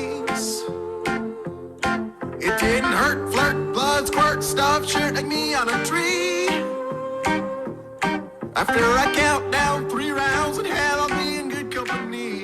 knees. It didn't hurt, flirt, blood, squirt, stuff, shirt like me on a tree. After I count down 3 rounds in hell, I'll be in good company.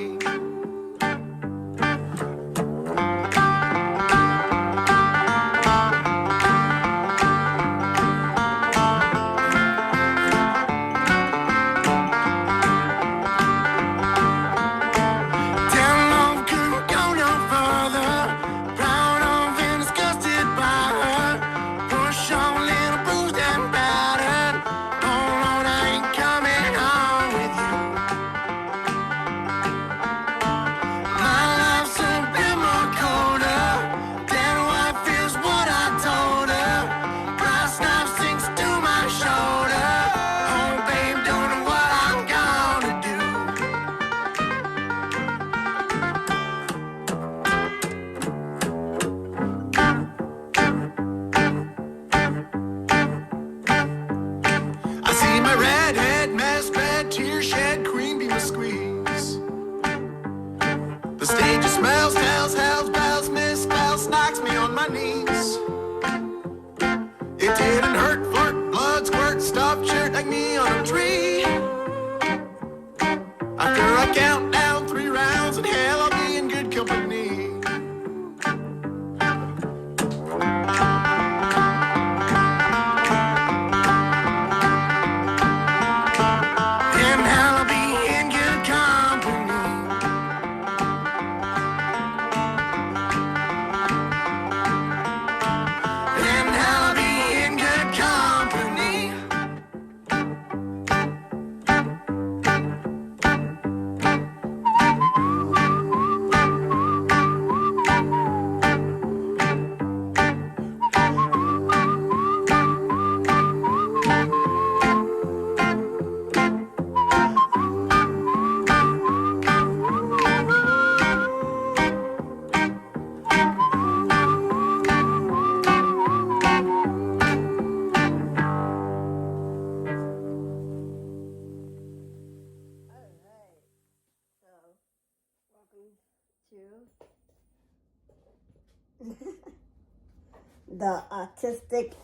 The Autistic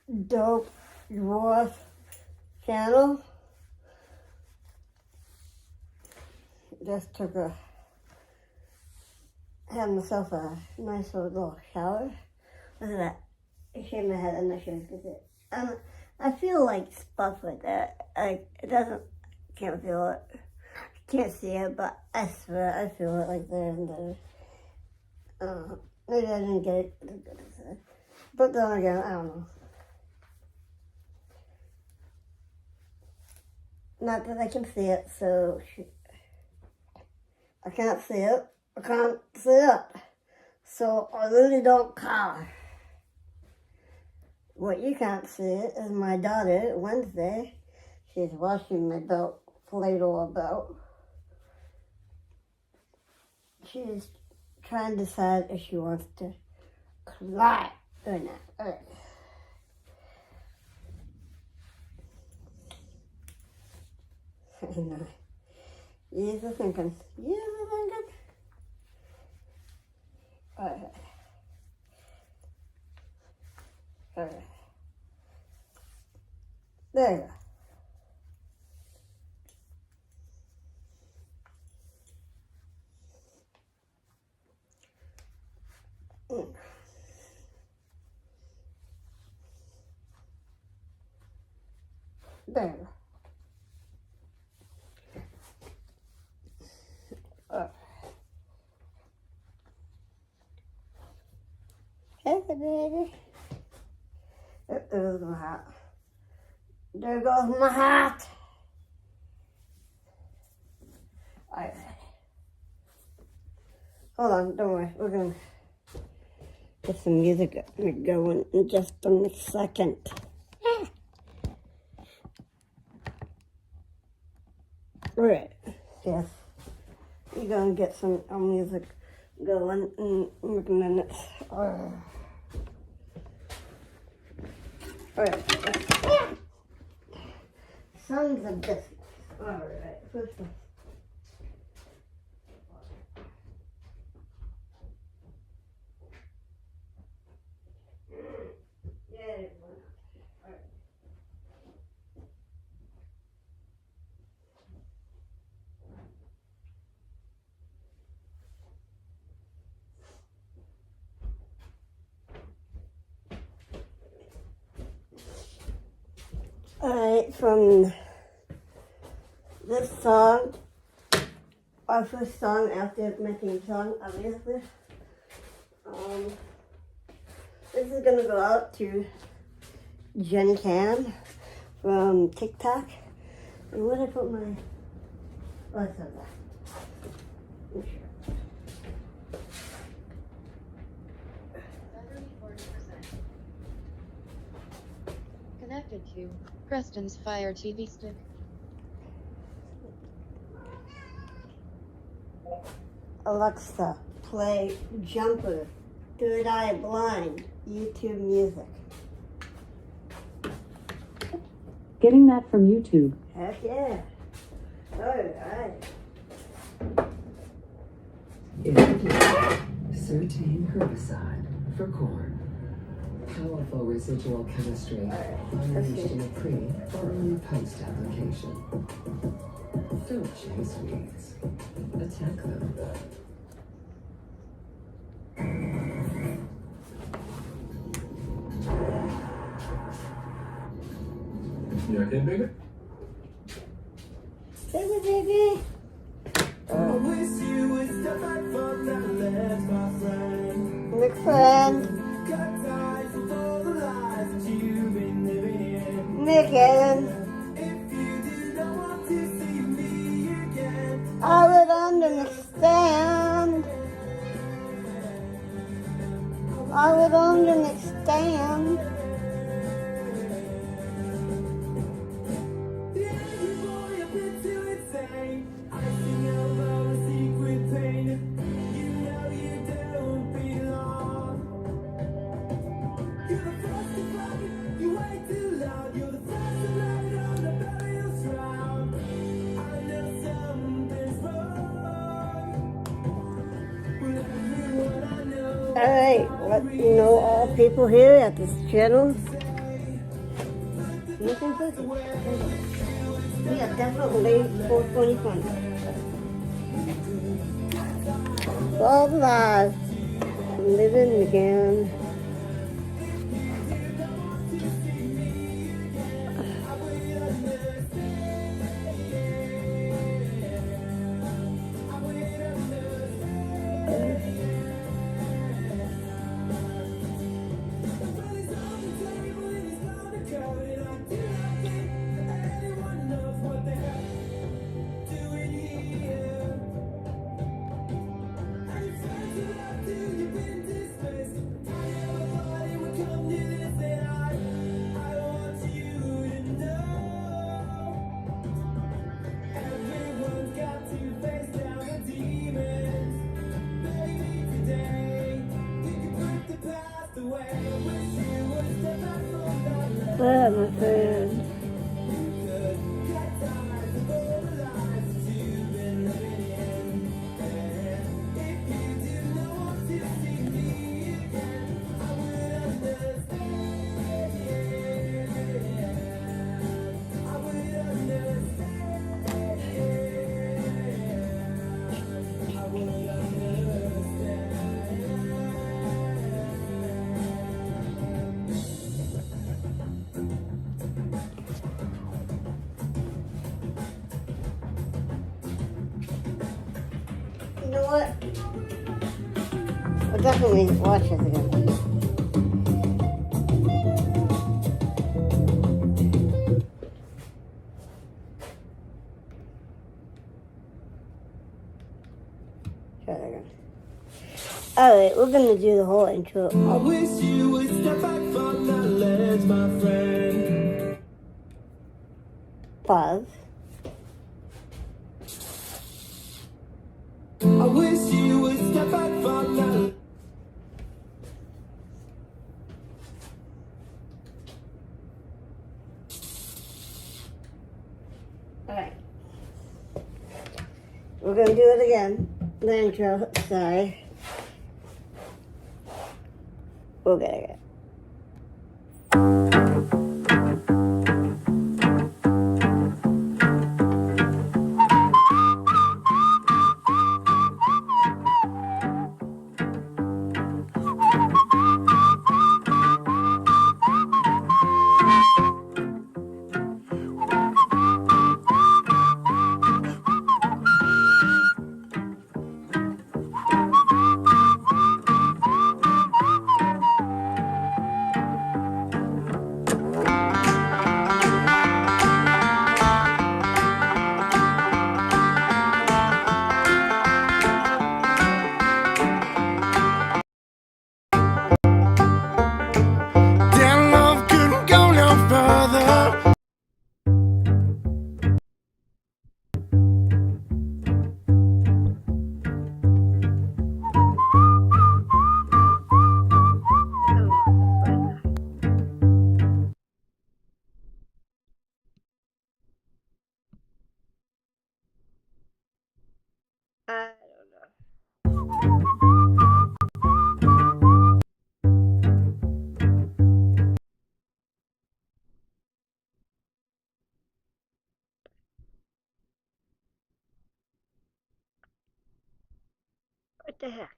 Dwarf channel. Just had myself a nice little shower. Look at that. I shaved my head. I'm not sure if it's it. I feel like spots right there. Like it doesn't. Can't feel it. Can't see it, but I swear I feel it like there and there. Maybe I didn't get it as good as that. But then again, I don't know. Not that I can see it, so I can't see it. I can't see it. So I really don't care. What you can't see is my daughter, Wednesday. She's washing my belt, Play-Doh belt. She's trying to decide if she wants to cry or not. All right. I know. Years of thinking. All right. All right. There you go. There. Hey, baby. Oh, there goes my hat. There goes my hat. All right. Hold on, don't worry. We're going to get some music going in just a second. Right. Yes. We're going to get some music going in a minute. Alright. Sons of business. Alright. Who's this? Alright, from this song, our first song after making a song, obviously. This is gonna go out to Jen Cam from TikTok. And where did I put my... Oh, it's not that. Battery 40%. Connected to Preston's Fire TV stick. Alexa, play Jumper, Third Eye Blind, YouTube Music. Getting that from YouTube. Heck yeah. Alright. Certain herbicide for corn. Powerful residual chemistry unleashed in a pre or early post application. Don't chase weeds. Attack them. You okay, baby? Baby. I wish you would step back from that ledge, my friend. Big friend. Cut ties with all the lies that you've been living in. Megan. If you do not want to see me again, I would understand. I would understand. the angry boy a bit too insane. I sing over a secret pain. You know you don't belong. You're the first to find it, you wait too loud. You're the first to let it on the burial shroud. I know something's wrong. But everyone I know, Alright, let you know all people here at this channel. Looking for we are definitely 420 all lives living again. Well, my friend. You know what? I'll definitely watch this again. Try that again. Alright, we're gonna do the whole intro. I wish you would step back from that ledge, my friend. Pause. I wish you would step back from that. Alright. We're gonna do it again. The intro, sorry. We'll get it. What the heck?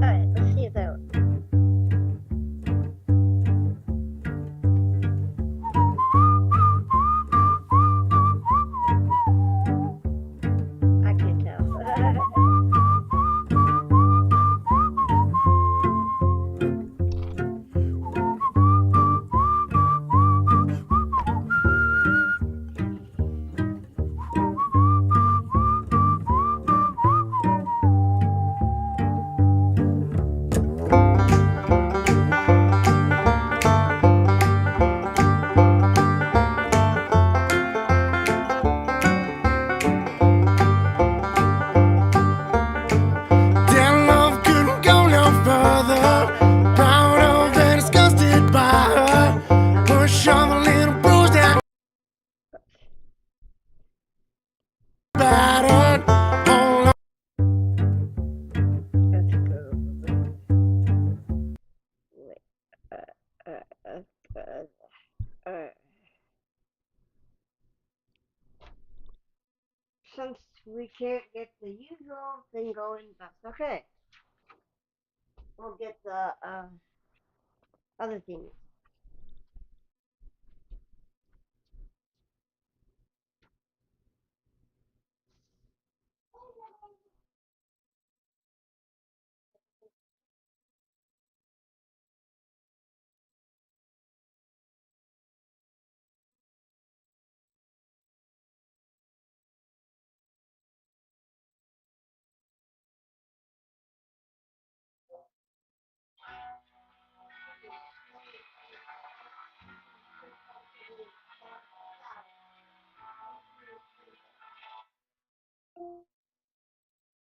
Alright, let's see if that works. I can't tell. Damn love couldn't go no further. Proud of and disgusted by her. Push on the little bruise that battered. Hold on. Let's go. Wait. Since we can't get the usual thing going, that's okay. We'll get the other things.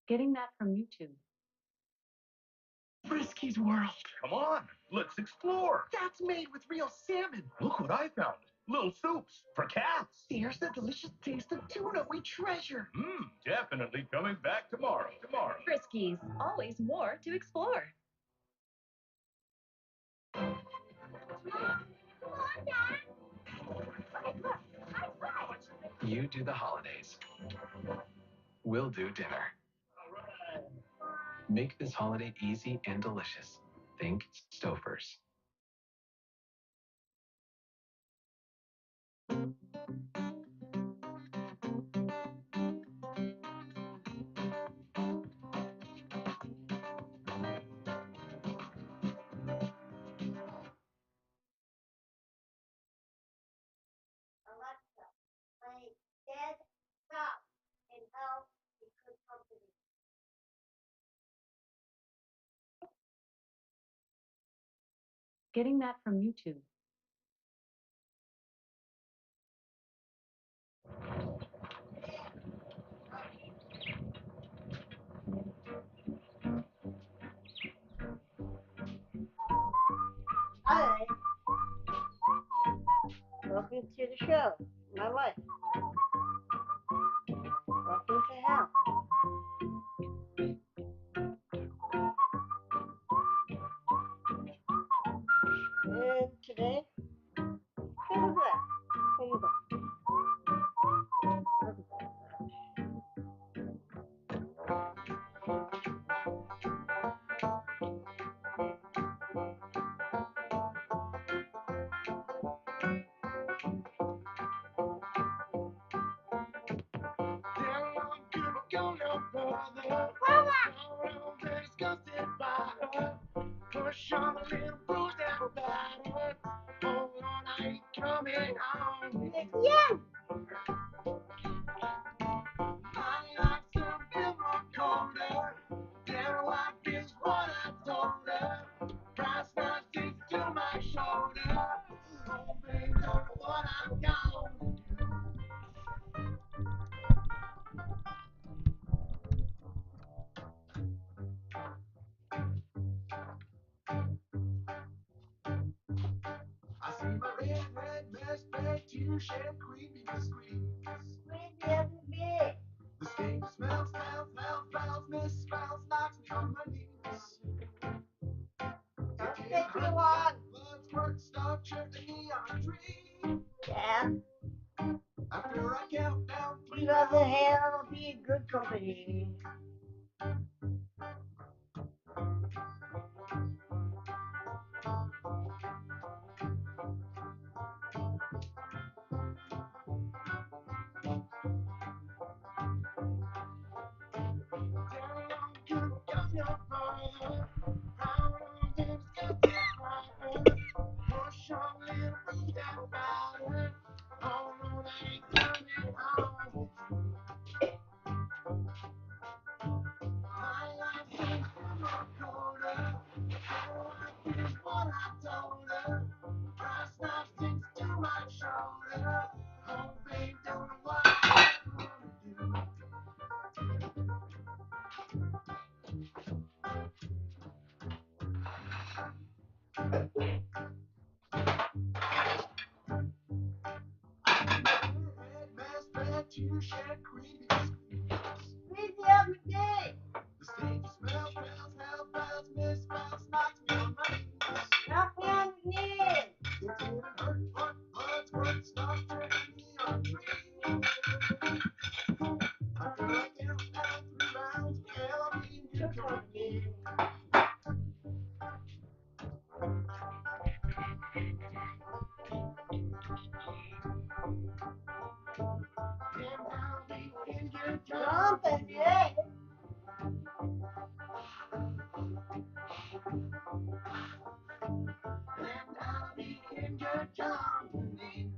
Getting that from YouTube. Frisky's World. Come on, let's explore. That's made with real salmon. Look what I found. Little soups for cats. Here's the delicious taste of tuna we treasure. Definitely coming back tomorrow. Friskies, always more to explore. You do the holidays. We'll do dinner. Make this holiday easy and delicious. Think Stouffer's. Alexa, play Dead Stop in Hell in Good Company. Getting that from YouTube. Hi. Welcome to the show. My life. Welcome to hell. And today, what is that? Thumbs up. Look at that. Damn love couldn't go no further. Proud of and disgusted by her. Push on the little bruise that battered. Hold on, I ain't coming home. Yeah. My life's a bit more shed creepy discreet. Creepy as a bit. The stage smells, misspells, knocks me on my knees. Don't take too long. Blood squirt, stop tripping on a tree. Yeah. After I count down You rather hell be good company. To shed creepy discreet. Creepy as a bit. The stage smells, hell bells, misspells, knocks me on my knees. Knock me on the knees. It's gonna hurt, but blood squirt, stop tripping me on a tree. After I count down 3 rounds, hell, I'll be in good company. And I'll be in good Company. And I'll be in good company.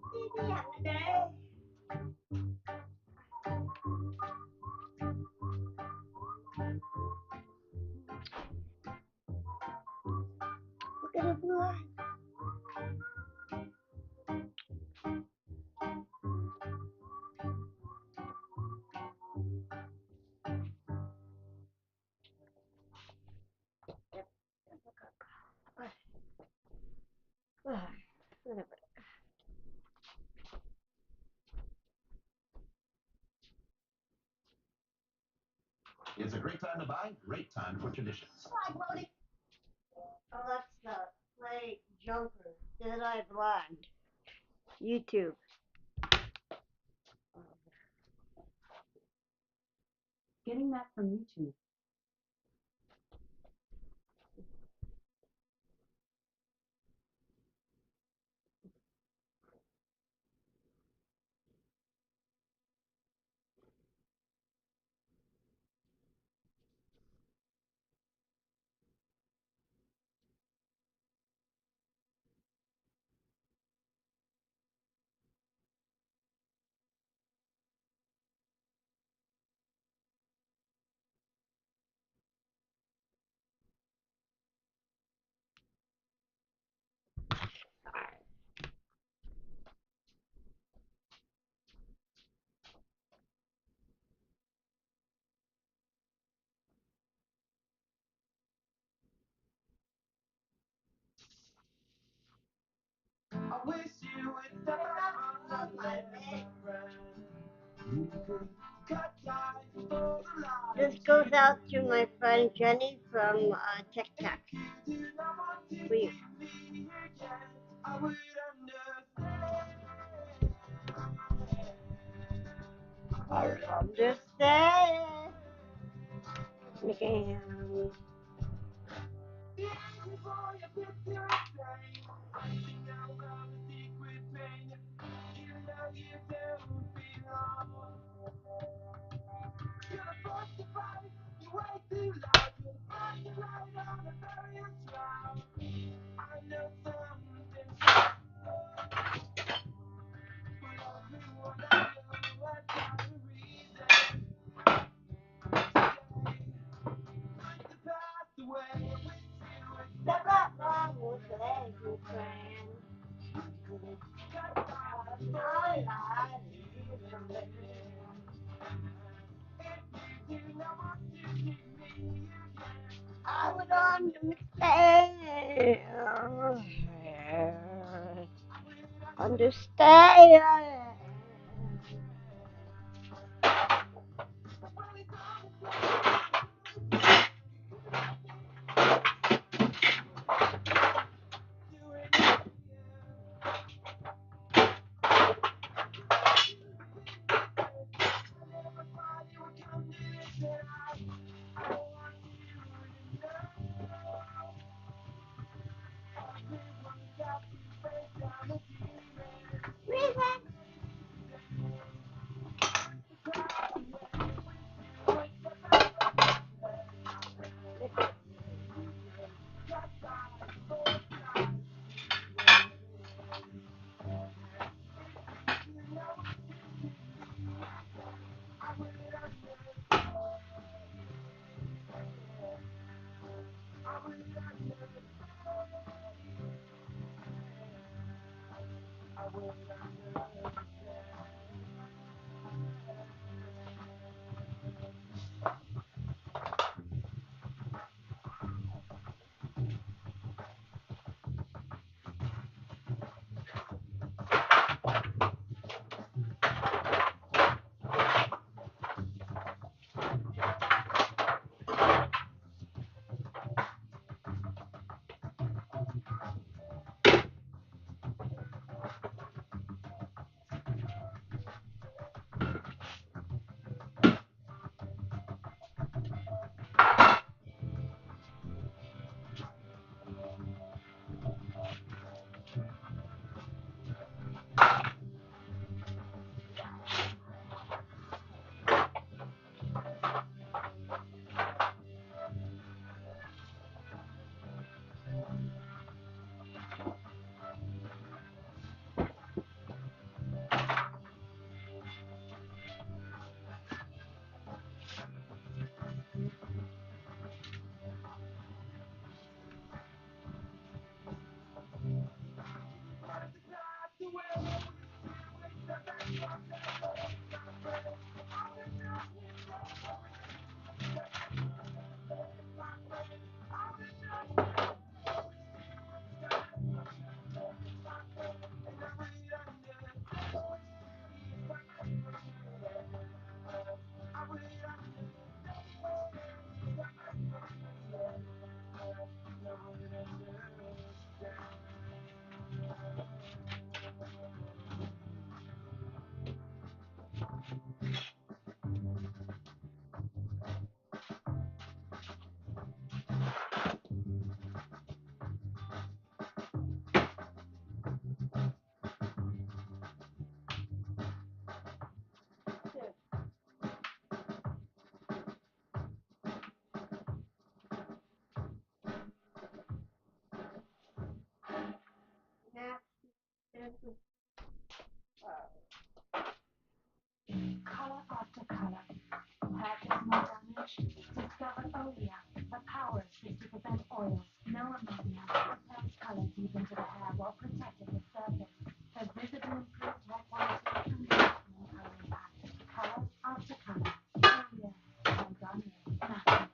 Creepy as a bit. Look at the blue eye. It's a great time to buy, great time to put your dishes. Alexa, play Joker. Dead Eye Blind. YouTube. Getting that from YouTube. I wish you would never let me run. You could cut ties for the life. This goes out to my friend Jenny from TikTok. You do not want to We keep me again. I would understand. Again. before you put your pain. Finding out about the secret pain. You know you don't belong. You're the first to fight. You way too loud. You're the first to light on the various round. I know something's wrong. But all you want to know, I got a reason to stay. Like the past away, I wish you would Step up, wrong with the legend friend. cut ties for I life. lied. You don't let me. If you do not want to keep me, you Understand. Color after color. Purchase more damage. Discover Olia, a power of 60% oil, no ammonia, repels color deep into the hair while protecting the surface. For visible improved hair quality and maximum color impact. Color after color. Olia by Garnier Naturals.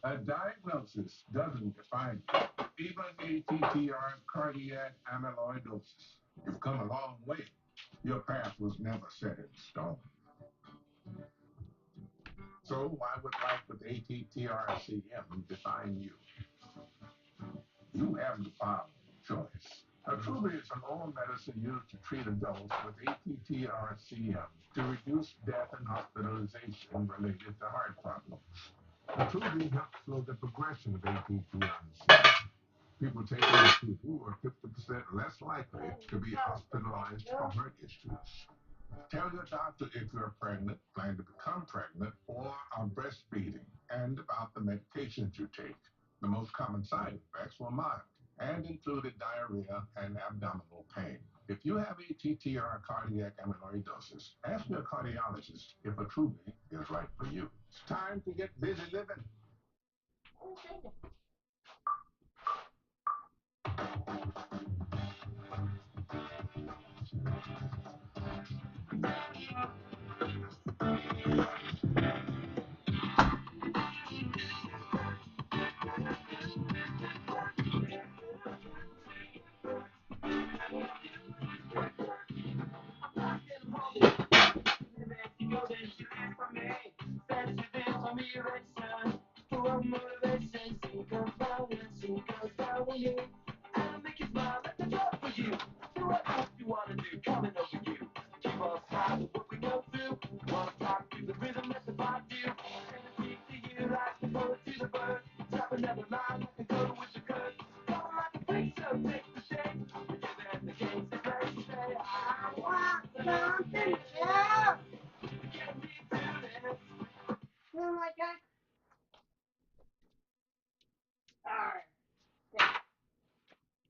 A diagnosis doesn't define you. Even ATTR cardiac amyloidosis. You've come a long way. Your path was never set in stone. So why would life with ATTR-CM define you? You have the following choice. Attruby is an oral medicine used to treat adults with ATTR-CM to reduce death and hospitalization related to heart problems. Attruby helps slow the progression of ATTR-CM. People taking Attruby are 50% less likely to be hospitalized for heart issues. Tell your doctor if you're pregnant, plan to become pregnant, or are breastfeeding, and about the medications you take. The most common side effects were mild and included diarrhea and abdominal pain. If you have ATTR cardiac amyloidosis, ask your cardiologist if Attruby is right for you. It's time to get busy living. Something else. Oh my God. Alright.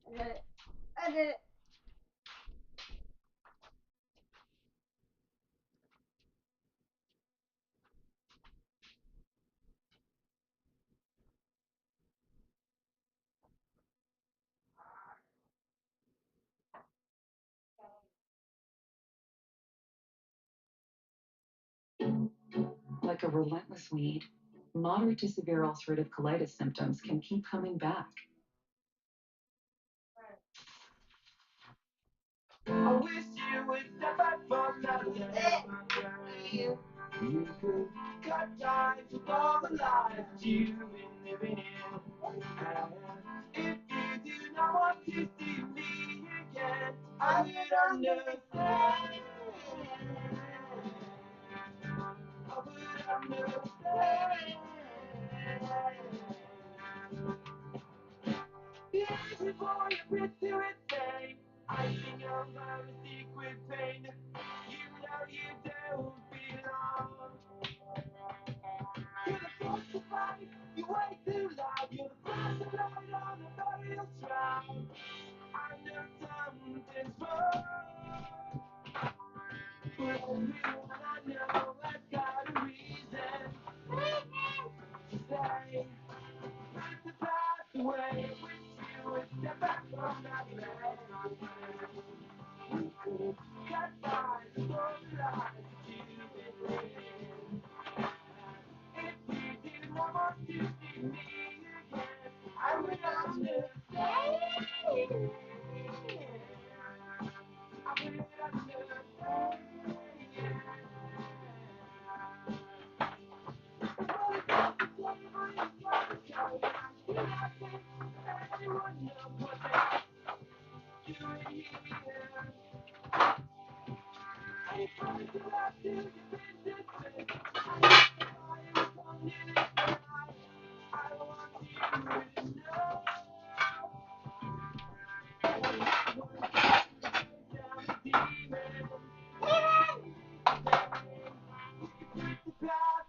I did it. I did it. Like a relentless weed, moderate to severe ulcerative colitis symptoms can keep coming back. I wish you would step back from that lane, my brain. You could cut ties with all the lies that you've been living in. And if you do not want to see me again, I would understand. I would understand. Years before you quit to insane, I think over a secret pain. You know you don't belong. You're the force to fight, you way too loud. You're the flashlight on the burial shroud. I know something's wrong, but everyone I know has got a reason to stay. To pass away, wish you would step back from that lane. Cut ties with all the lies that you've been living. If you didn't want to see me again, I would understand. I would understand. Everyone knows what they're doing here. I tried to lie to your business. I want you to know.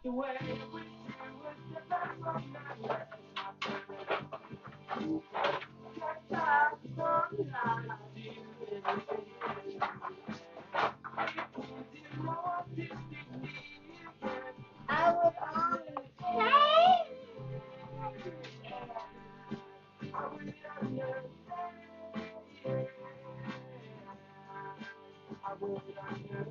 The way I wish you would step back from that way. Cut ties with all the lies you've been living. If you didn't want to see me again, I was on the I would understand. I would understand.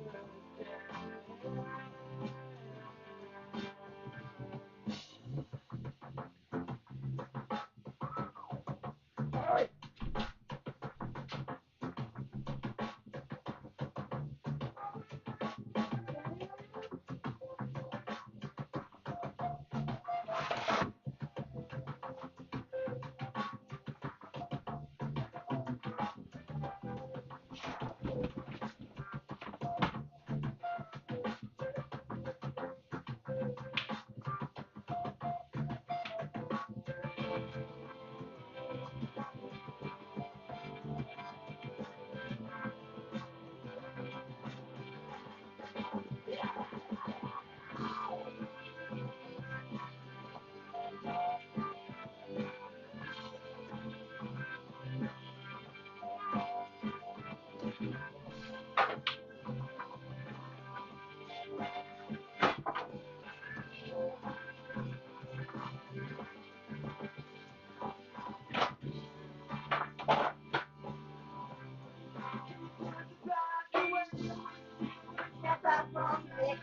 step up from the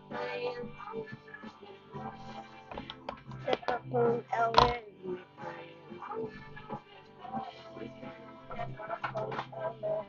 plane. Step up from LA. Step up from LA.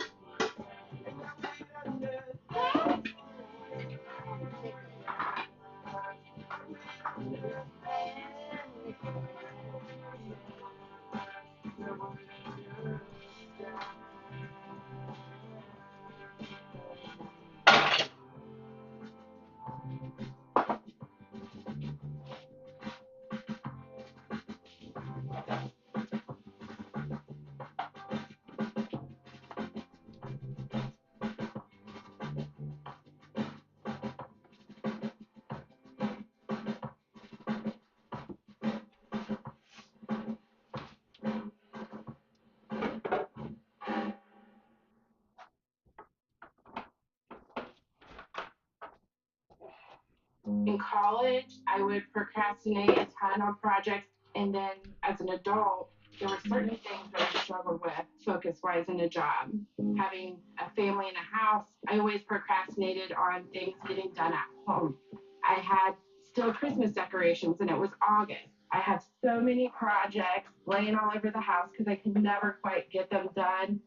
in college, I would procrastinate a ton on projects, and then as an adult, there were certain things that I struggled with focus-wise in a job. Having a family and a house, I always procrastinated on things getting done at home. I had still Christmas decorations, and it was August. I have so many projects laying all over the house because I could never quite get them done.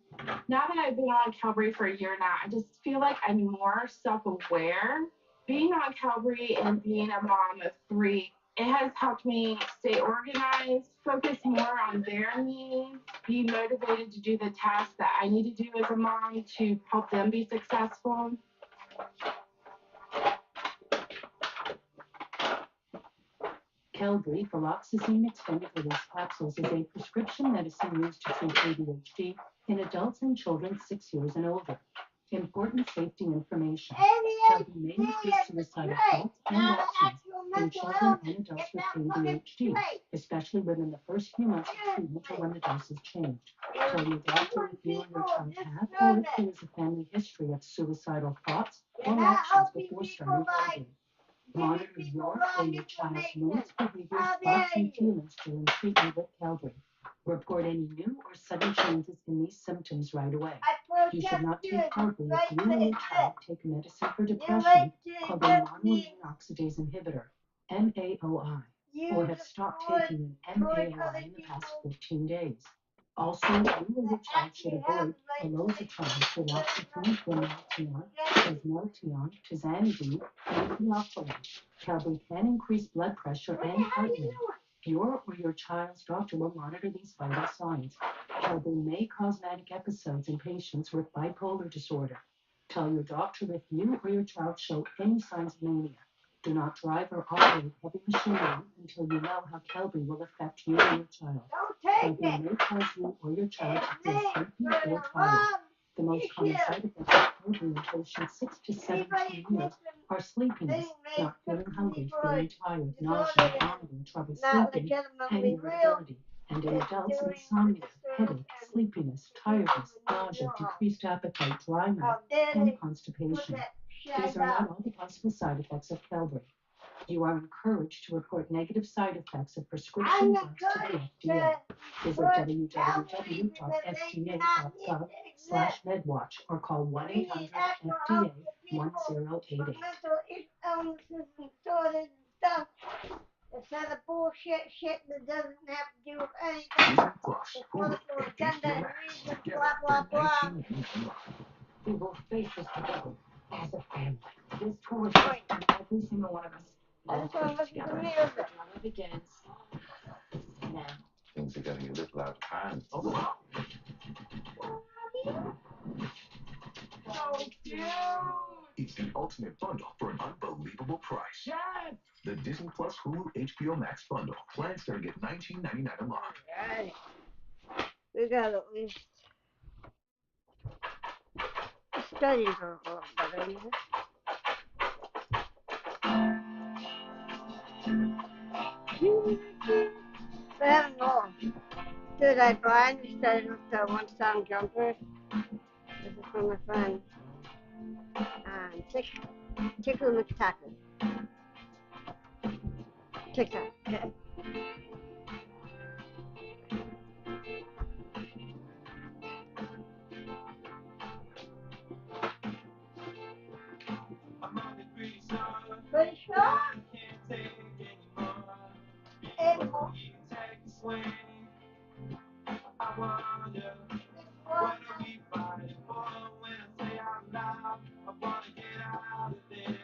Now that I've been on Calvary for a year now, I just feel like I'm more self-aware. Being on Calvary and being a mom of 3, it has helped me stay organized, focus more on their needs, be motivated to do the tasks that I need to do as a mom to help them be successful. Calvary fluoxetine extended release capsules is a prescription medicine used to treat ADHD in adults and children 6 years and older. Important safety information. Calvary may increase suicidal thoughts and actions in children and adults with ADHD, especially within the first few months of treatment or when the dose is changed. Tell your doctor if you or your child have or if there is a family history of suicidal thoughts or actions before starting Calvary. Monitor your or your child's moods, behaviors, thoughts, and feelings during treatment with Calvary. Report any new or sudden changes in these symptoms right away. You should not take Calvary if you or your child take medicine for depression called a monoamine oxidase inhibitor, MAOI, or have stopped taking an MAOI in the past 14 days. Also, you or your child should avoid Elozapine, fluoxetine, Lamictal, Desmeltion, Tizanidine, and theophylline. Calvary can increase blood pressure and heart rate. Your or your child's doctor will monitor these vital signs. Calvary may cause manic episodes in patients with bipolar disorder. Tell your doctor if you or your child show any signs of mania. Do not drive or operate heavy machinery until you know how Calvary will affect you or your child. Calvary may cause you or your child to feel sleepy or tired. The most common side effects of Calvary in patients 6 to 17 years are sleepiness, not feeling hungry, feeling tired, nausea, vomiting, trouble sleeping, and irritability. And in adults, insomnia, headache, sleepiness, tiredness, nausea, decreased appetite, dry mouth, and constipation. These are not all the possible side effects of Calvary. You are encouraged to report negative side effects of prescription drugs to the FDA. Visit www.fda.gov/medwatch or call 1-800-FDA-1088. It's not a bullshit shit that doesn't have to do with anything. Plus, It's for agenda reasons, blah, blah, blah. We will face this together as a family. This tour is for every single one of us. I just want to listen to music. Now it begins. Now. Things are getting a little out of hand. So cute. It's the ultimate bundle for an unbelievable price. Yes. The Disney Plus Hulu HBO Max bundle. Plans starting at $19.99 a month. Alright. We got at least studies are a little better, you know? But I don't know. Dude, I blindly started with the one song jumper. This is from my friend. Tickle McTacker. TikTok. Okay. Pretty sure? Anymore. I wonder, what are we fighting for when I say out loud, I wanna get out of this.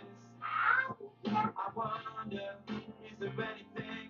I wonder, is there anything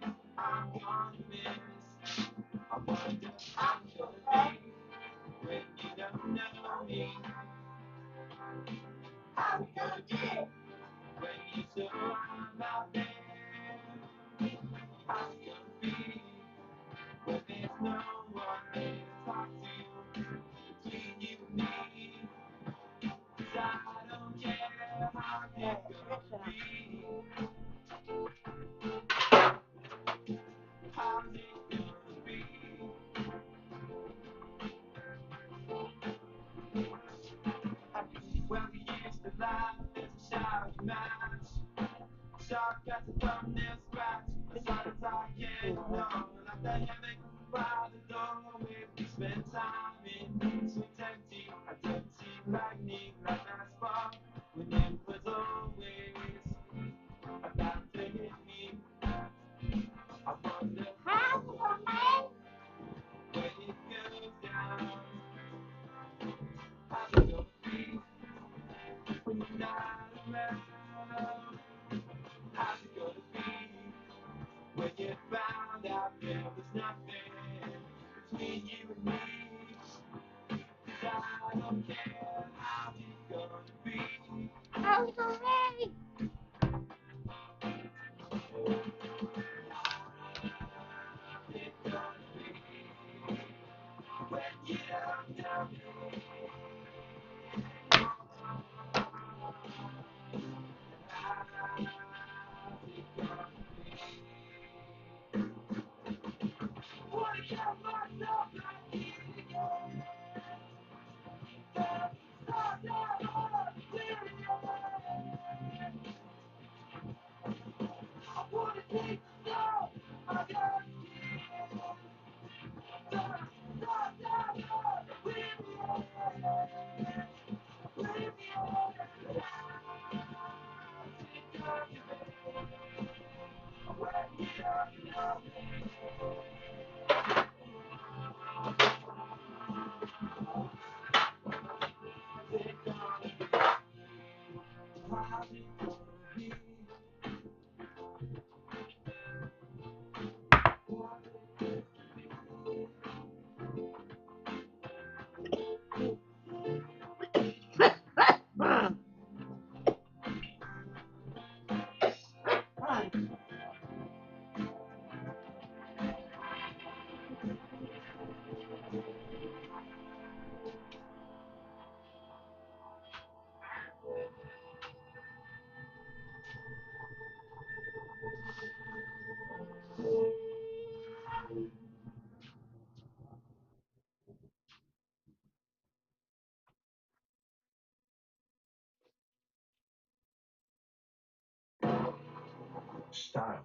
Style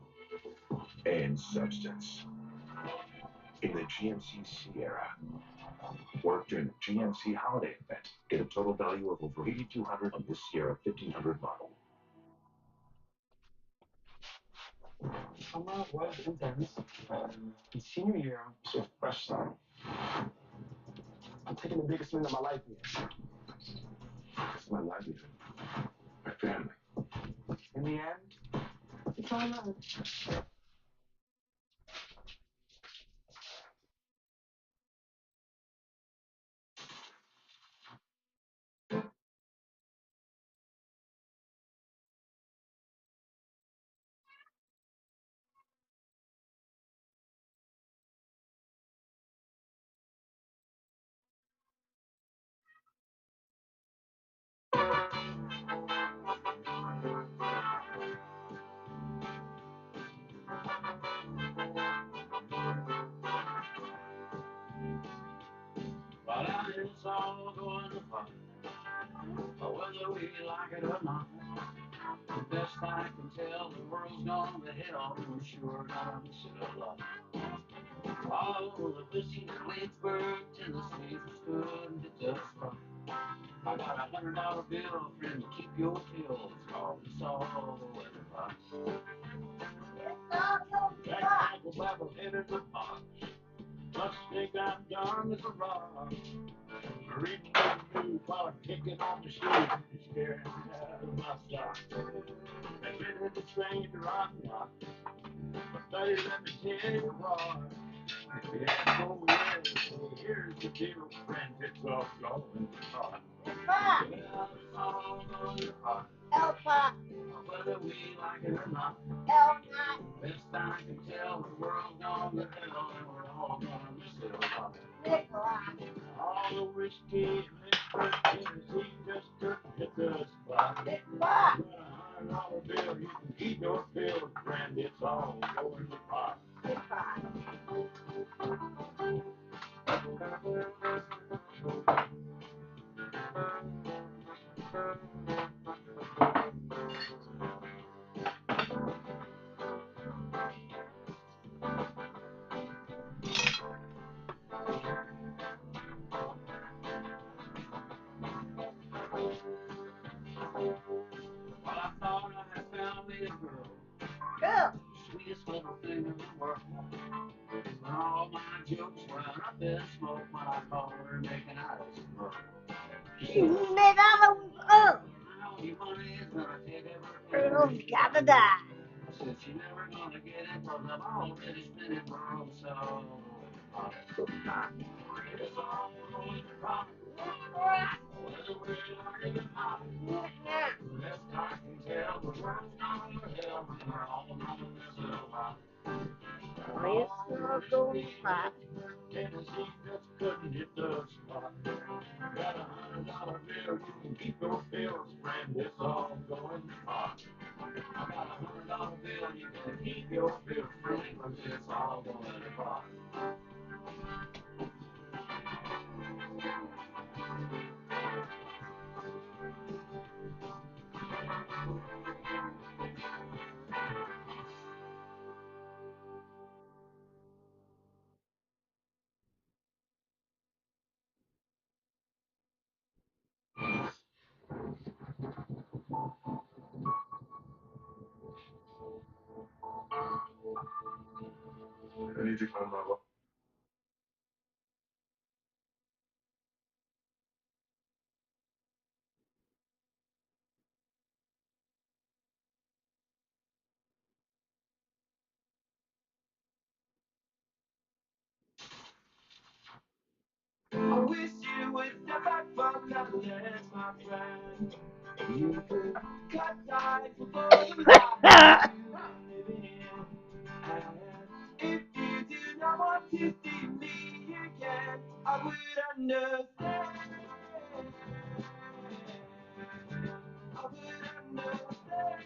and substance. In the GMC Sierra. Work during the GMC holiday event. Get a total value of over $8,200 on this Sierra 1500 model. Summer was intense. In senior year, it's a fresh start. I'm taking the biggest swing of my life here. It's my livelihood. My family. In the end, it's all right. But it's all going to fun, whether we like it or not. The best I can tell, the world's gone to hell. We're sure gonna miss it a lot. All the whiskey in Lynchburg, Tennessee, was good and it just fine. I got $100 bill, friend, to keep your pills. Call this all the weather box. Jack Michael Bible head in the pot. Must think I'm young as a rock. Reading the news while I'm kicking on the shoes. Scaring me out of my socks. I've been in the train to rock rock. But buddy, let me tell you what. If it ain't going well, so here's the deal, friend. It's all going hot. Well, it's all going hot. Whether we like it or not. Best I can tell, the world's gone to hell, and we're all gonna miss it a lot. All the whiskey in Lynchburg, Tennessee, just couldn't hit the spot. Got $100 bill, you can keep your bill, friend. It's all going to pot. Well, I thought I had found me a girl, sweetest little thing in the world. But all my jokes went up in smoke when I called her making out as a girl. She said, all your money is gonna take everything. Gotta die. I said, she's never gonna get it, cause I've already spent it, bro, so... It's all going to rock. It's not going flat. Couldn't hit the spot. Got $100 bill, you can keep your bills, friend. It's all going fine. I got $100 bill, you can keep your bills, friend. It's all going fine. I need to call my wife. I wish you would step back from that ledge, my friend. You could cut ties with all the lies you've been living in. And if you do not want to see me again, I would understand. I would understand.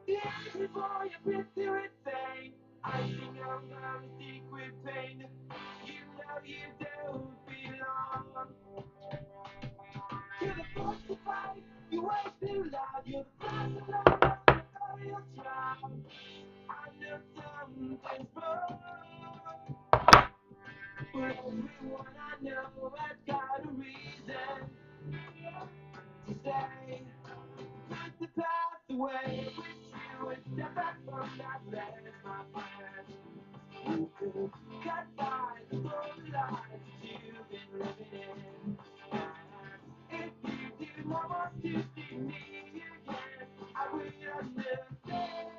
Yeah, before you bit to insane, I think I'm gonna secret pain. You know you don't belong. You're the first to fight, you way too loud. You're the first to love, the burial child. I know something's wrong, but everyone I know has got a reason to stay. Put the past away, wish you would step back from that ledge, my friend. You could cut ties with all the lies that you've been living in. And if you do not want to see me again, I will understand.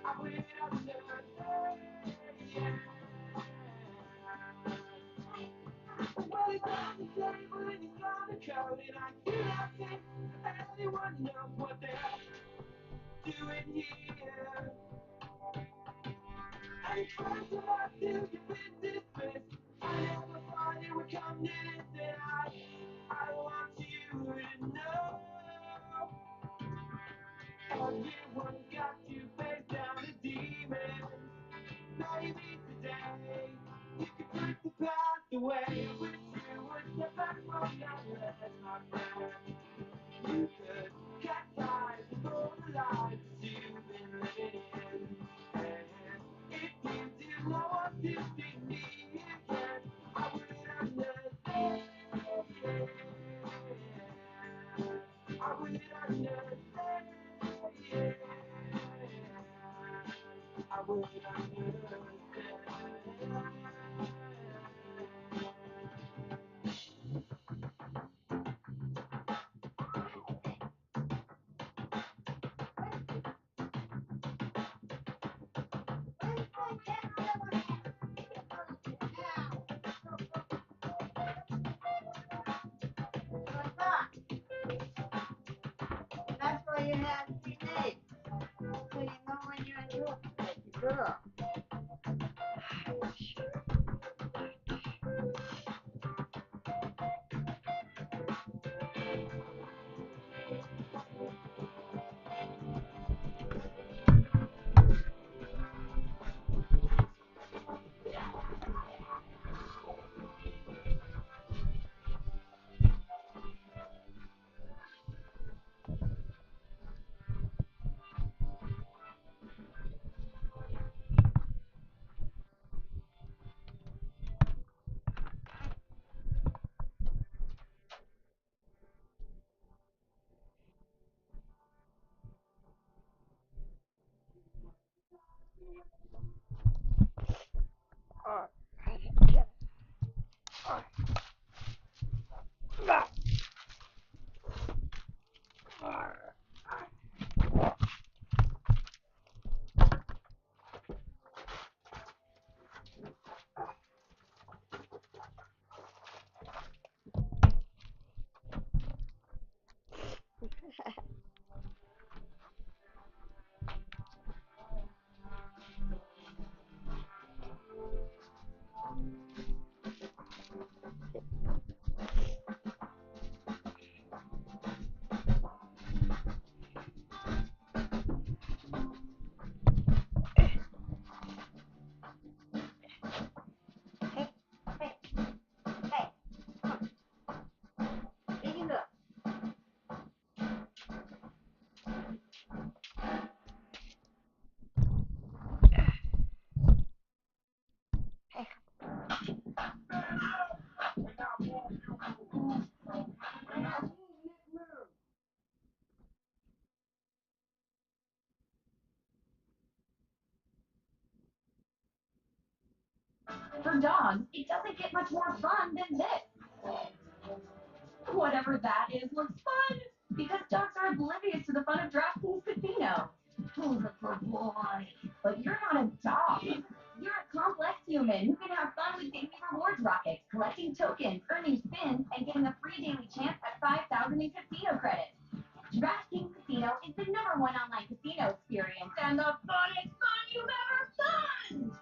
I will understand. Well, he's on the table and he's on the code, and I do not think anyone knows what they're doing here. And he tries to lie till you've been dismissed. I never thought it would come to this, and I want you to know everyone's got to face down a demon. Maybe today you can put the past away. I wish you would step back from that ledge, my friend. You could cut ties with all the lies that you've been living in. And if you do not want to see me again, I would understand. I would understand. I would understand. That's why you have to be named. So you know when you're in trouble, like a girl. For dogs, it doesn't get much more fun than this. Whatever that is looks fun, because dogs are oblivious to the fun of DraftKings Casino. Who's a good boy? But you're not a dog. You're a complex human who can have fun with daily rewards rockets, collecting tokens, earning spins, and getting a free daily chance at 5,000 in casino credits. DraftKings Casino is the #1 online casino experience and the funnest fun you've ever done!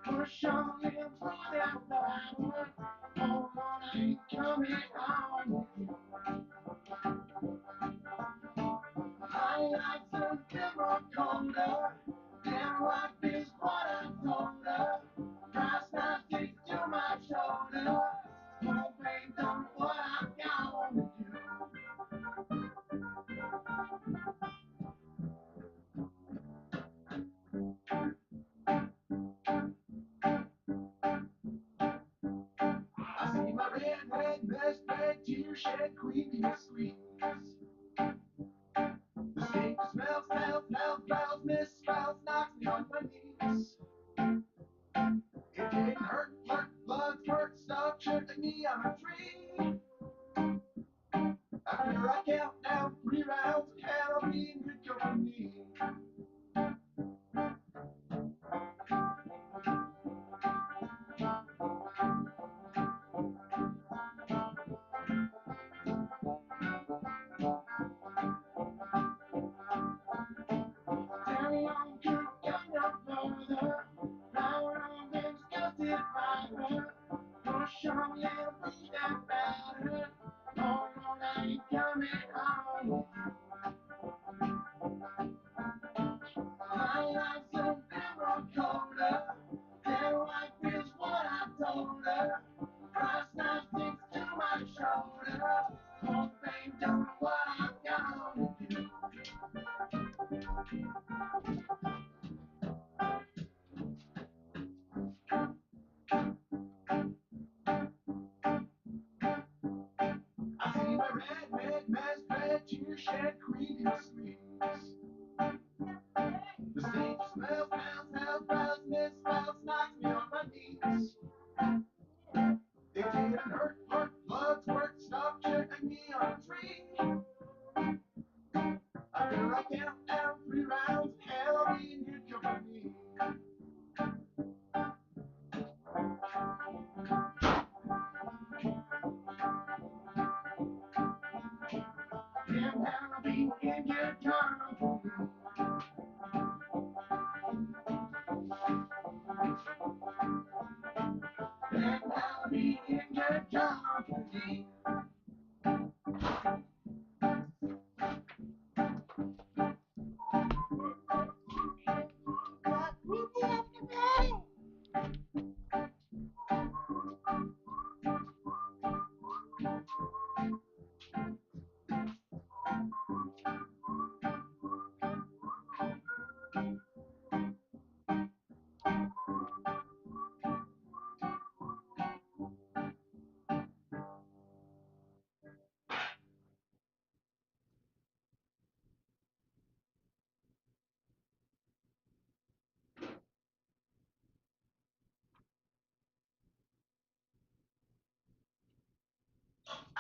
Push on in through that fire. Oh, Lord, I ain't coming on. I like something more colder. Damn life is what I told her. Price now sticks to my shoulder. Oh, babe, done what I got to do. I see my red best friend tear shed creepy squeeze. The stink smells, misspells, knocks me on my knees. It didn't hurt, blood squirt, stuff tripping me on a tree. After I count down 3 rounds of Halloween, good company. Down long could go no further. Flower on them sculpted fire. Push on, little things that matter. Oh Lord, I ain't coming home. My life's something more colder. Than what feels what I told her. Cross now sticks to my shoulder. Oh babe, don't know what I'm gonna do. I see my red best friend tear shed creepy squeeze. The stage smells, misspells, knocks me on my knees. It didn't hurt, blood squirt, stuff chipping me on a tree. After I count down 3 rounds, Halloween, you come for me. Damn Halloween, in your company. Damn Halloween, in your company.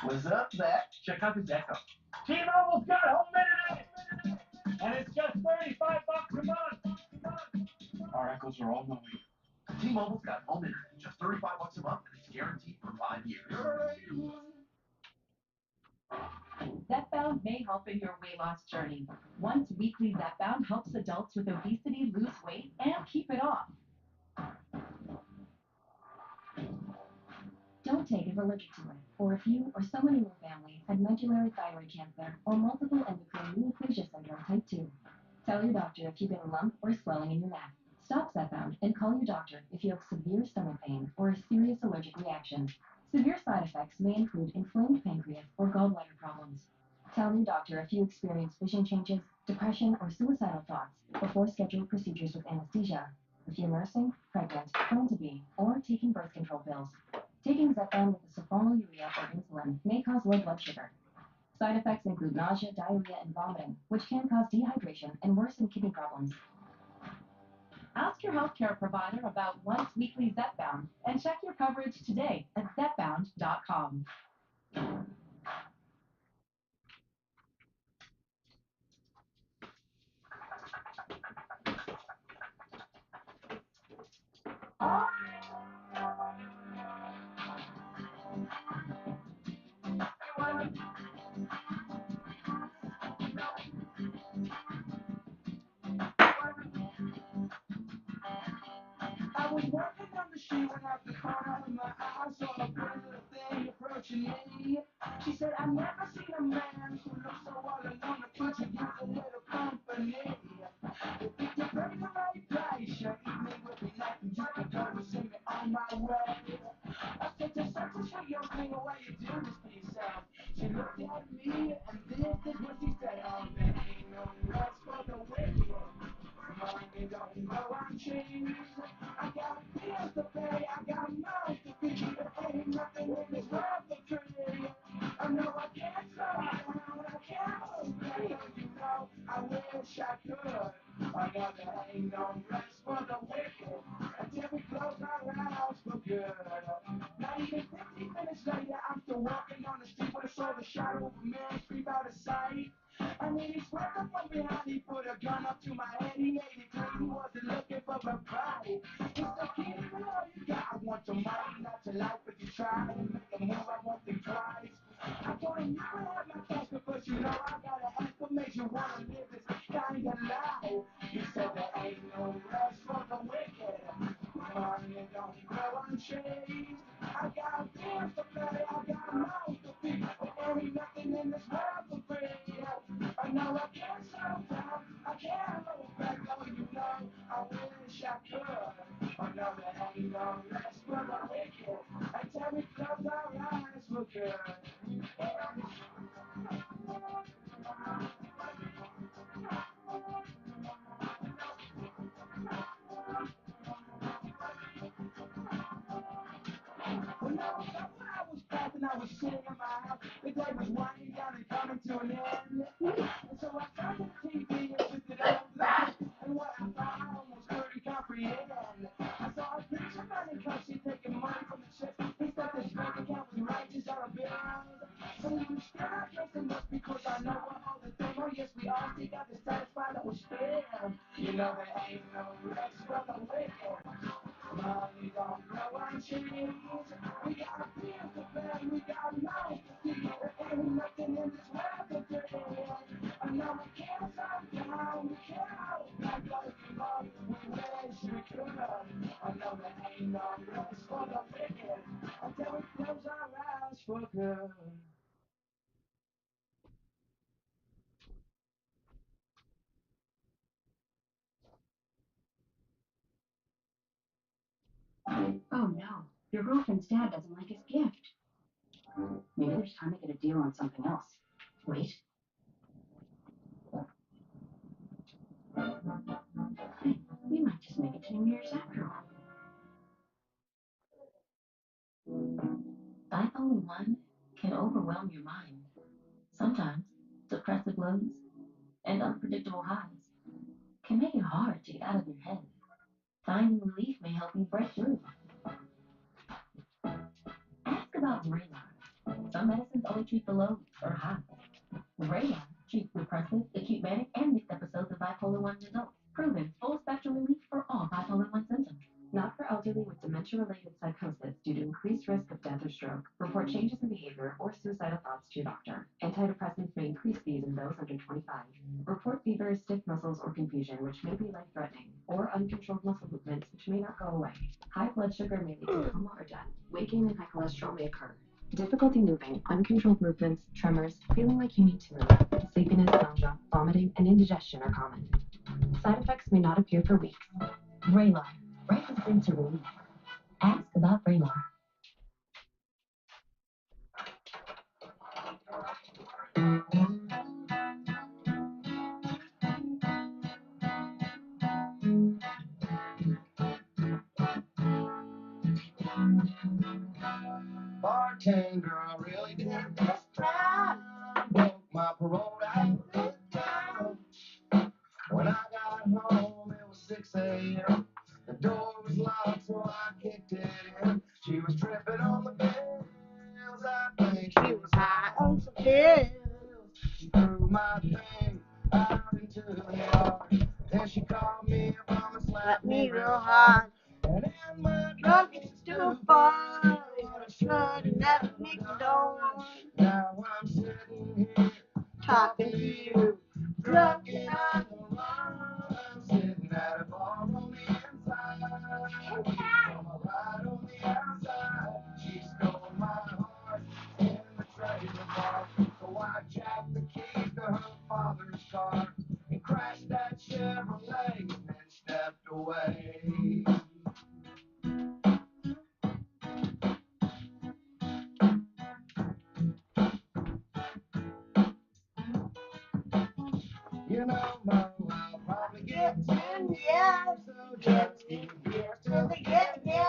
What's up, Zach? Check out this Echo. T-Mobile's got home internet, and it's just $35 a month. Our Echoes are all moving. T-Mobile's got home internet, just $35 a month, and it's guaranteed for 5 years. Zepbound may help in your weight loss journey. Once weekly Zepbound helps adults with obesity lose weight and keep it off. Don't take it allergic to it, or if you or someone in your family had medullary thyroid cancer or multiple endocrine neoplasia syndrome type 2. Tell your doctor if you get a lump or swelling in your neck. Stop Zepbound and call your doctor if you have severe stomach pain or a serious allergic reaction. Severe side effects may include inflamed pancreas or gallbladder problems. Tell your doctor if you experience vision changes, depression, or suicidal thoughts before scheduled procedures with anesthesia. If you're nursing, pregnant, plan to be, or taking birth control pills. Taking Zepbound with a sulfonylurea or insulin may cause low blood sugar. Side effects include nausea, diarrhea, and vomiting, which can cause dehydration and worsen kidney problems. Ask your healthcare provider about once weekly Zepbound and check your coverage today at zepbound.com. I was walking down the street when at the corner of my eye saw a pretty little thing approaching me. She said, I've never seen a man who looks so all alone. Could you use a little company? If you could bring the right price, your evening would be nice and you could go and send me on my way. I said, just such a sweet young thing, why you do this for yourself? She looked at me and this is what she said. Oh, there ain't no rest for the wicked. Money don't grow on trees. I got bills to pay, I got mouths to feed. There ain't nothing in this world for free. I know I can't slow down, I can't hold back. You know, I wish I could. I know there ain't no rest for the wicked until we close our eyes for good. Not even 15 minutes later, I'm still walking on the street when I saw the shadow of a man creep out of sight. And then he swept up from behind, he put a gun up to my head. He made it clear he wasn't looking for a fight. He said, kid, give me all you got. I want your money, not your life. If you try and make a move, I won't think twice. I told him you can have my cash, but first you know I gotta ask what makes you wanna live this kind of life. He said there ain't no rest for the wicked. Money don't grow on trees. I got bills to pay, I got mouths to feed. There ain't nothing in this world for free. I know I can't slow down, I can't hold back. Oh, you know, I wish I could. I know there ain't no rest for the wicked until we close our eyes for good. When I was up, when I was passing, I was sitting in my house. The day was winding down and coming to an end. And so I turned to the TV and twisted up live. And what I saw, I almost couldn't comprehend. I saw a preacher man in country taking money from the church. He said this bank account was righteous dollar bills. So he was still not guessing just because I know what all the thing. Oh yes, we all seek out to satisfy that was still. You know there ain't no rest for the wicked. Money don't grow on trees. We got bills to pay, we got mouths to feed. There ain't nothing in this world for free. I know we can't slow down, we can't hold back. Oh, you know, we wish we could. I know there ain't no rest for the wicked until we close our eyes for good. Oh no, your girlfriend's dad doesn't like his gift. Maybe there's time to get a deal on something else. Wait. Hey, we might just make it to New Year's after all. Bipolar 1 can overwhelm your mind. Sometimes depressive lows and unpredictable highs can make it hard to get out of your head. Finding relief may help you break through. Ask about Vraylar. Some medicines only treat the lows or highs. Vraylar treats depressive, acute manic, and mixed episodes of bipolar 1 in adults. Proven full spectrum relief for all bipolar 1 symptoms. Not for elderly with dementia-related psychosis due to increased risk of death or stroke. Report changes in behavior or suicidal thoughts to your doctor. Antidepressants may increase these in those under 25. Report fever, stiff muscles, or confusion, which may be life-threatening, or uncontrolled muscle movements, which may not go away. High blood sugar may lead to coma or death. Weight gain and high cholesterol may occur. Difficulty moving, uncontrolled movements, tremors, feeling like you need to move, sleepiness, nausea, vomiting, and indigestion are common. Side effects may not appear for weeks. Vraylar. Right is brings to relief. Ask about Vraylar. Bartender, I really did this time. Broke my parole out this time. When I got home, it was 6 a.m. The door was locked, so I kicked it in. She was tripping on the pills. I think she was high on some pills. She threw my thing out into the yard. Then she called me a bum and slapped me real hard. And in my drunken stupor, I should have never nicked the door. Now I'm sitting here talking to you, drunk and on the run. I'm sitting at a bar on the inside, from a ride on the outside. She stole my heart in the trailer park, so I jacked the keys to her father's car and crashed that Chevrolet and then stepped away. You know, Mo, I'll probably get 10 years, so just keep years till they get here.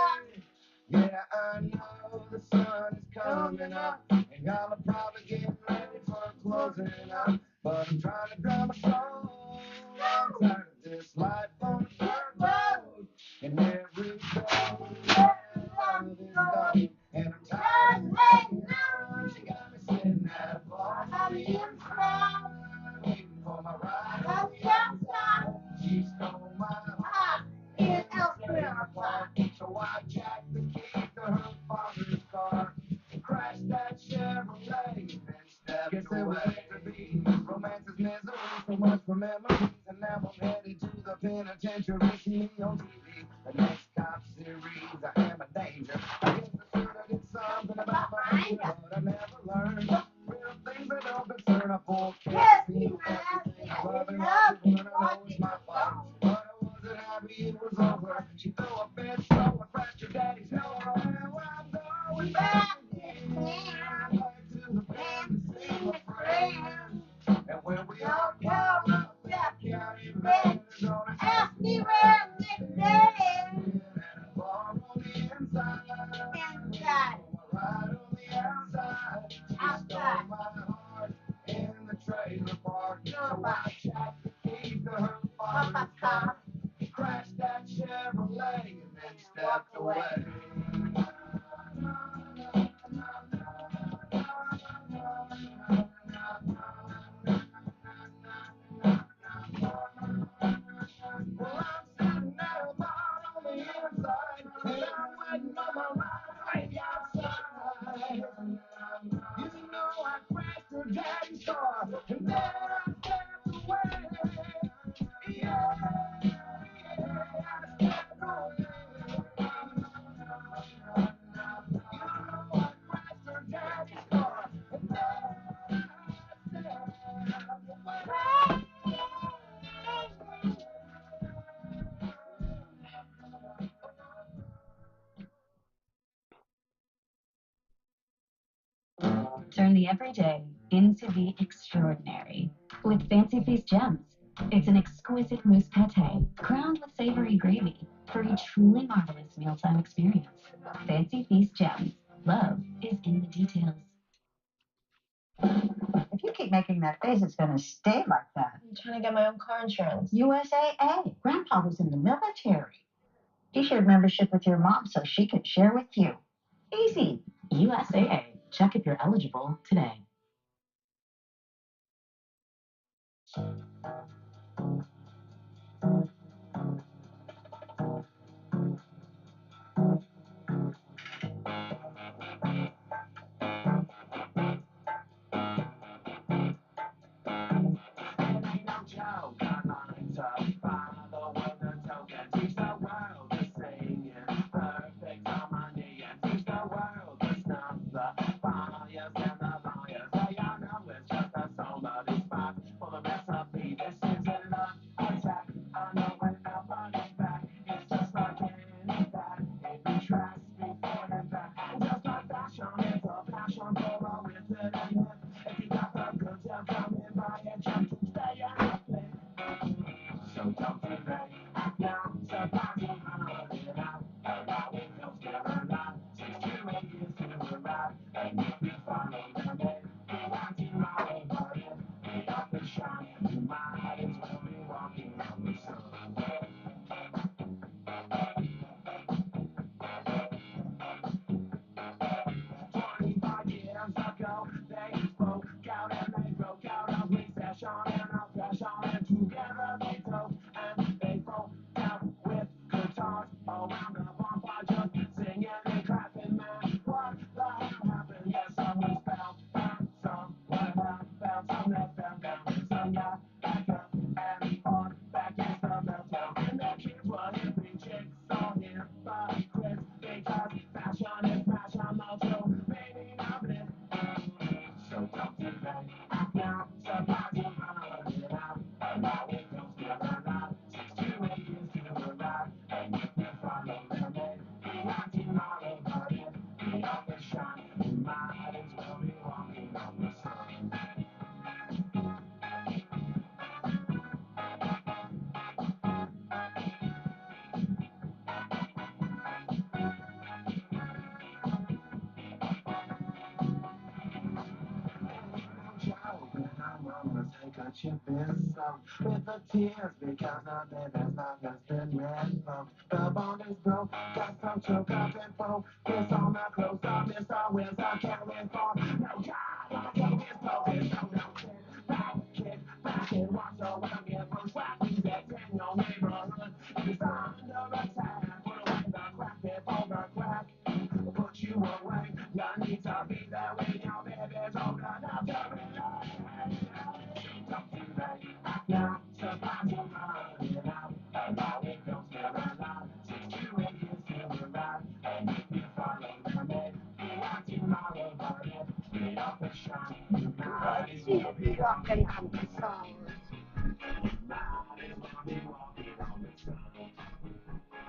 Yeah, I know the sun is coming up, and y'all are probably getting ready for closing up. But I'm trying to drown my soul. I'm tired of this life on the dirt road, and every day love is gone. And I'm tired of waiting on. She got me sitting at a bar on the inside, waiting for my ride on the outside. She stole my heart in Elstree Park, so I jacked the keys to her father's car and crashed that Chevrolet and then stepped away. To be romance is misery, so much for memories, and now I'm headed to the penitentiary. See me on TV, the next cop series. I am a danger. I guess I should have did something about my anger, but I never learned. Real things that don't concern a fool can't see everything. I love and love you, and I know it's my fault, but I wasn't happy it was over. She threw a fit, so I crashed your daddy's door. Now I'm going back again, back to the band to see my friends. And when we all come up that county bed, they're gonna ask me where Nick is. And a bar on the inside, inside. A ride on the outside. She stole my heart in the trailer park. So I jacked the keys to her father's car, crashed that Chevrolet, and then stepped away. Well, I'm sitting at a bar on the inside, and I'm waiting on my ride on the outside. You know I crashed her daddy's car, and then I stepped away. Yeah, I stepped away. You know I crashed her daddy's car, and then I stepped away. Turn the everyday into the extraordinary with Fancy Feast Gems. It's an exquisite mousse pate crowned with savory gravy for a truly marvelous mealtime experience. Fancy Feast Gems. Love is in the details. If you keep making that face, it's going to stay like that. I'm trying to get my own car insurance. USAA. Grandpa was in the military. He shared membership with your mom so she could share with you. Easy. USAA. Check if you're eligible today. Take a chip in some with the tears because the baby's love has been revoked. The bond is broke, got some choke up and focus on the close up. Mr. Wins, I can't live for no God. My joke is broken, so don't kick back and watch the world get bushwhacked. Please attend your neighborhood. It's under attack. Put away the crack before the crack. Put you away. You need to be there when your baby's old enough to relate. Don't do that now. Surprise you running out. Allow it goes near a lot. 6 to 8 years to arrive. And if you follow the man, you want tomorrow, but if we up and shine, you might as well be walking on the sun. You might as well be walking on the sun.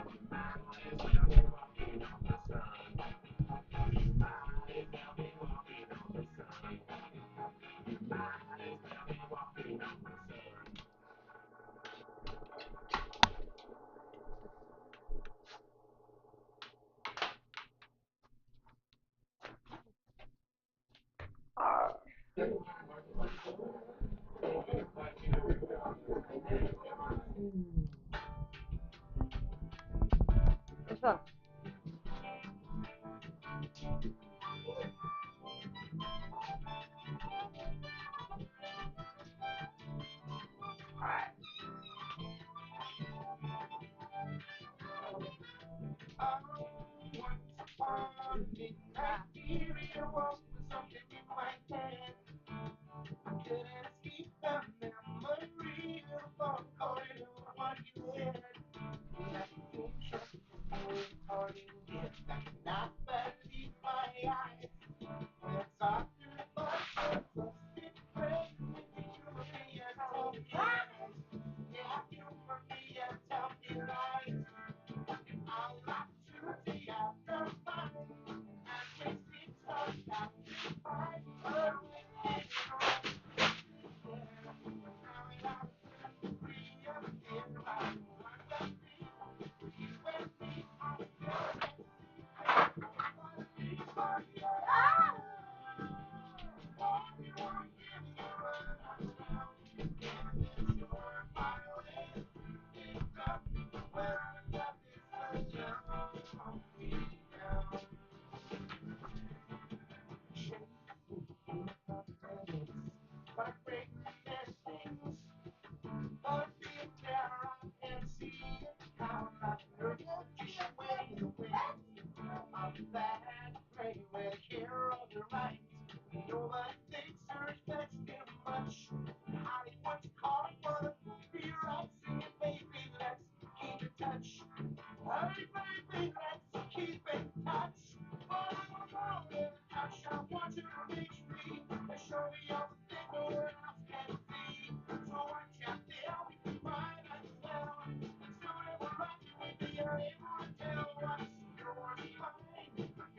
You might as well be walking on the sun. You might as well be walking on the sun. You might as well be walking on the sun.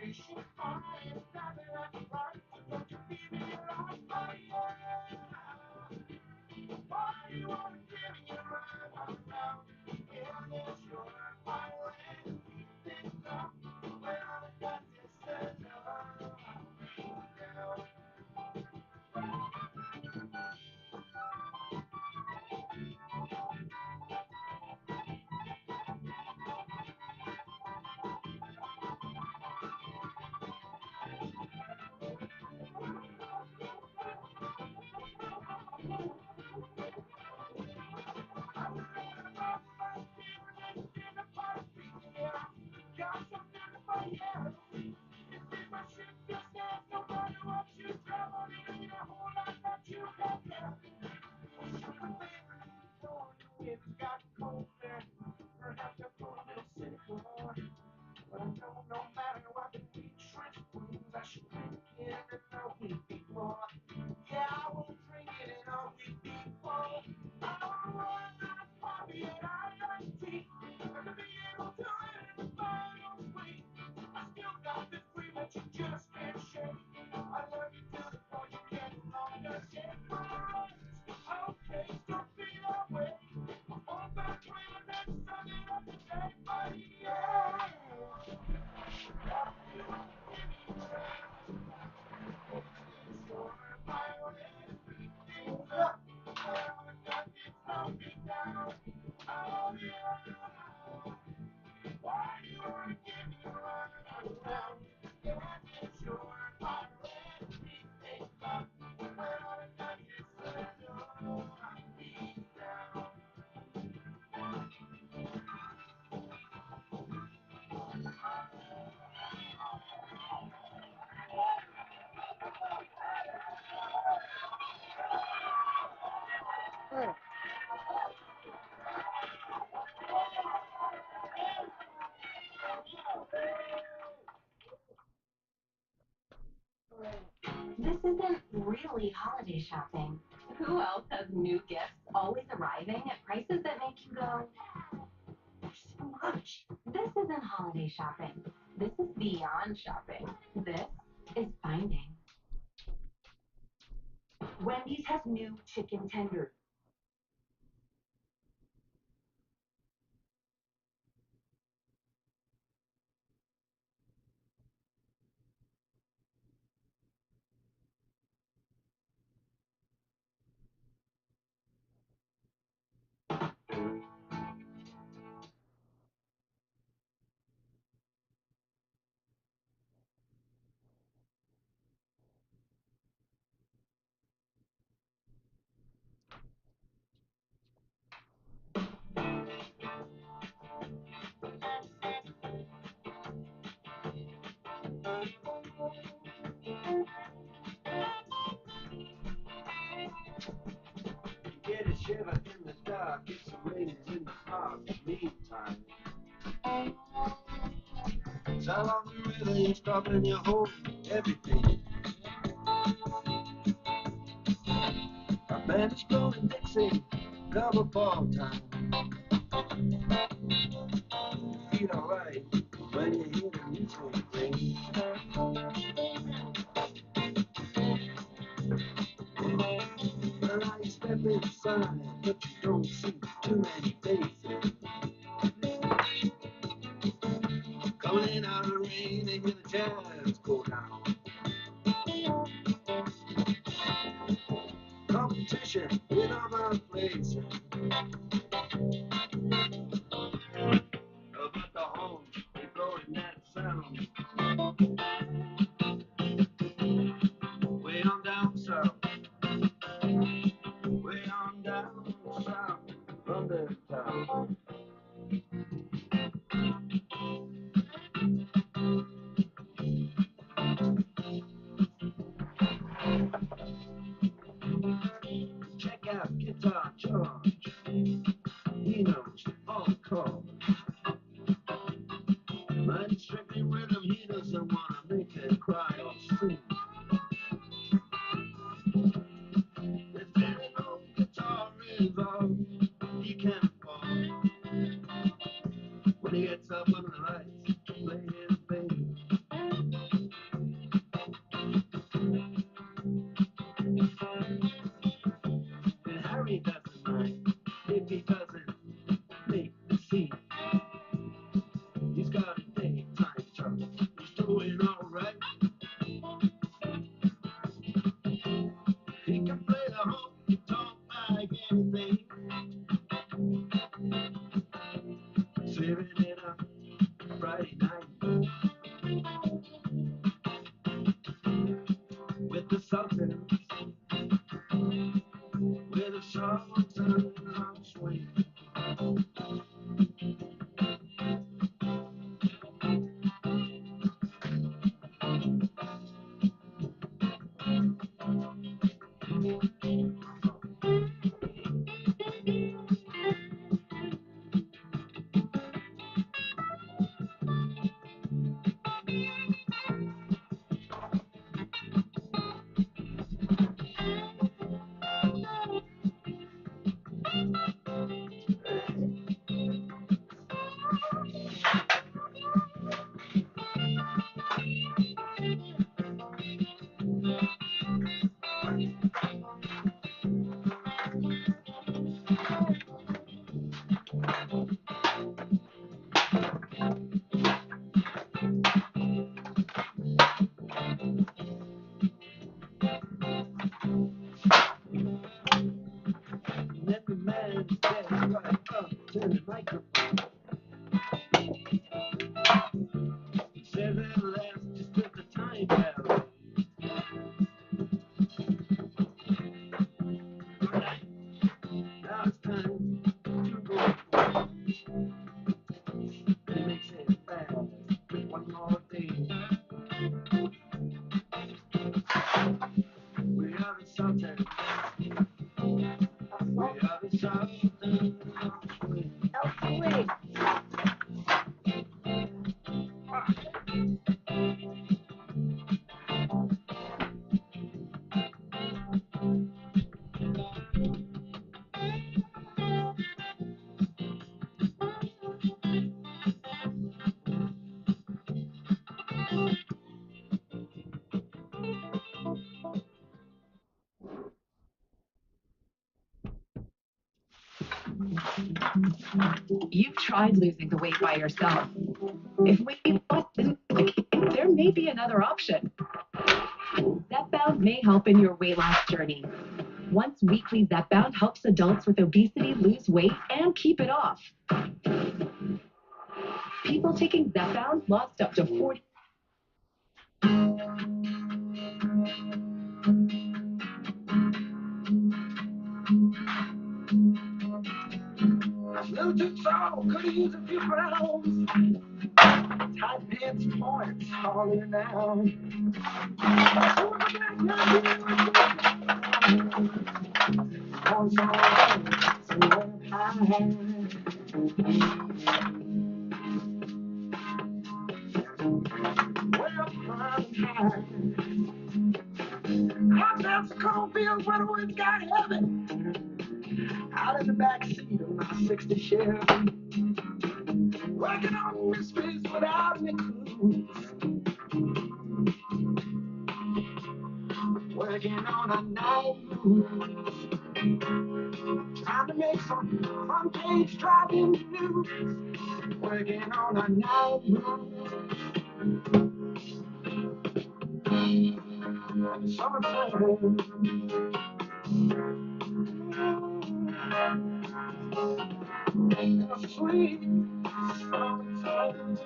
Which one? more. Yeah, I was drinking it all week before. I was not happy and I like tea. And to be able to it in the final squeeze. I still got this dream that you just can't shake. I love you to the point you can no longer shake my rights. Okay, still feel that way. I fall back clean and then suck it up and take my yeah. This isn't really holiday shopping. Who else has new gifts always arriving at prices that make you go, there's so much? This isn't holiday shopping. This is beyond shopping. This is finding. Wendy's has new chicken tenders. Get a shiver in the dark, get some ratings in the park. Meantime, sound of the river, you stop and you hold everything. A band is blowing Dixie, double ball time. You feel alright when you hear the music ring. Well, now you step inside, but you don't see too many faces. Coming in out of the rain, they hear the jazz go down. Competition in other places. But the horns, they blowing that sound. Way on down south, way on down south, London town. Check out Guitar George, he knows all the chords. Mighty strictly rhythm, he doesn't wanna make it cry or sing. If any old guitar is all he can afford, when he gets up under the lights to play his bass. And Harry doesn't mind if he something. We are the something. Wait. You've tried losing the weight by yourself. If weight loss isn't the key, there may be another option. Zepbound may help in your weight loss journey. Once weekly, Zepbound helps adults with obesity lose weight and keep it off. People taking Zepbound lost up to 40. Little too tall, could use a few pounds. Tight pants, points, falling down. Points all around, somewhere high. Way up front and high. Hot down the cornfield when the wind got heavy. Out in the back seat of my 60 Chevy. Working on mysteries without any clues. Working on a night move. Trying to make some front page driving news. Working on a night move. Summertime. Sweet summertime.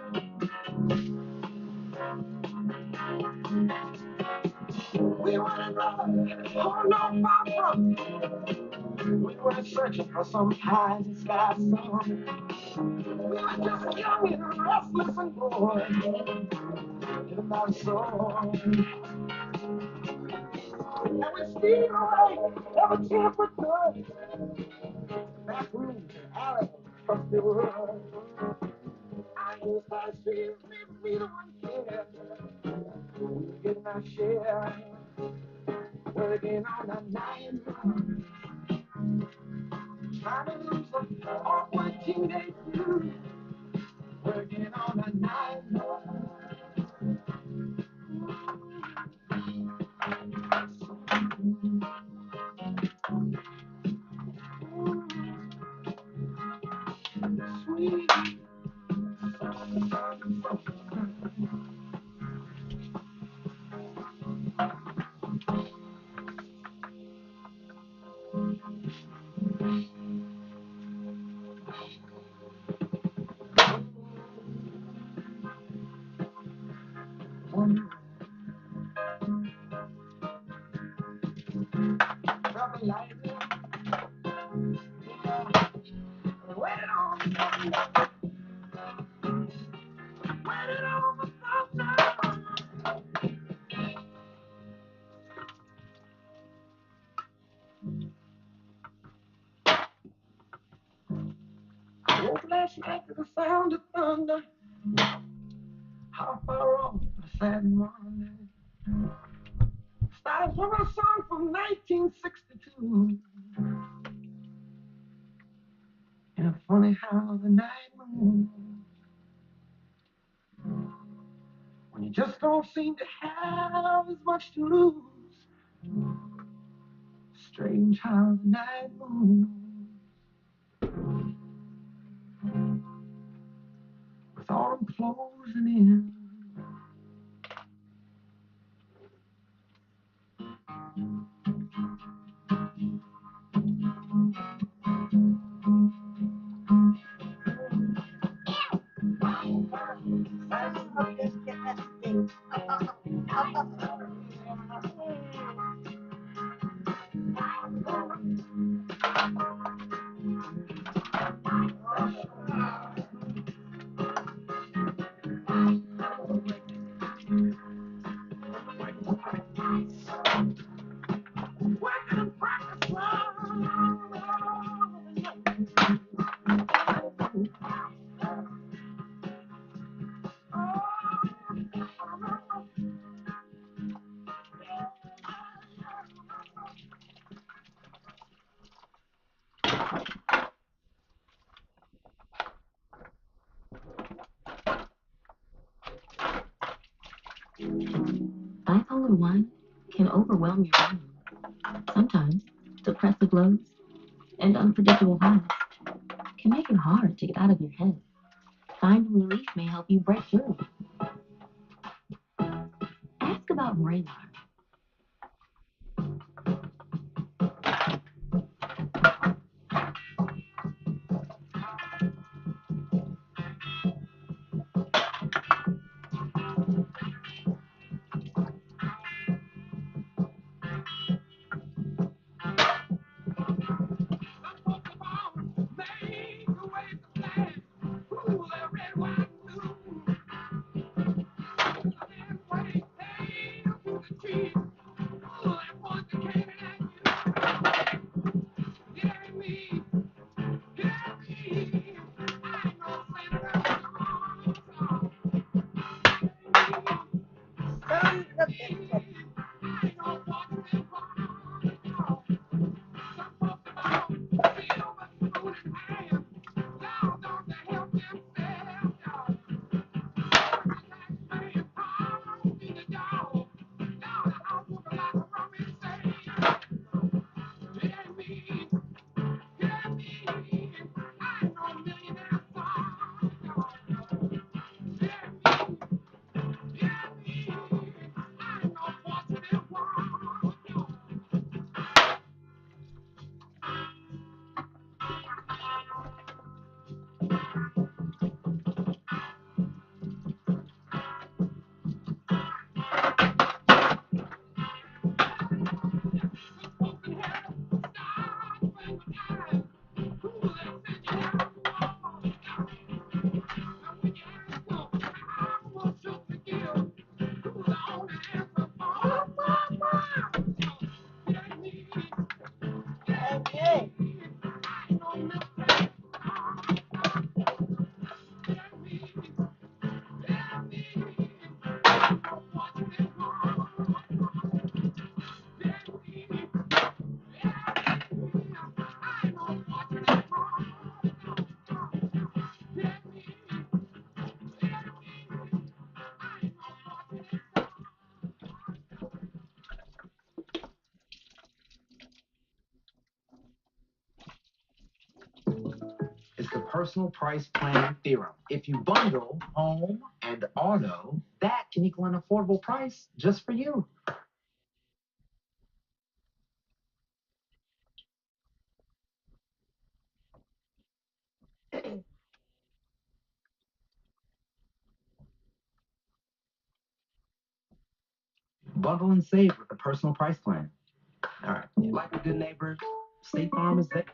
We were in love, oh no, far from. We were searching for some high in the sky song. We were just young and restless and bored in my soul. And we steal away every chance we could. Back rooms and alleys across the world. I used to see me the one care. We were getting our share. Working on a night moon. Trying to lose some awkward teenage blues. Working on a night moon. Sweet. Trouble lightning. Waiting on the thunder. Waiting on the thunder. I woke last night to the sound of thunder. How far off a sad morning. Started from a song from 1962. And funny how the night moves. When you just don't seem to have as much to lose. Strange how the night moves. With autumn closing in. I'll just get that thing. Bipolar 1 can overwhelm your brain. Sometimes depressive lows and unpredictable highs can make it hard to get out of your head. Finding relief may help you break through. Ask about Radar. It's the personal price plan theorem. If you bundle home and auto, that can equal an affordable price just for you. Bundle and save with the personal price plan. All right. Like a good neighbor, State Farm is there.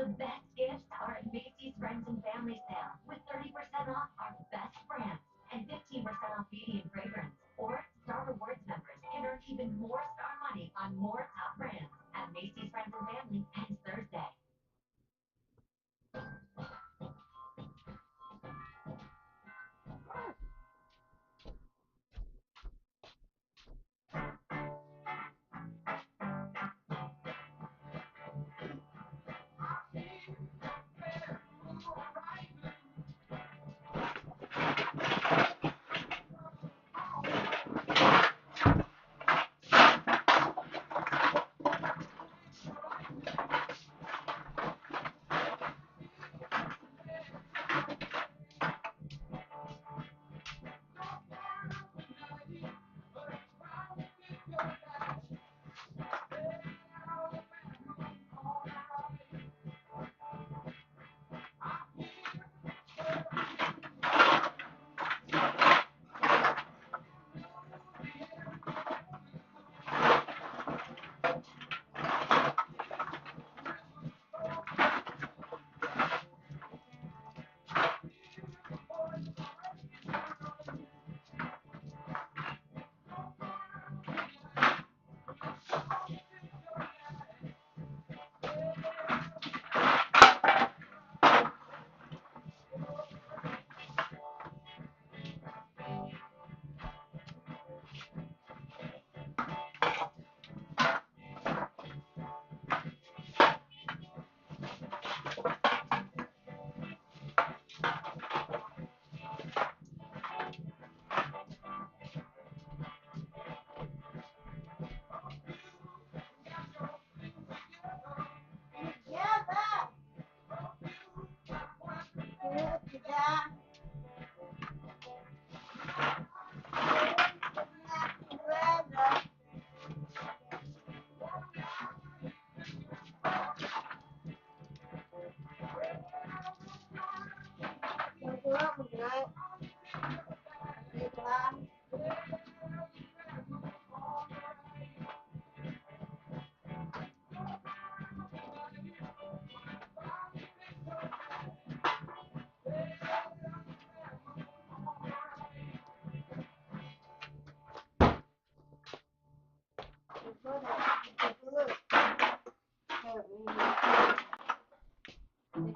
The best gifts are at Macy's Friends and Family Sale with 30% off our best brands and 15% off beauty and fragrance. Or Star Rewards members can earn even more Star money on more top brands at Macy's Friends and Family ends Thursday.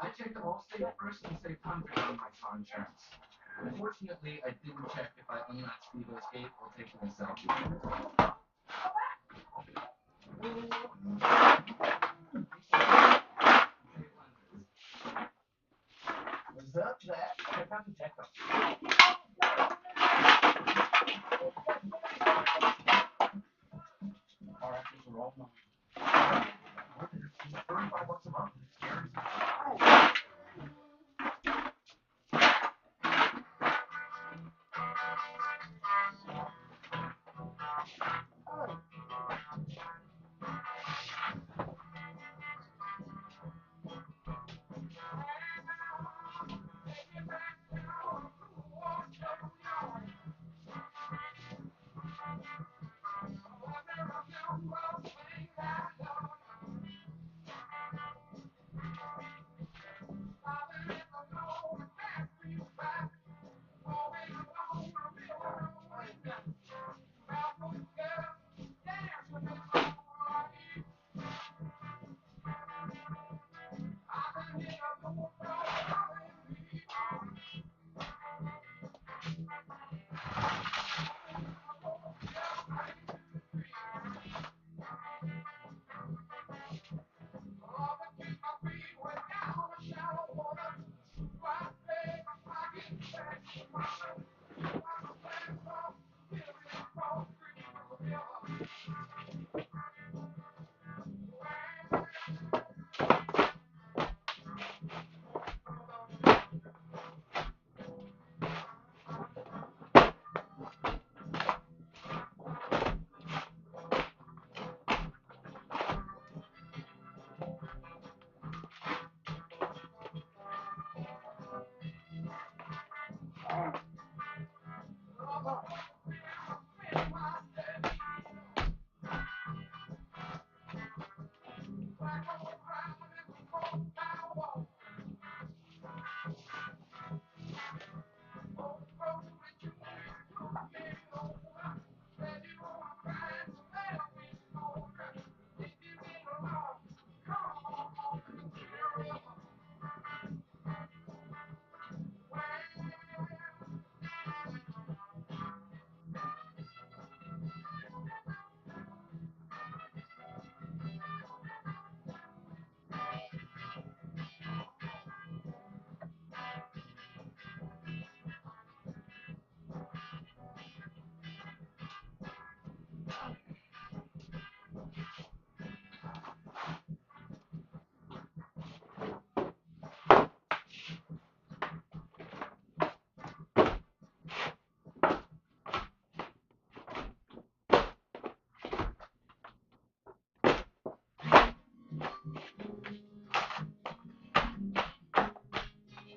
I checked all state first and saved hundreds on my car insurance. Unfortunately, I didn't check if I unlatched Vivo's gate while taking a selfie. What's up, Jack? I found the check up. Our actors are all known. $35 a month.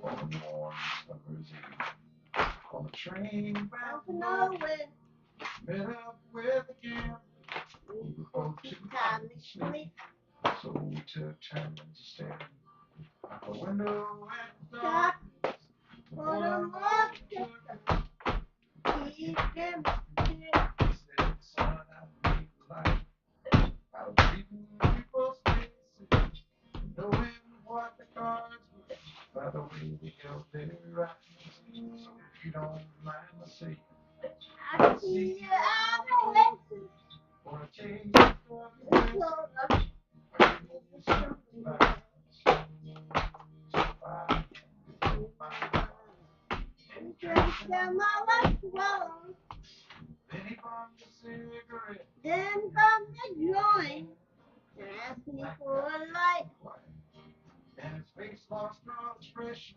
On the warm summer's eve, on the train bound for No nowhere, met up with a gambler who were both too tired to sleep. So we took turns to stare out the window at the darkness. One of us took keep him said, son, I need life. Out of reading people's faces, knowing what the cards were, by the way they held their eyes. So if you don't mind the saying, I see you out of for a taste of the best, I give you some advice. So I hand you my heart. and drink down my left wall. Then he bummed a cigarette. Then from the joint and asked me for a light. And his face lost all expression.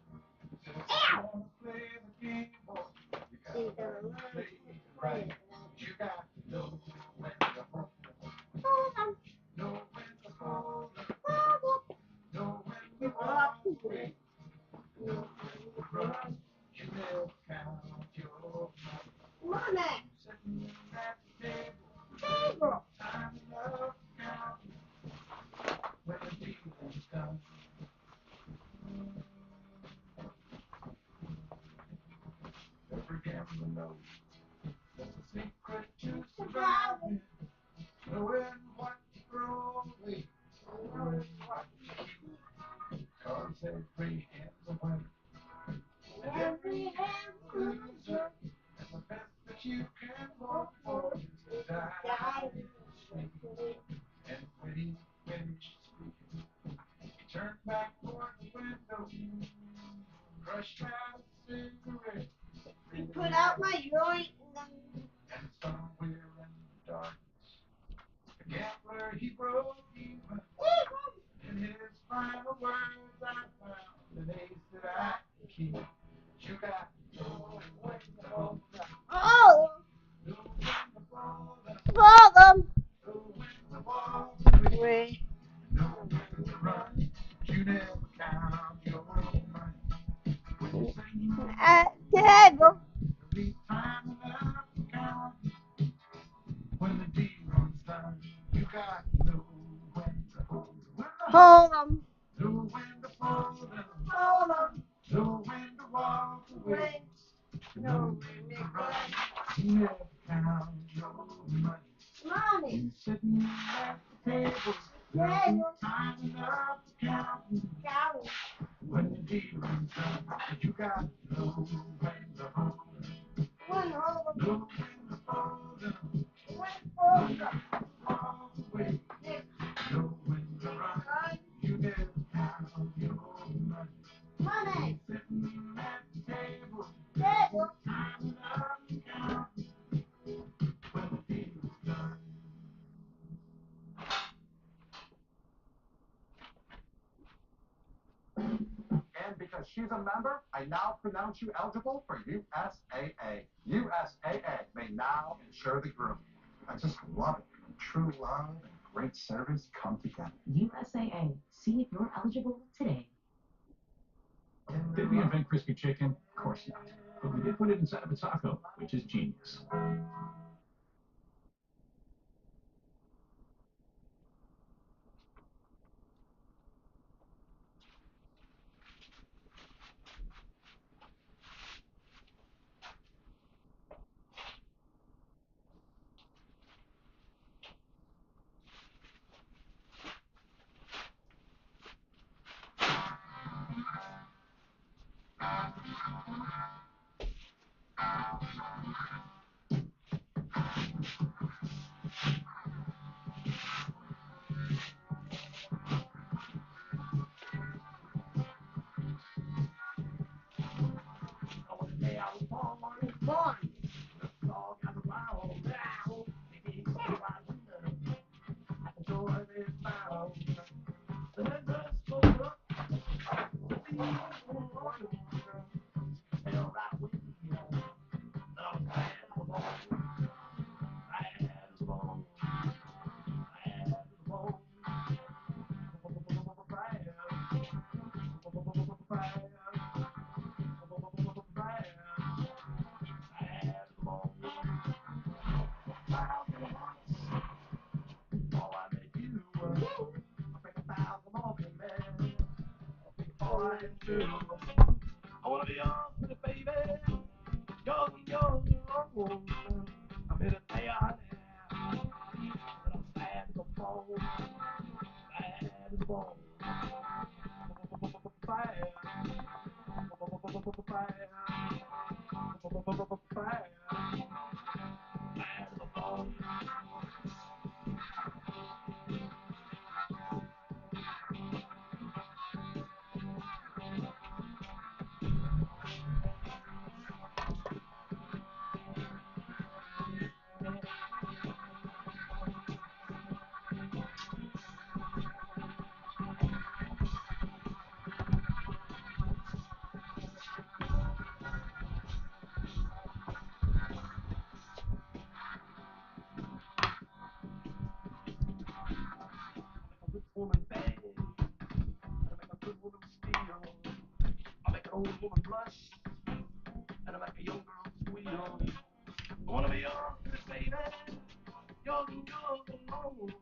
Said, if you wanna play the game, boy, you gotta learn to play it right. You got to know when to hold on, know when to hold on, know when to walk away, know when to run. You never count your money. Sitting at the table, time enough to count when the dealing's done. Every gambler knows there's a secret to surviving, knowing what to throw away, knowing what to keep. Cause every hand's a winner, and every hand's a loser. And the best that you can hope for is to die in your sleep. And when he finished speaking, he turned back toward the window, crushed out a cigarette. He put out my joint And somewhere in the darkness, the gambler he broke even. In his final words, I found an ace that I can keep. You got to know when to hold up, oh, know when to fold up, for them. know when to walk away, know when to run. You never count your money when you're sitting At the table. you'll need time enough to count when the dealing's done. You got to know when to hold up, Hold them. know when to fold up, Hold them. know when to walk away, know when to run. You never count your money. Money. You're sitting at the table, Table. time enough to count Cow. when the dealing's done. You got to know when to hold up, One hold them. know when to fold up, One fold them. walk away, know when to run. You never count your money. Money. Sitting at the table, Table. time enough to count when the dealing's done. And because she's a member, I now pronounce you eligible for USAA. USAA may now insure the group. I just love it. True love and great service come together. USAA. See if you're eligible today. Did we invent crispy chicken? Of course not. But we did put it inside of a taco, which is genius. one and two. I wanna be yours, pretty baby. Yours and yours alone. I'm here to tell you, honey, that I'm bad as a bone. Bad as a bone. Fire. Fire. Fire. Bad as a bone. A rich woman beg. I make a good woman steal. I make an old woman blush. And I make a young girl squeal. I wanna be yours, pretty baby. Yours and yours alone.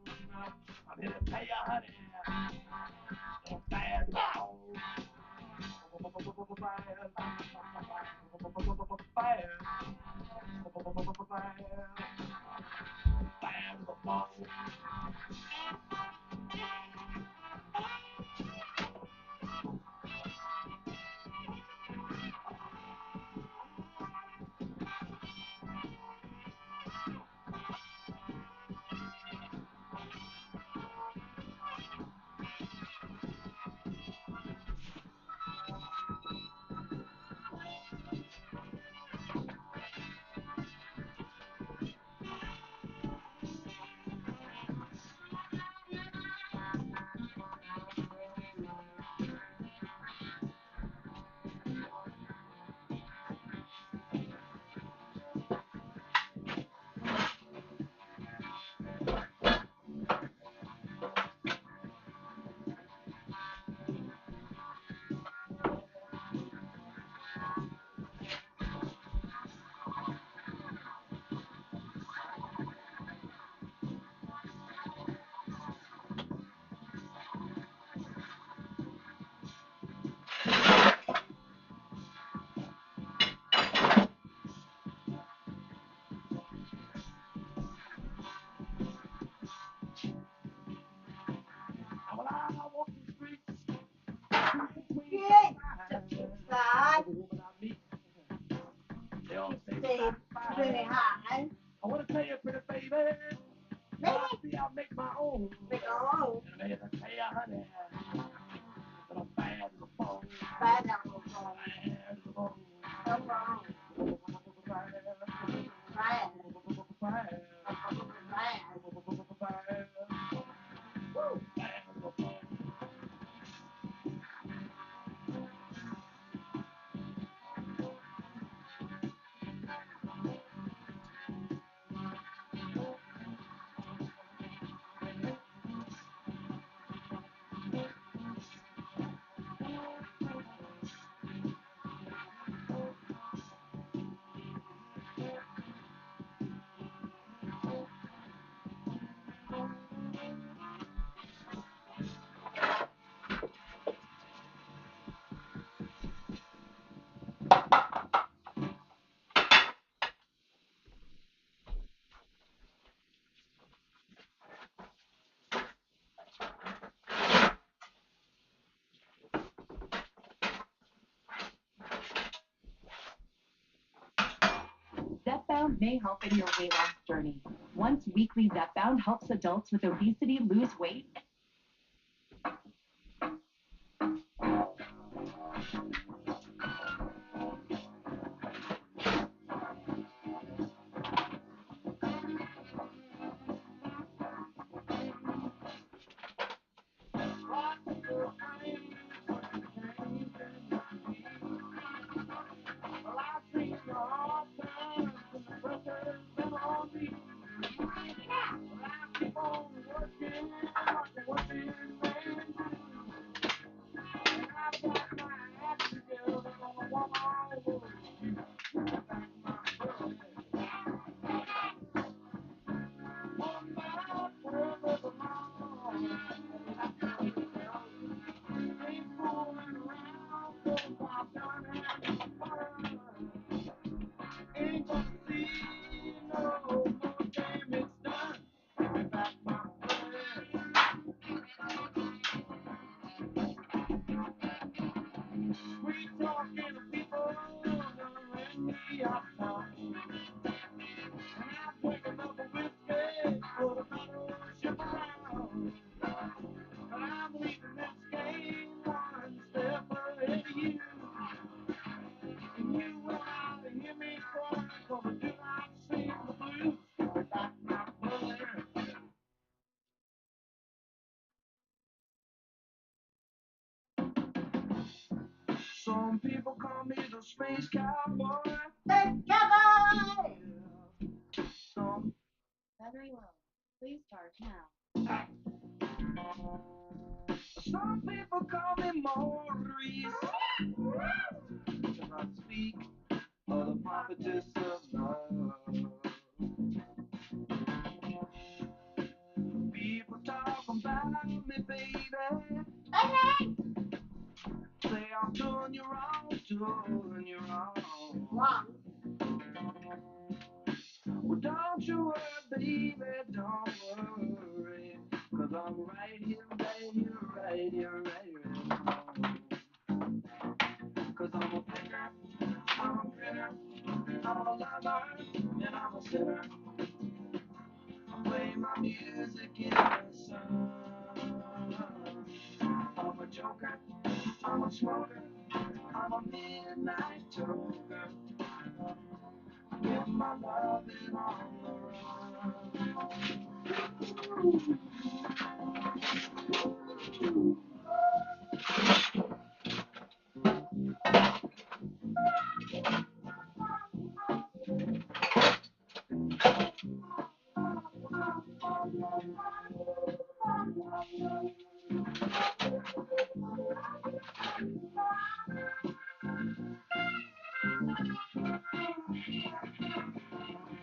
I'm here to tell you, honey, that I'm bad as a bone. Fire. Fire. Bad as a bone. Well, I walk the streets between Good. the woman I meet. They all say Stay pretty bye. high. I want to tell you, pretty baby, what I see, I make my own. Big old. And I'm here to tell you, honey, that I'm bad as a bone. Bad apple. Bad as a bone. So wrong. Bad. Zepbound may help in your weight loss journey. Once weekly, Zepbound helps adults with obesity lose weight. Some people call me the space cowboy. Some Battery low. Please charge now. Some people call me Maurice. Till I speak of the prophetess of love. People talk about me, baby. Say I'm doing you wrong, doing you wrong. Well, don't you worry, baby, don't worry. Cause I'm right here, right here, right here, right here. Cause I'm a picker, I'm a grinner, I'm a lover, and I'm a sinner. I play my music in the sun. I'm a joker, I'm a smoker, I'm a midnight toker. I give my loving on the run.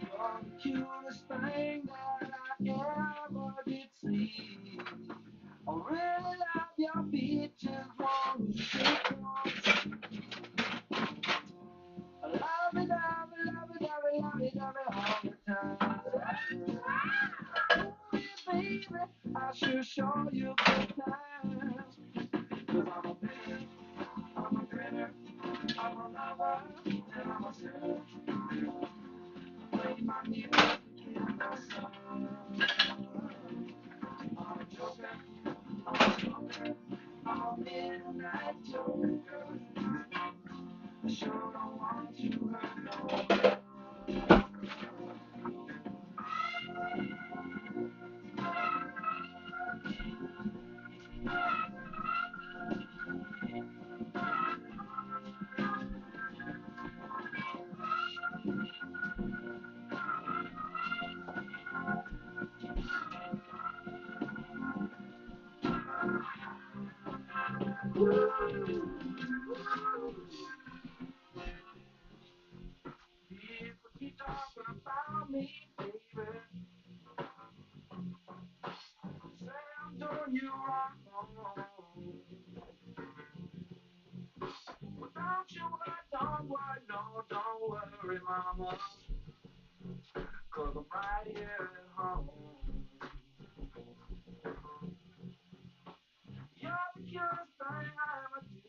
You're the cutest thing that I ever did see. I really love your features, wanna shake on. I love it, love it, love it, love it, love it, love it all the time. Ooh, yeah, baby, I should show you good times. Cause I'm a picker, I'm a grinner, I'm a lover, and I'm a sinner. Play my music in the sun. I'm a joker, I'm a smoker, I'm a midnight joker. I sure don't want to hurt no one. People keep talking about me, baby. Say I'm doing you wrong. Well, don't you worry, don't worry, no, don't worry, mama. Cause I'm right here at home. You're the cutest thing I ever did.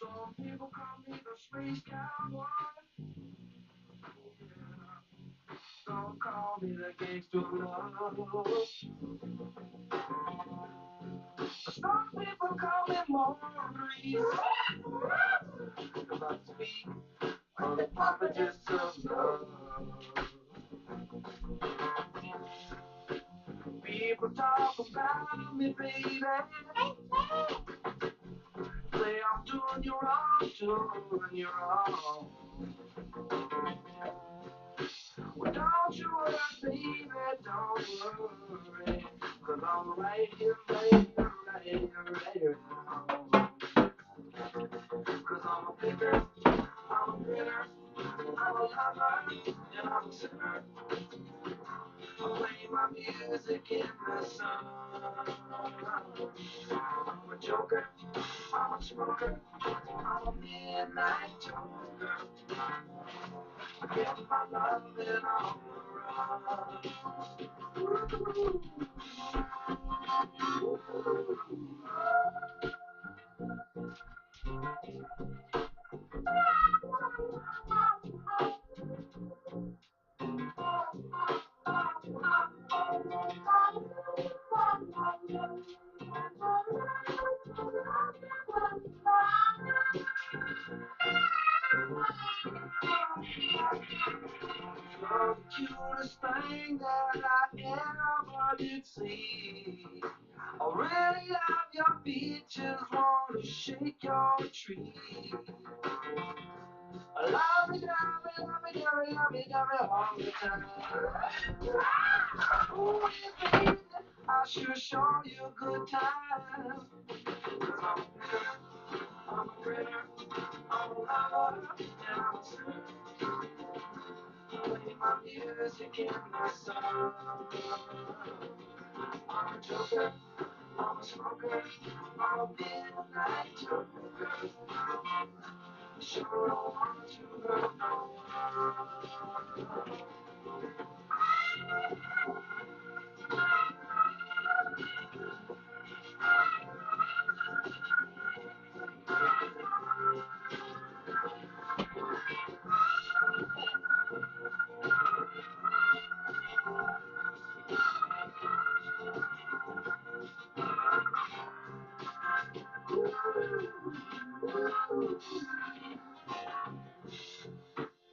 Some people call me the space cowboy. Some call me the gangster of love. Some people call me Maurice. Cause I speak of the prophetess of love. People talk about me, baby. Say I'm doing you wrong, doing you wrong. Well, don't you worry, baby, don't worry. Cause I'm right here, right here, right here, right here now. Cause I'm a picker, I'm a winner, I'm a lover, and I'm a sinner. I play my music in the sun. I'm a joker, I'm a smoker, I'm a midnight joker. Get my loving on the You're the cutest thing that I ever did see. I really love your features, wanna shake your tree. I love it, love it, love it, love it, love it, love it all the time. Oh, yeah, baby, I sure show you a good time. 'Cause I'm a critter, I'm a lover, and I'm a sinner. Play my music in the sun. I'm a joker, I'm a smoker, I'm a midnight joker. Sure don't want to hurt no one.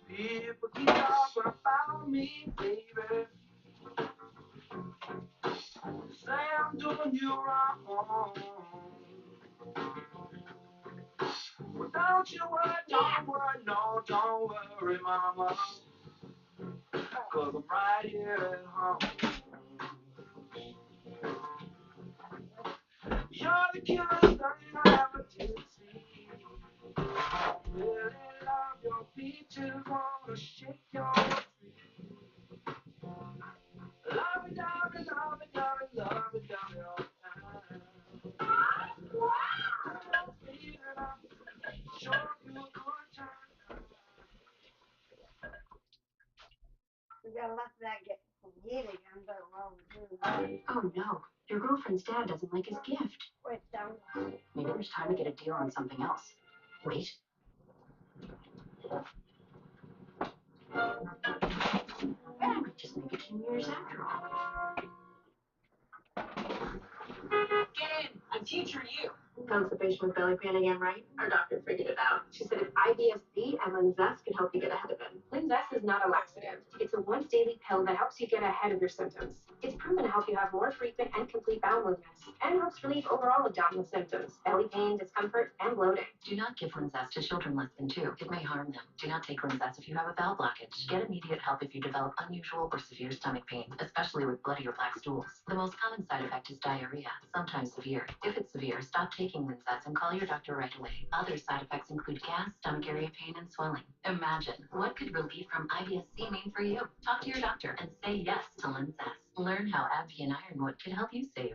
People keep talking about me, baby. Say I'm doing you wrong. Well, don't you worry, don't worry, no, don't worry, mama. 'Cause I'm right here at home. You're the cutest thing I ever did see. Really love your features, wanna shake your tree. Love it, love it, love it, love it, love it, love it all the time. Baby, show you a good time. We got enough of that get from eating. I'm going to Oh no, your girlfriend's dad doesn't like his gift. wait down. Maybe there's time to get a deal on something else. Wait. I might just make it 10 years after all. Get in. I'm future you. Constipation with belly pain again, right? Our doctor figured it out. She said if IBS-C and Linzess could help you get ahead of it. Linzess is not a laxative. It's a once daily pill that helps you get ahead of your symptoms. It's proven to help you have more frequent and complete bowel movements and helps relieve overall abdominal symptoms, belly pain, discomfort, and bloating. Do not give Linzess to children less than 2. It may harm them. Do not take Linzess if you have a bowel blockage. Get immediate help if you develop unusual or severe stomach pain, especially with bloody or black stools. The most common side effect is diarrhea, sometimes severe. If it's severe, stop taking Linzess and call your doctor right away. Other side effects include gas, stomach area pain, and swelling. Imagine, what could relief from IBS-C mean for you? Talk to your doctor and say yes to Linzess. Learn how AbbVie and Ironwood could help you save.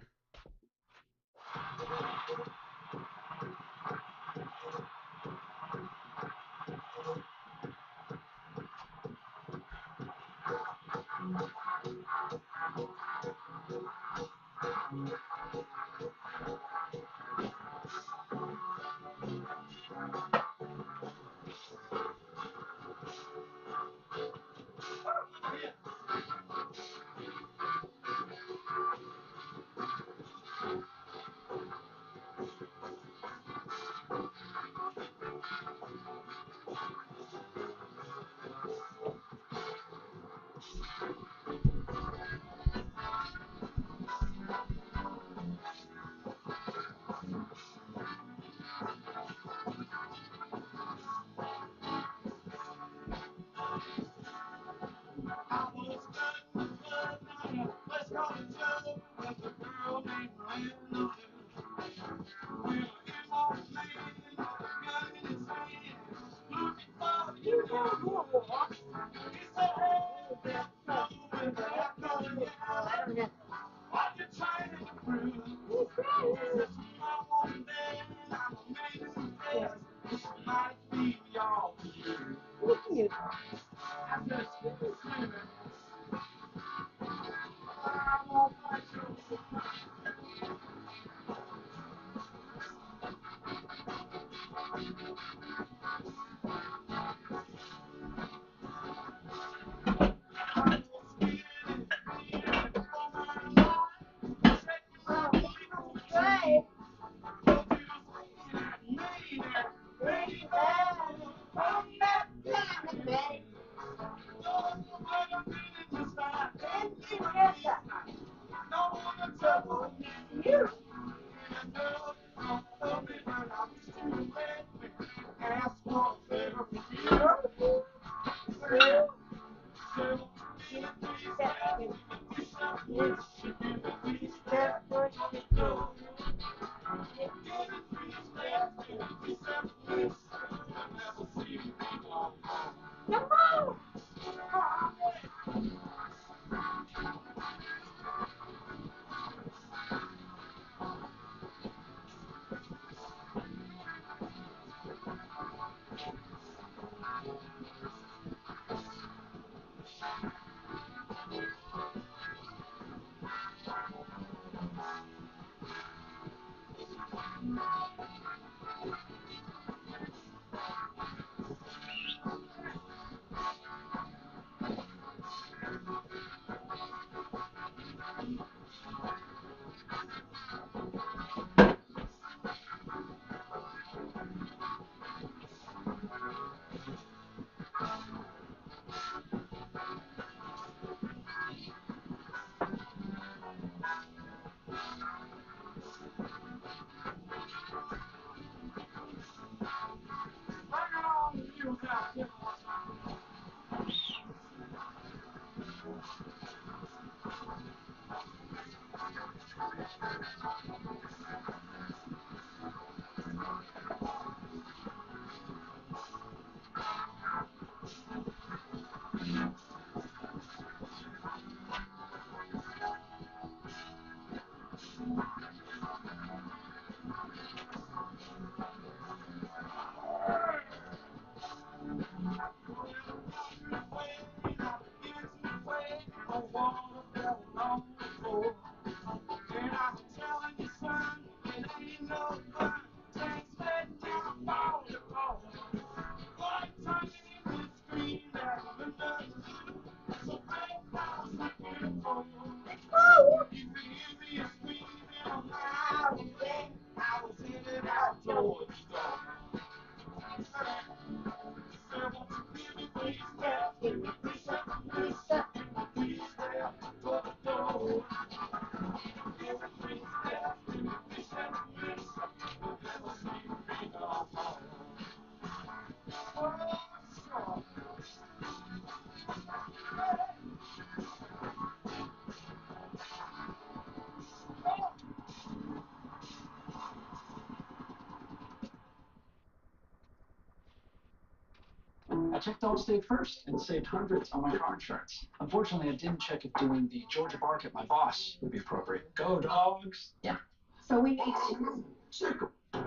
I checked Allstate first and saved hundreds on my car insurance. Unfortunately, I didn't check if doing the Georgia bark at my boss would be appropriate. Go, dogs! Yeah. So we need to. Sick 'em.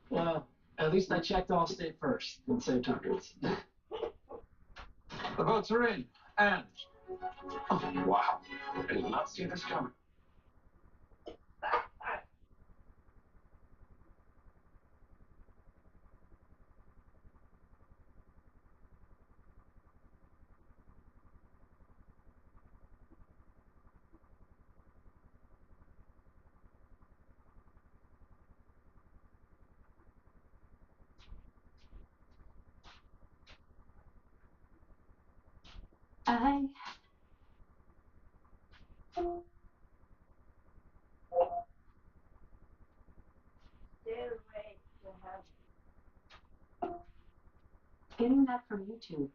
Well, at least I checked Allstate first and saved hundreds. The votes are in, and oh wow, I did not see this coming. I getting that from YouTube.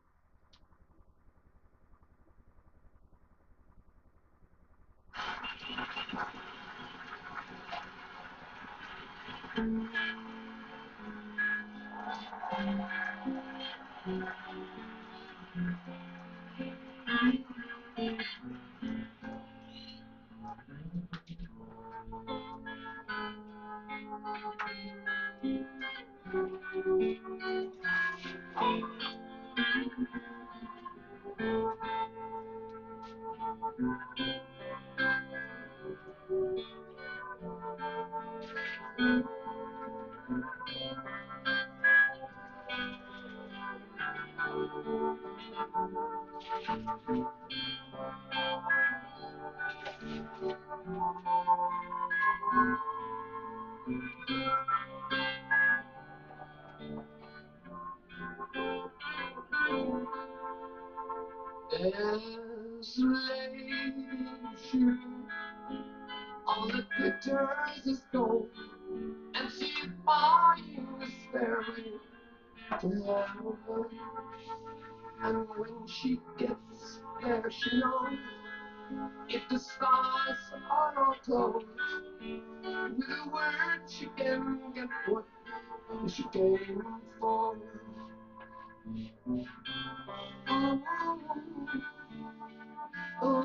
There's a lady shoe on the pictures is gold, and she's buying a stairway to heaven. And when she gets there, she knows if the stars are not closed, with a word she can get what she came for. Ooh,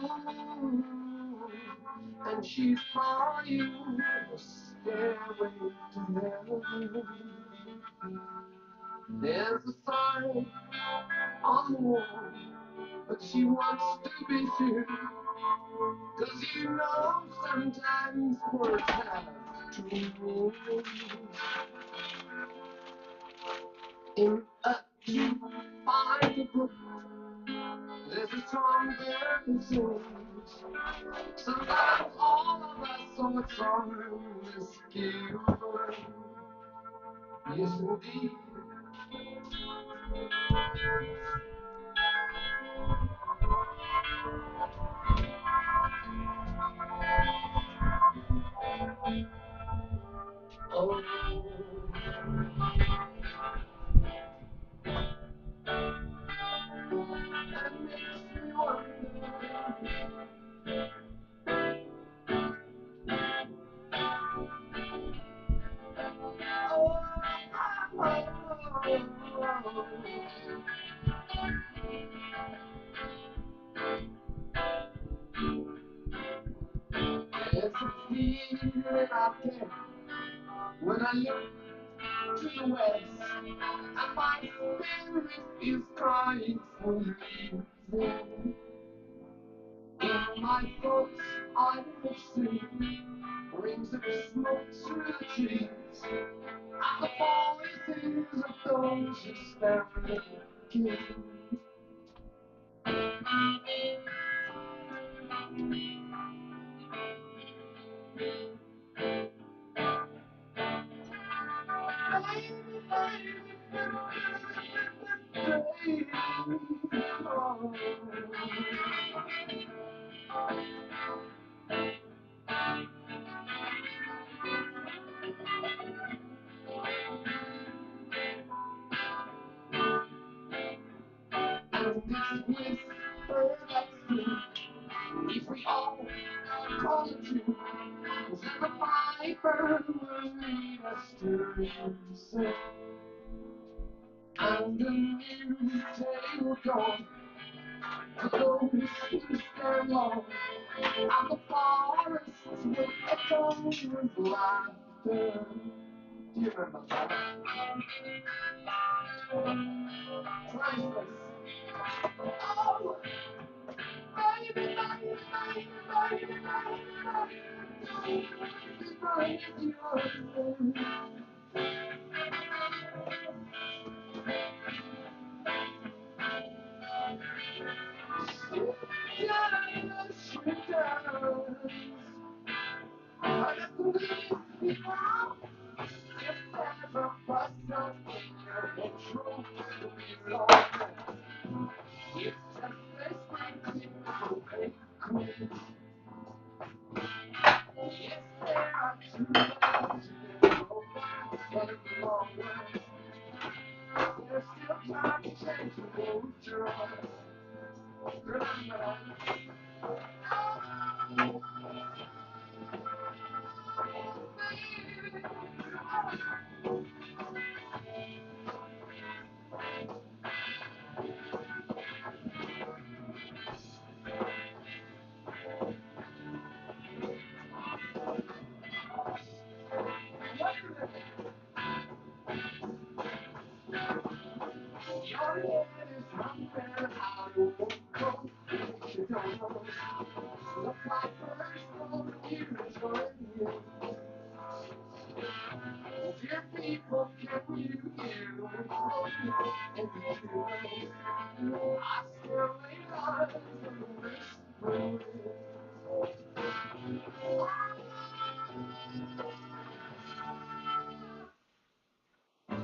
and she's buying a stairway to heaven. There's a sign on the wall, but she wants to be sure, 'cause you know sometimes words have two meanings. In a tree by the brook, there's a songbird who sings. Sometimes all of us are promiscuous. Yes, indeed. Oh, that makes me wonder. There's a feeling I get when I look to the west, and my spirit is crying for leaving. In my thoughts, I have seen rings of smoke through the trees, and the voices of those who stand killed. If we all call it true, then the piper will lead us to reason. And the news day will dawn for those who stand long, and the forests will echo with laughter. Do you remember that? Priceless. Oh, baby, baby, baby, baby, baby, baby, baby.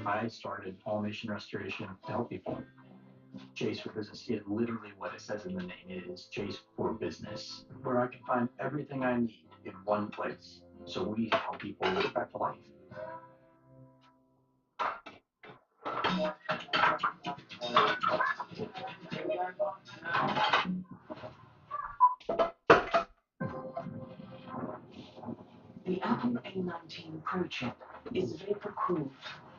I started All Nation Restoration to help people. Chase for Business is literally what it says in the name. It is Chase for Business, where I can find everything I need in one place. So we help people get back to life. The Apple A19 Pro chip is vapor cooled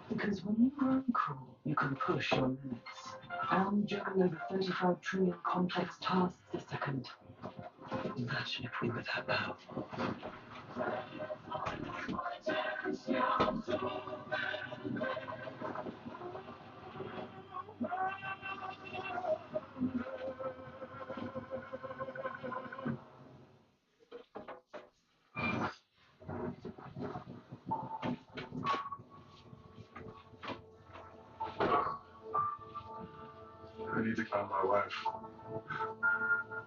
because when you run cool, you can push your limits and juggle over 35 trillion complex tasks a second. Imagine if we were that powerful. I need to find my wife.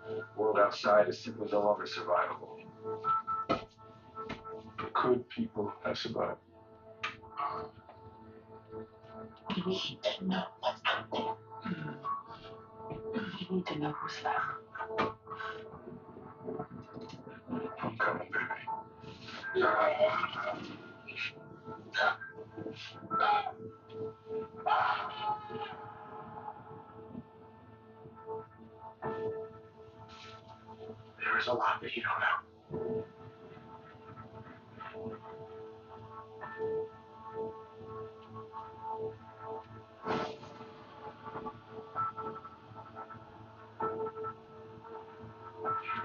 The world outside is simply no longer survivable. Could people have survived? We need to know. We need to know who's left. I'm coming, baby. There is a lot that you don't know.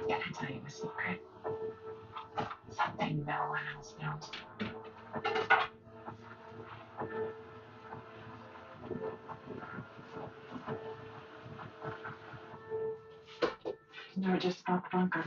Can I tell you a secret? Something no one else knows. You're just not bunker.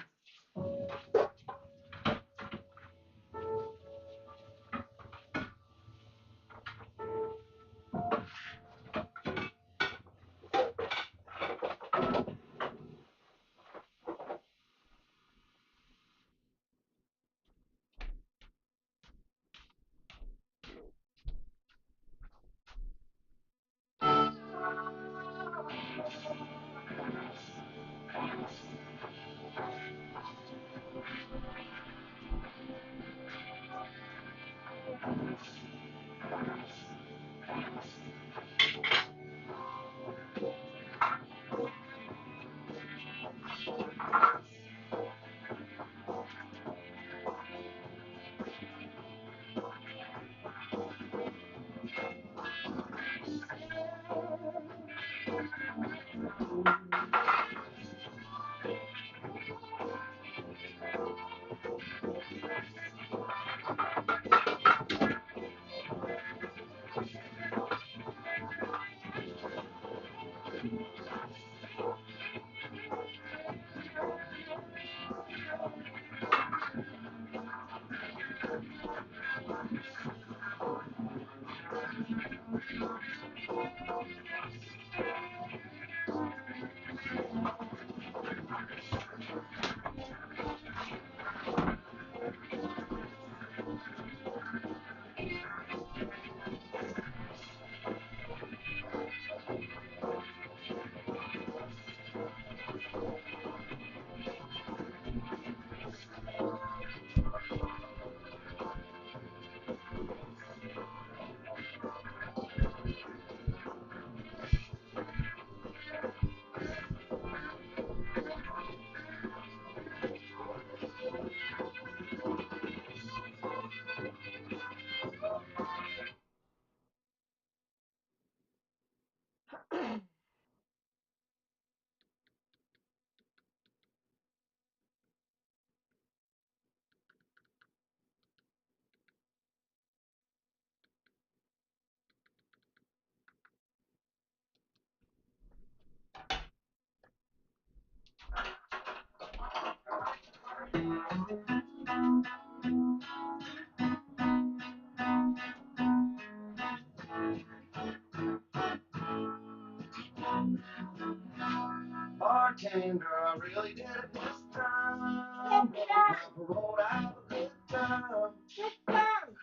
Bartender, I really did it this time. My parole out a good time.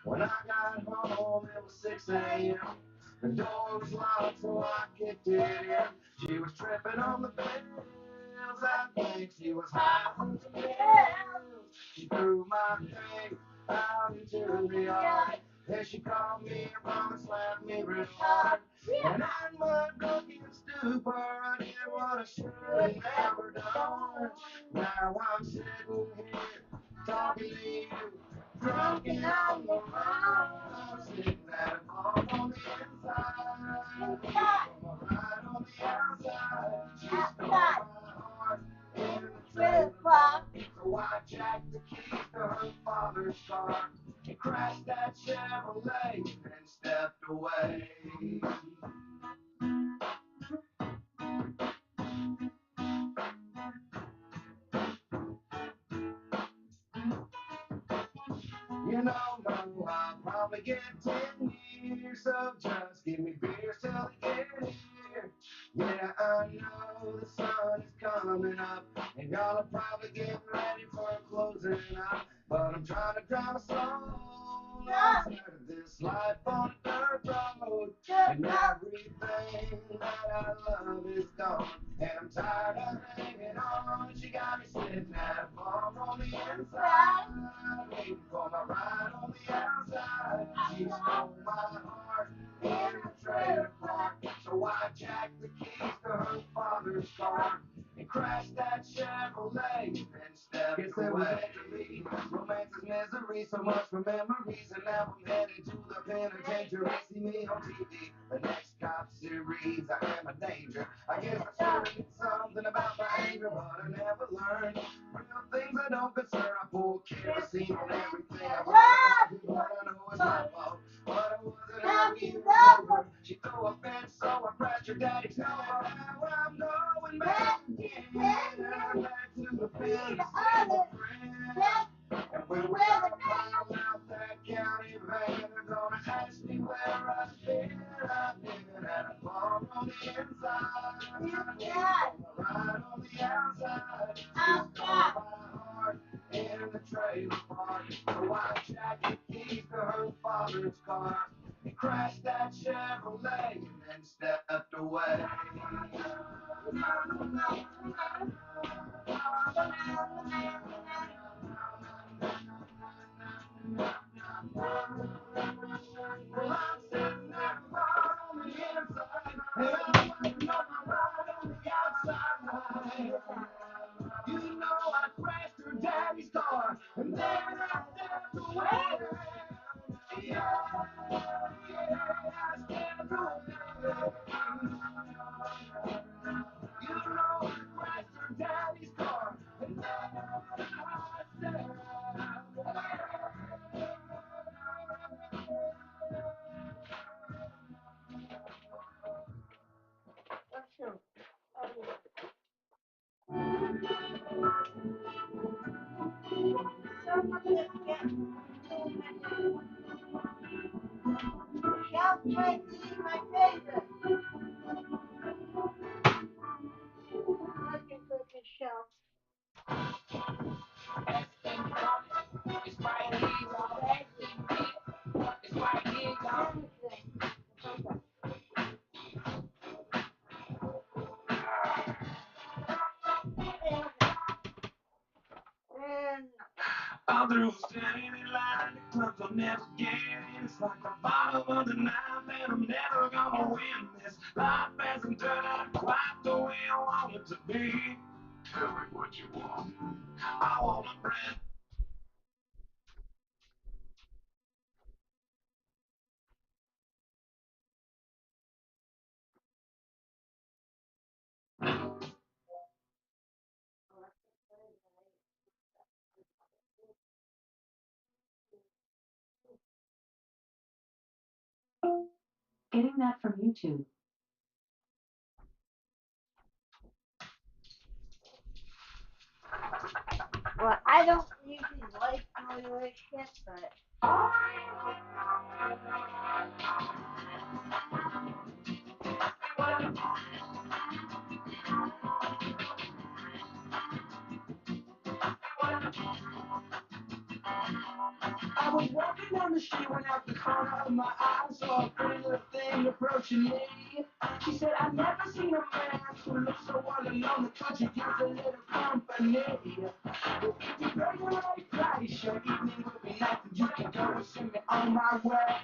When I got home, it was 6 a.m. The door was locked, so I kicked it in. She was tripping on the pills. I think she was high on some pills. She threw my thing out into the yard. Then she called me a bum and slapped me real hard. And in my drunken stupor, I did what I should have never done. Now I'm sitting here talking to you, drunk and on the run. I'm sitting at home on the inside, right on the outside. She stole my heart in the trailer park, so I jacked the keys to her father's car and crashed that Chevrolet and stepped away. You know, Mo, I'll probably get 10 years, so just give me beers till I get here. Yeah, I know the sun is coming up, and y'all are probably getting ready for closing up. But I'm trying to drown a soul outside of this life on a dirt road. And everything that I love is gone, and I'm tired of hanging on. She got me sitting at home on the inside, waiting for my ride on the outside. She stole my heart in a trailer park, so I jacked the keys to her father's car and crashed that Chevrolet and stepped away. Guess it was meant to be. Romance is misery, so much for memories, and now I'm headed to the penitentiary. See me on TV, the next cop series. I am a danger. I guess I should have did something about my anger, but I never learned. Real things I don't concern. I pour kerosene on everything. I run but I know it's my fault. But I wasn't happy it was over. She threw a fit, so I crashed her daddy's car. Now I'm going back again, and I'm back to the pen to save a friend. And when we all pile out that county van, they're gonna ask me where I've been. I've been at a bar on the inside, right on the outside. She stole my heart in the trailer park, so I jacked the keys to her father's car and crashed that Chevrolet and then stepped away. Shelf tray is my favorite. Looking for the shelf. And I'm through standing in line, the clubs I'll never get in. It's like the bottom of the ninth, and I'm never gonna win this. Life hasn't turned out quite the way I want it to be. Tell me what you want. I want a brand. Getting that from YouTube. well, I don't usually like doing this shit, but I was walking down the street when out the corner of my eye saw a pretty little thing approaching me. She said, I've never seen a man who looks so all alone that could you use a little company. If you pay the right price, your evening will be nice and you can go and send me on my way.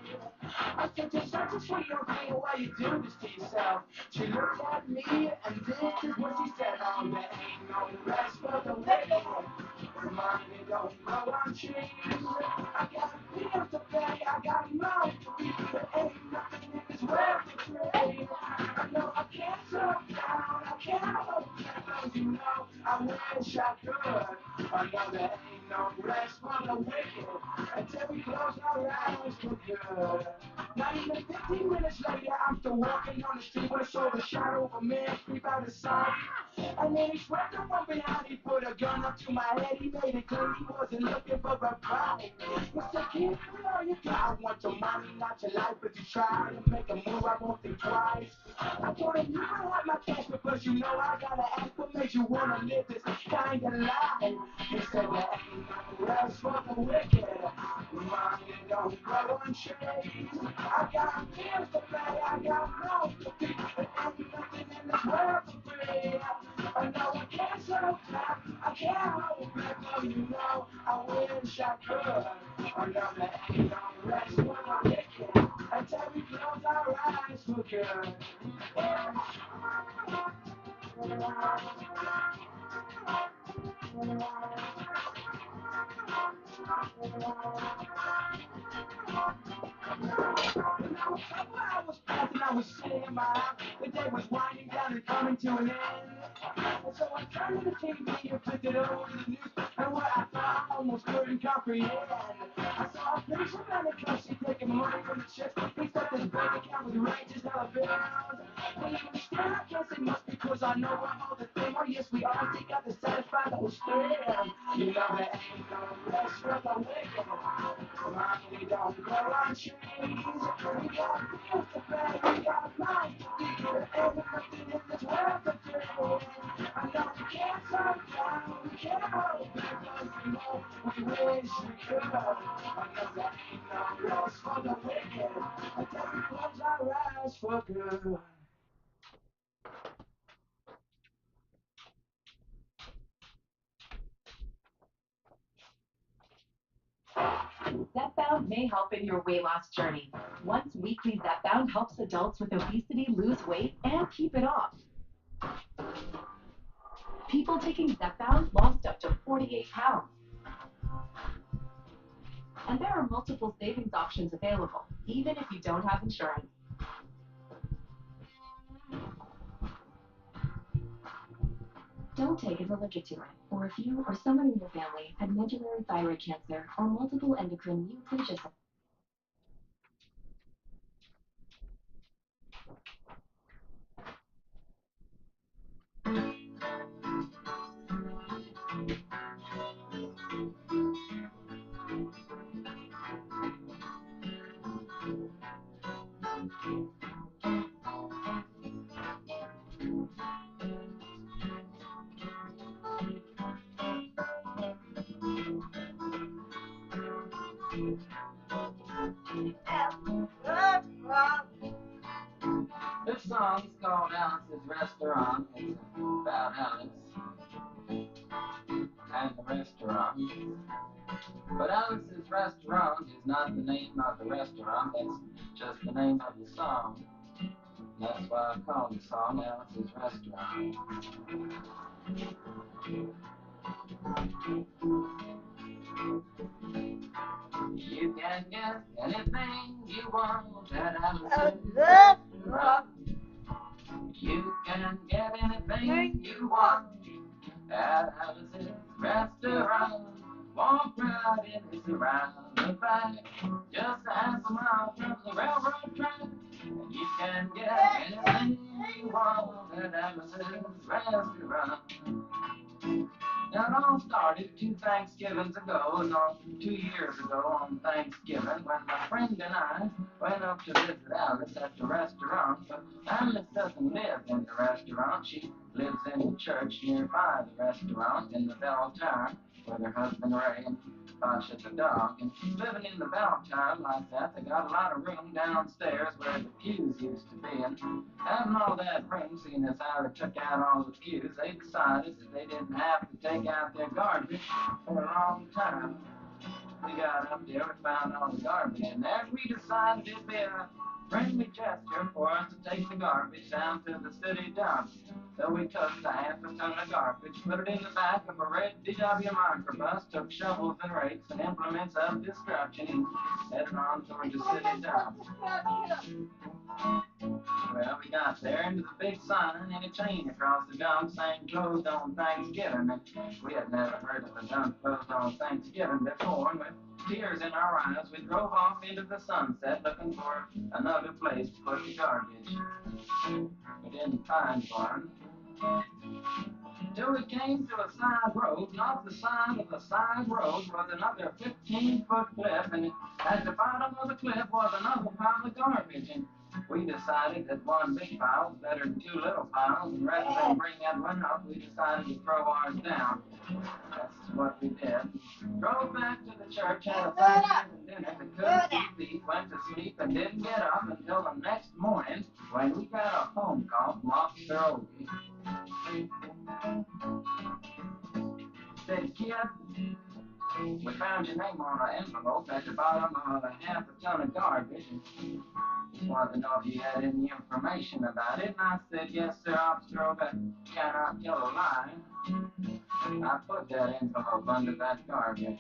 I said, you're such a sweet young thing, why you do this to yourself? She looked at me and this is what she said, oh, there ain't no rest for the wicked. Money don't grow on trees. I got bills to pay, I got mouths to feed. There ain't nothing in this world for free. I know I can't slow down, I can't hold back, cause you know I wish I could. I know there ain't no rest for the wicked until we close our eyes for good. Not even 15 minutes later, I'm still walking on the street when I saw the shadow of a man creep out of sight. And then he swept up from behind, he put a gun up to my head, he made it clear he wasn't looking for a fight. He said, kid, give me all you got, I want your money, not your life, but you try to make a move, I won't think twice. I told him, you can have my cash, but first you know I gotta ask what makes you wanna live this kind of life. He said, there ain't no rest for the wicked, money don't grow on trees. I got bills to pay, I got mouths to feed, there ain't nothing in this world for free. I know I can't slow down, I can't hold back, oh you know, I wish I could. I know there ain't no rest for the wicked until we close our eyes for good. And now a couple hours passed and I was sitting in my house. The day was winding down and coming to an end. And so I turned to the TV and flipped it over to the news. And what I saw I almost couldn't comprehend. I saw a picture man in custody taking money from the chicks. He said this bank account was righteous dollar bills. Well, even still, I guess it must be because I know I owe the thing. Oh, yes, we all seek out to satisfy those thrills. You know there ain't no rest for the wicked. Money don't grow on trees. We got bills to pay, we got mouths to feed. There ain't nothing in this world for free. I know we can't slow down, we can't hold back, cause you know we wish we could. I know there ain't no rest for the wicked until we close our eyes for good. Zepbound may help in your weight loss journey. Once weekly, Zepbound helps adults with obesity lose weight and keep it off. People taking Zepbound lost up to 48 pounds. And there are multiple savings options available, even if you don't have insurance. Don't take if allergic to it, or if you or someone in your family had medullary thyroid cancer or multiple endocrine neoplasia. This song's called Alice's Restaurant. It's about Alice and the restaurant. But Alice's Restaurant is not the name of the restaurant, that's just the name of the song. That's why I call the song Alice's Restaurant. You can get anything you want at Alice's Restaurant. You can get anything you want at Alice's Restaurant. Walk right in, it's around the back, just a half a mile from the railroad track. And you can get anything you want at Alice's Restaurant. Now it all started 2 Thanksgivings ago, no, 2 years ago on Thanksgiving, when my friend and I went up to visit Alice at the restaurant. But Alice doesn't live in the restaurant. She lives in the church nearby the restaurant in the bell tower with her husband Ray and Pasha the dog. And living in the bell tower like that, they got a lot of room downstairs where the pews used to be. And having all that room, seeing as how they took out all the pews, they decided that they didn't have to take out their garbage for a long time. We got up there, we found all the garbage in there, and we decided it'd be a friendly gesture for us to take the garbage down to the city dump. So we took a half a ton of garbage, put it in the back of a red VW microbus, took shovels and rakes and implements of destruction, and headed on toward the city dump. Well, we got there, and there's a big sign and a chain across the dump saying closed on Thanksgiving. And we had never heard of a dump closed on Thanksgiving before, and with tears in our eyes, we drove off into the sunset looking for another place to put the garbage. We didn't find one. Till we came to a side road, and off the side of the side road was another 15-foot cliff, and at the bottom of the cliff was another pile of garbage. And we decided that one big pile was better than two little piles, and rather than bring that one up, we decided to throw ours down. That's what we did. Drove back to the church, had a Thanksgiving dinner that couldn't keep eat, went to sleep, and didn't get up until the next morning when we got a phone call from Officer Ogie. Said, kid, we found your name on an envelope at the bottom of a half a ton of garbage. And just wanted to know if you had any information about it. And I said, yes, sir, Officer Ogie, cannot tell a lie. I put that envelope under that garbage.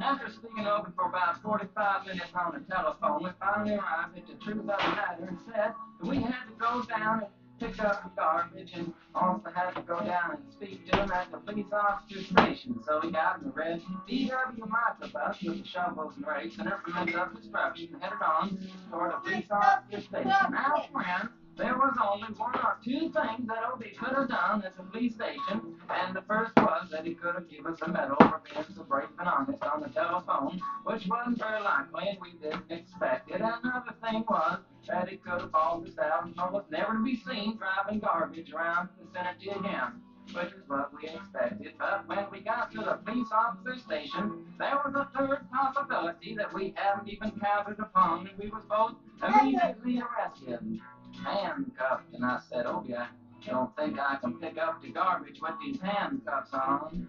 After speaking over for about 45 minutes on the telephone, we finally arrived at the truth of the matter and said that we had to go down and pick up the garbage and also had to go down and speak to him at the police officer station. So we got in the red VW microbus with the shovels and rakes and implements of destruction and headed on toward the police officer station. Now, friends, there was only one or two things that Obie could have done at the police station, and the first was that he could have given us a medal for being so brave and honest on the telephone, which wasn't very likely, and we didn't expect it. Another thing was that he could have balled us out and told us never to be seen driving garbage around the vicinity again, which is what we expected. But when we got to the police officer station, there was a third possibility that we hadn't even counted upon, and we was both immediately arrested, handcuffed. And I said, Obie, I don't think I can pick up the garbage with these handcuffs on.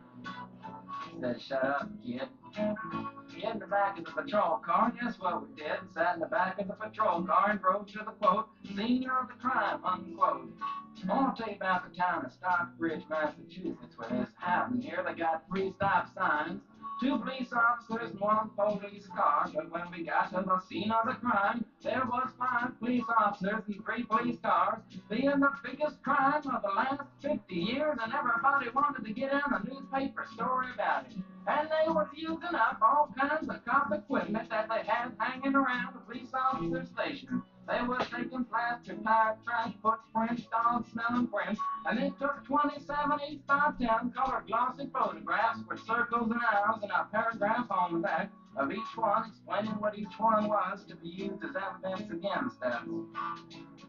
He said, shut up, kid. Get in the back of the patrol car, and guess what we did? Sat in the back of the patrol car and drove to the, quote, scene of the crime, unquote. I want to tell you about the town of Stockbridge, Massachusetts, where this happened. Here they got 3 stop signs, 2 police officers and 1 police car. But when we got to the scene of the crime, there was 5 police officers and 3 police cars, being the biggest crime of the last 50 years, and everybody wanted to get in a newspaper story about it. And they was using up all kinds of cop equipment that they had hanging around the police officer station. They was taking plaster, tire tracks, footprints, dog smelling prints, and they took 27 8x10 colored glossy photographs with circles and arrows and a paragraph on the back of each one, explaining what each one was to be used as evidence against us.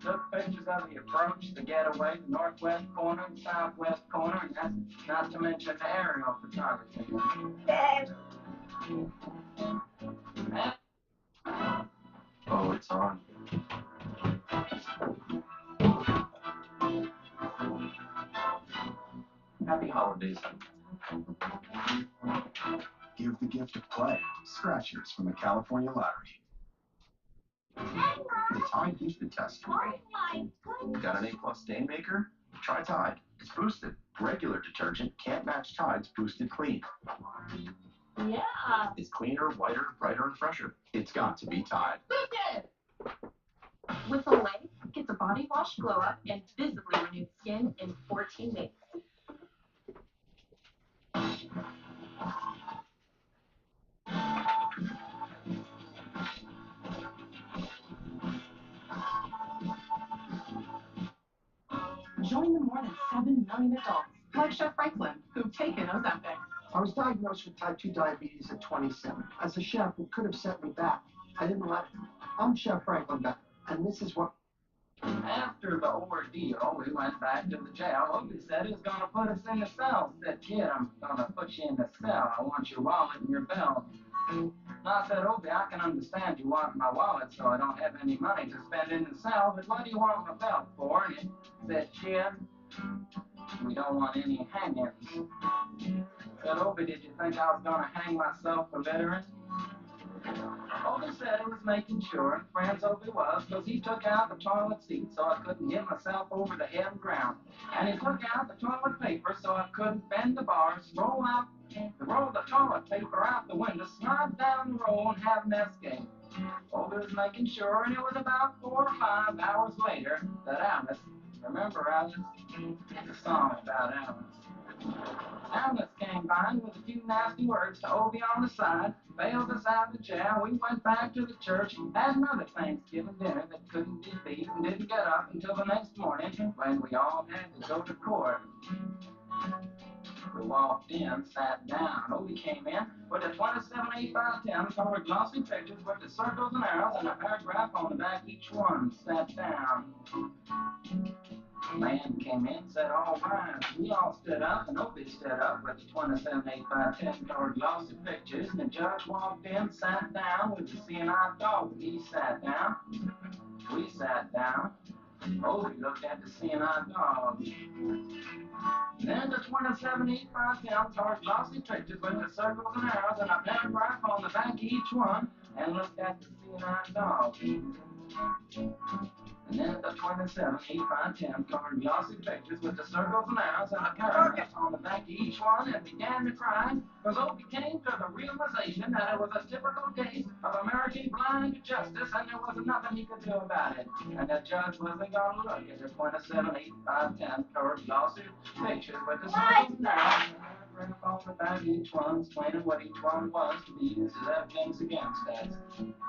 Took pictures of the approach, the getaway, the northwest corner, the southwest corner, and that's not to mention the aerial photography. Oh, it's on. Happy holidays. Give the gift of play. Scratchers from the California Lottery. The Tide Boosted Test. Got an A+ stain maker? Try Tide. It's boosted. Regular detergent can't match Tide's boosted clean. Yeah. It's cleaner, whiter, brighter, and fresher. It's got to be Tide. With Olay, get the body wash glow up and visibly renewed skin in 14 days. Join the more than 7 million adults, like Chef Franklin, who've taken Ozempic. I was diagnosed with type 2 diabetes at 27. As a chef, it could have set me back. I didn't let it. I'm Chef Franklin Becker, and this is what... After the ordeal, we went back to the jail. Opie said he was going to put us in the cell. Said, kid, I'm going to put you in the cell. I want your wallet and your belt. And I said, Opie, I can understand you want my wallet so I don't have any money to spend in the cell, but what do you want my belt for? And he said, kid, we don't want any hangings. Said, Opie, did you think I was going to hang myself for littering? Opie said he was making sure, and friends Opie was, because he took out the toilet seat so I couldn't hit myself over the head and ground. And he took out the toilet paper so I couldn't bend the bars, roll the toilet paper out the window, slide down the roll, and have an escape. Opie was making sure, and it was about 4 or 5 hours later that Alice, remember Alice? It's a song about Alice. Alice came by with a few nasty words to Opie on the side, bailed us out of the jail. We went back to the church, had another Thanksgiving dinner that couldn't be beat, and didn't get up until the next morning when we all had to go to court. We walked in, sat down. Opie came in with a 278510 colored glossy pictures with the circles and arrows and a paragraph on the back each one. Sat down. Man came in and said, all right. We all stood up, and Opie stood up with the 278510 colored glossy pictures, and the judge walked in, sat down with the seeing eye dog. He sat down. We sat down. Opie looked at the seeing eye dog. Then the 278510 colored glossy pictures with the circles and arrows and a paragraph on the back of each one, and looked at the seeing eye dog. And then the 278510 colored glossy pictures with the circles and arrows and a paragraph on the back of each one, and began to cry, because Opie came to the realization that it was a typical case of American blind justice, and there was nothing he could do about it. And the judge wasn't going to look at the 278510 colored glossy pictures with the circles and arrows and a paragraph on the back of each one, explaining what each one was to be used as evidence against us.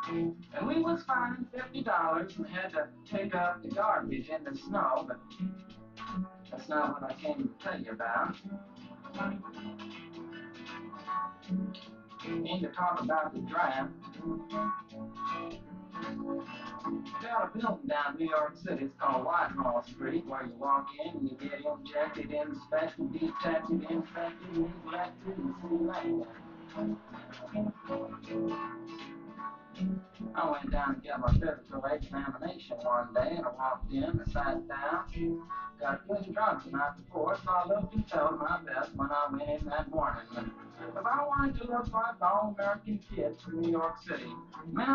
And we was fined $50 and had to pick up the garbage in the snow, but that's not what I came to tell you about. I came to talk about the draft. Got a building down in New York City. It's called Whitehall Street, where you walk in and you get injected, inspected, detected, infected, neglected, and selected. I went down to get my physical examination one day, and I walked in, I sat down, got good drunk the night before, so I looked and felt my best when I went in that morning. Because I wanted to look like all American kids from New York City. Man,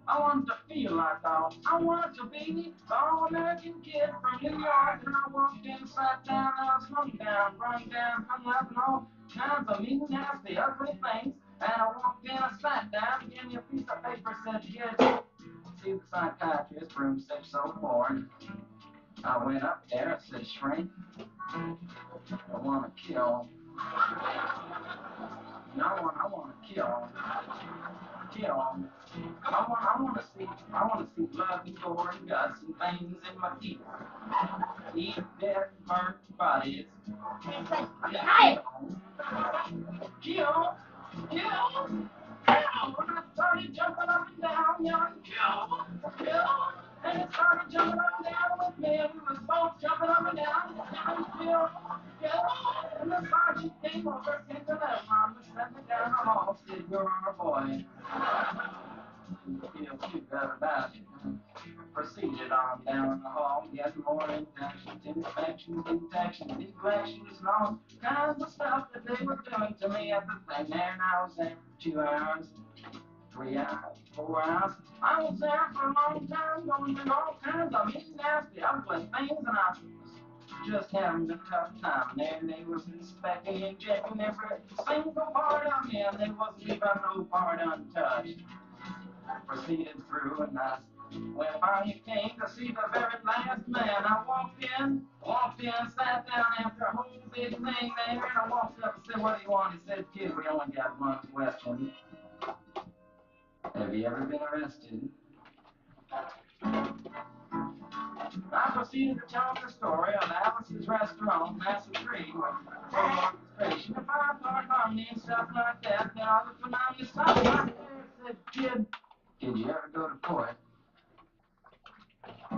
I wanted to feel like I wanted to be the all American kid from New York. And I walked in, sat down, I was hung down, run down, hung up, and all kinds of mean, nasty, ugly things. And I walked in, I sat down, gave me a piece of paper, said, kid, see the psychiatrist, room 604. And I went up there, I said, shrink, I want to kill. No, I want to kill. I want to see blood and gore and guts and veins in my teeth. Eat dead, hurt bodies. Kill. And I started jumping up and down, yelling, kill, kill. And it started jumping up and down with me, and we was both jumping up and down, yelling, kill, kill. And the sergeant came over, said to them, Mom, sent me down the hall, said, you're our boy. Feel too good about it. Proceeded on down the hall, getting more inspections, detections, deflections, and all kinds of stuff that they were doing to me at the thing there. And I was there for 2 hours, 3 hours, 4 hours. I was there for a long time, going through all kinds of mean, nasty, ugly things, and I was just having a tough time there. And they was inspecting and checking every single part of me, and there wasn't even no part untouched. Proceeded through, and I when finally came to see the very last man, I walked in, sat down after a whole big thing there, and I walked up and said, what do you want? He said, kid, we only got one question. Have you ever been arrested? I proceeded to tell him the story of Alice's restaurant, Massa Tree, with full orchestration, a five-part harmony and stuff like that. Then all the phenomenal stuff right there said, kid, did you ever go to court? I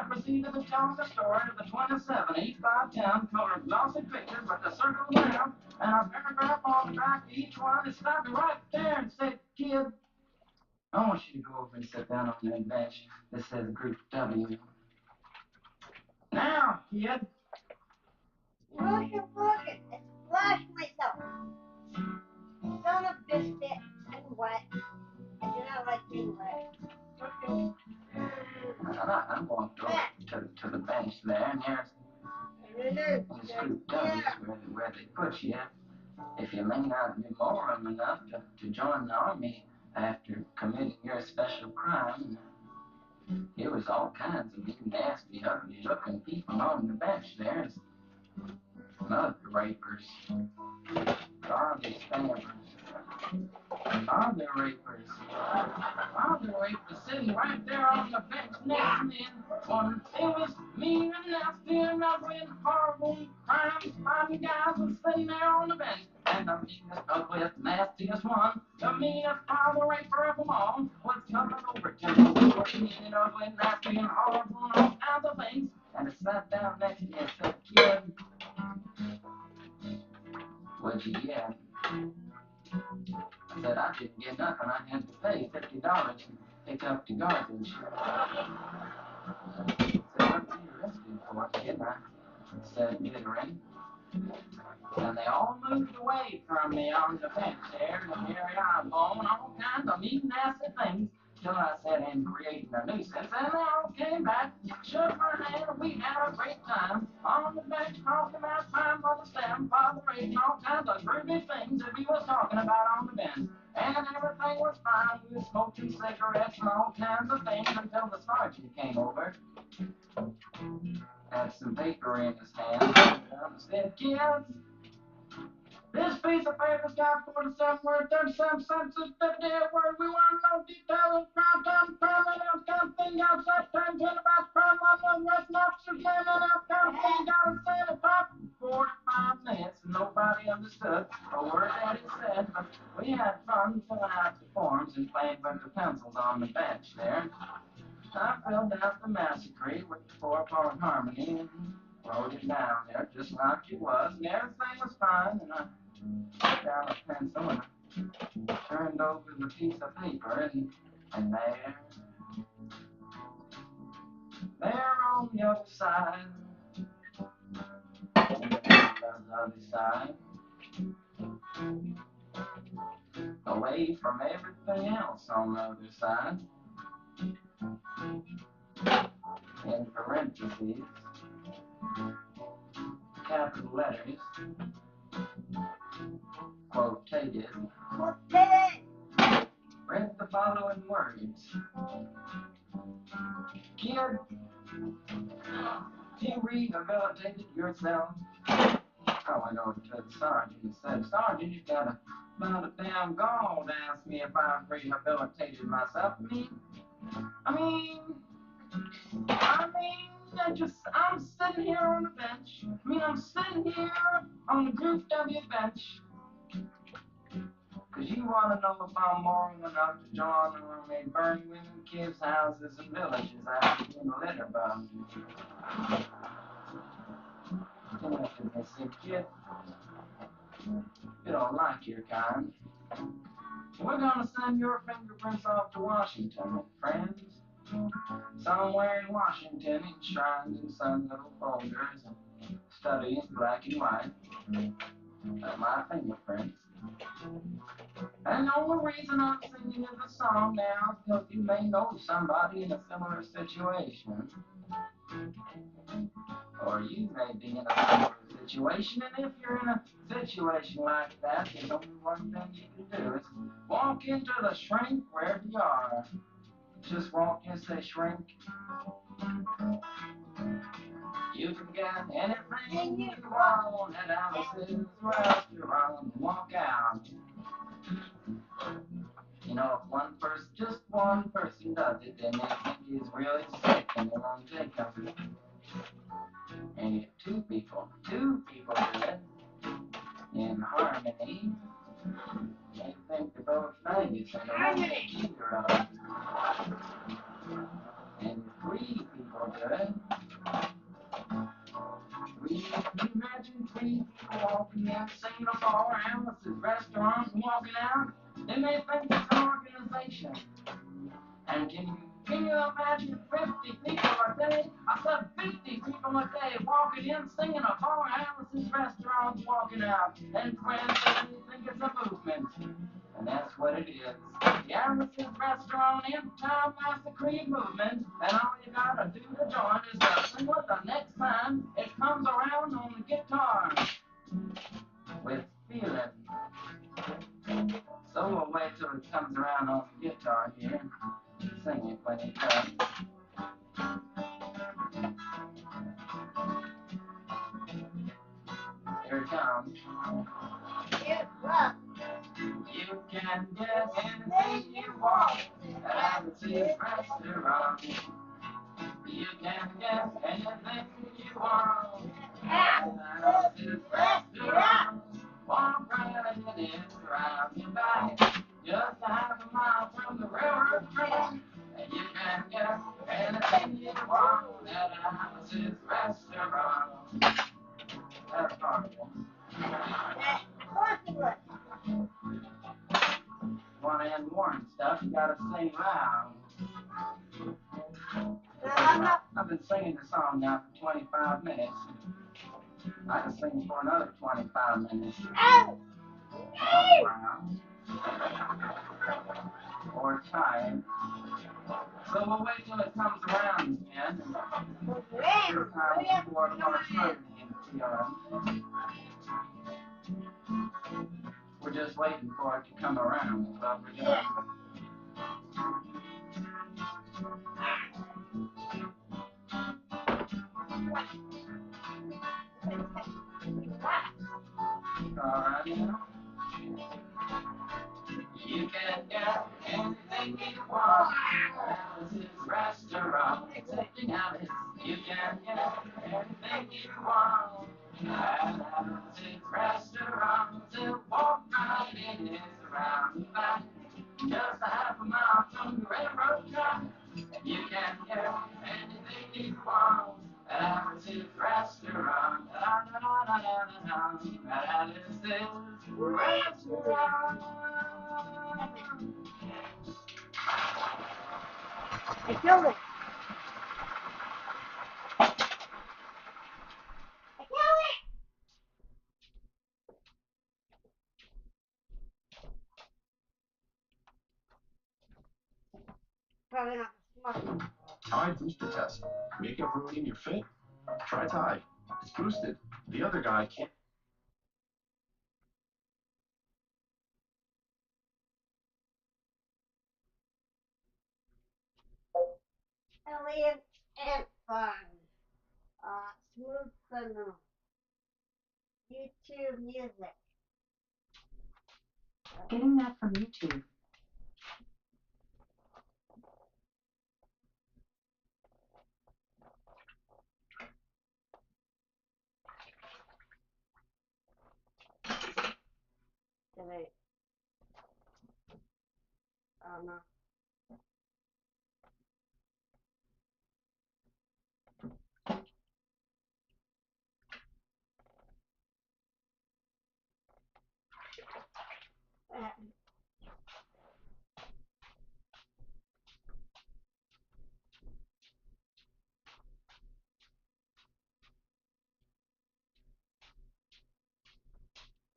proceeded to tell him the story of the 27 East 510 colored glossy pictures with the circle around and a paragraph on the back of each one. And stopped me right there and said, kid, I want you to go over and sit down on that bench that says Group W. Now, kid. Look at wash myself. Son of biscuit and wet. I do not like being wet. Okay. And I walked over to the bench there, and there's Group W where they put you if you may not be moral enough to join the army after committing your special crime. There was all kinds of mean, nasty, ugly-looking people on the bench there. Mother rapers, father stabbers, father rapers, sitting right there on the bench next to me. One, it was mean and nasty and ugly and horrible crimes. Fighting guys was sitting there on the bench. And the meanest, ugliest, nastiest one, the meanest father raper of them all, was coming over to me. We were mean and ugly, nasty and horrible and all kinds of things. And it sat down next to me and said, kid, what'd you get? I said, I didn't get nothing. I had to pay $50 and pick up the garbage. I said, what were you arrested for, kid? I said, littering. And they all moved away from me on the bench there, and here I am on all kinds of mean, nasty things, till I said, and creating a nuisance. And they all came back, shook my hand, and we had a great time on the bench, talking about time on the stand, father and all kinds of groovy things that we was talking about on the bench. And everything was fine. We were smoking cigarettes and all kinds of things until the sergeant came over, had some paper in his hand, and said, kids, this piece of paper's got 47 words, 37 sentences, 58 words. We want to know details of crime, time, crime, and else kind of thing outside time, 10 about crime, one arrest, officers, man, and else kind of thing. Got to say the top 45 minutes, and nobody understood a word that he said. But we had fun filling out the forms and playing with the pencils on the bench there. I filled out the massacre with the 4-part harmony and wrote it down there just like it was, and everything was fine. And I took out a pencil and I turned over the piece of paper, and there on the other side, away from everything else on the other side, in parentheses, capital letters, quotated, read the following words. Kid, you rehabilitated yourself. I went over to the sergeant and said, Sergeant, you got about a damn gall to ask me if I've rehabilitated myself. I'm sitting here on the bench. I'm sitting here on the Group W bench. Cause you wanna know if I'm moral enough to join an army, burn women, kids' houses, and villages after being a litter bug. Connected, they said, kid, you don't like your kind. We're gonna send your fingerprints off to Washington, friends. Somewhere in Washington, enshrined in some little folders and study in black and white. My fingerprints. And the only reason I'm singing you the song now is because you may know somebody in a similar situation. Or you may be in a similar situation, and if you're in a situation like that, there's only one thing you can do is walk into the shrink wherever you are. Just walk in, say shrink. You can get anything you want at Alice's restaurant. Walk out. You know, if one person, just one person does it, then they think he's really sick and they won't take him. And if two people do it in harmony, they think they're both nice and they won't take either of them. And if three people do it, imagine three people walking in Singapore, Alice's restaurant, and walking out. They may think it's an organization. And can you imagine 50 people a day? I said 50 people a day walking in, singing a bar, Alice's restaurant, walking out. And friends, they think it's a movement. And that's what it is. The Alice's restaurant end-time massacre movement. And all you gotta do to join is to sing it the next time it comes around on the guitar. With feeling. So we'll wait till it comes around on the guitar here. Sing it when it comes. Here it comes. You can get anything you want at Alice's restaurant. You can get anything you want at Alice's restaurant. Walk right in, it's around your back. Just a half a mile from the railroad track. And you can get anything you want at Alice's restaurant. That's horrible. Want to end warm stuff, you gotta sing loud. I've been singing the song now for 25 minutes. I can sing for another 25 minutes. Or time. So we'll wait till it comes around again. It's time for more harmony in feeling. We're just waiting for it to come around. Is what we're doing. All right, now. You can get anything you want at Alice's restaurant. Accepting Alice. You can get anything you want at Alice's restaurant. So walk right in, it's around the back. Just a half a mile from the railroad track. You can get anything you want at Alice's restaurant. At Alice's restaurant. I killed it. Probably not smart. Tide booster test. Makeup ruining your fit? Try Tide. It's boosted. The other guy can't. Elliot and Fun. Smooth criminal. YouTube music. Getting that from YouTube. Delete. I don't know.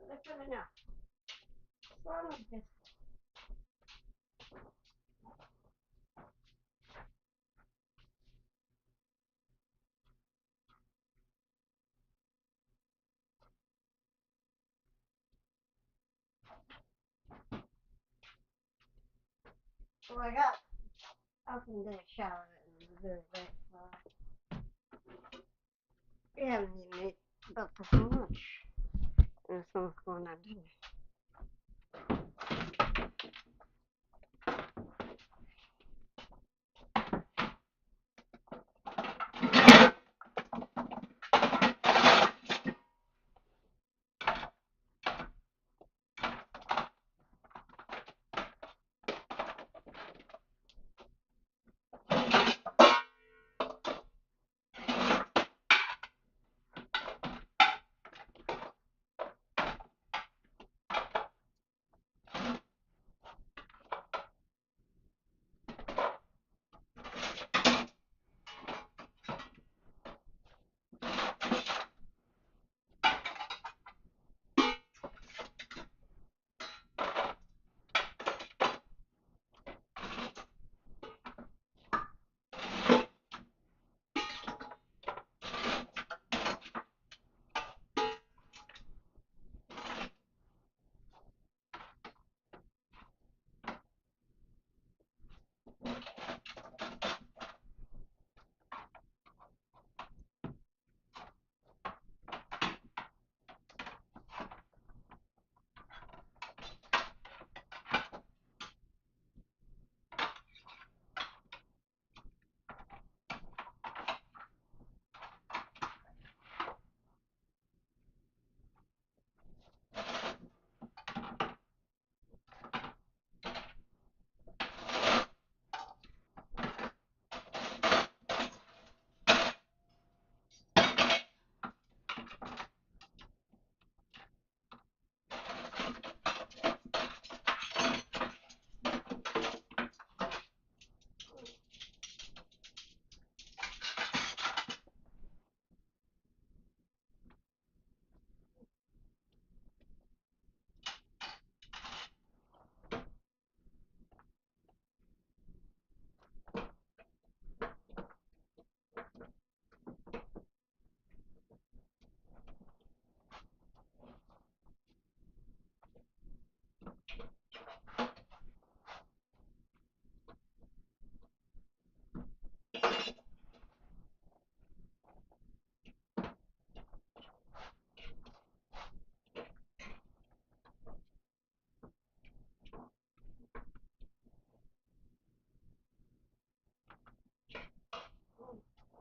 Let's do it now. Slowly, just. Oh my God. I was in the shower and it was very wet. We haven't even ate about this much. And someone's going on dinner.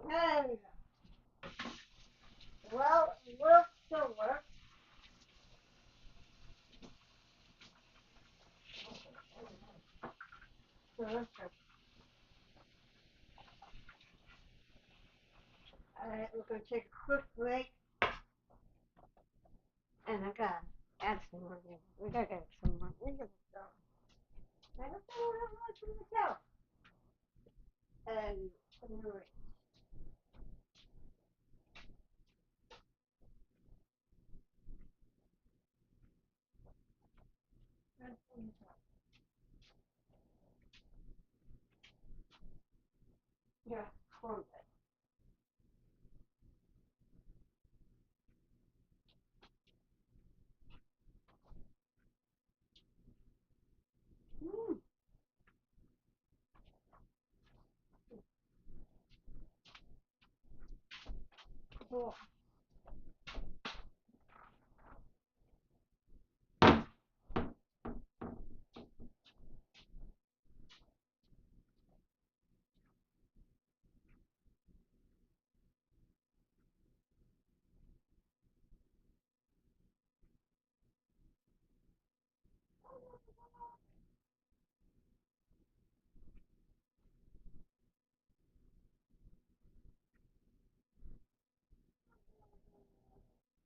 There we go. Well, it will still work. So let's go. Alright, we're going to take a quick break. And I got to add some more in. We got to get some more into the stove. I don't think we're going to much in the tower. And some more. Yeah, corn bread. Mmm. Cool.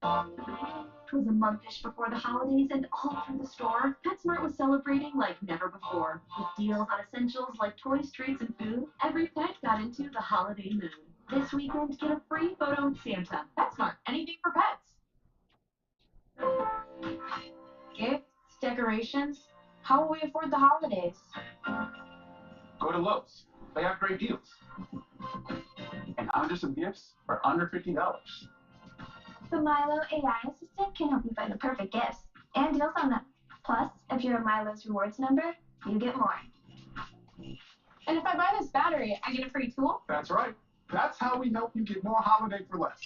It was a monthish before the holidays, and all through the store, PetSmart was celebrating like never before. With deals on essentials like toys, treats, and food, every pet got into the holiday mood. This weekend, get a free photo with Santa. PetSmart, anything for pets. Gifts, decorations. How will we afford the holidays? Go to Lowe's. They have great deals. And Anderson gifts are under $50. The Milo AI assistant can help you find the perfect gifts and deals on them. Plus, if you're a Milo's rewards member, you get more. And if I buy this battery, I get a free tool? That's right. That's how we help you get more holiday for less.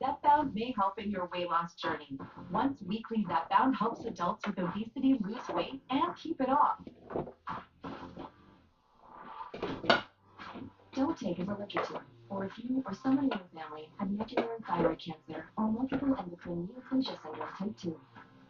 Zepbound may help in your weight loss journey. Once weekly Zepbound helps adults with obesity lose weight and keep it off. Don't take it for literature, or if you or someone in your family had nuclear thyroid cancer or multiple endocrine neoplasia syndrome type 2.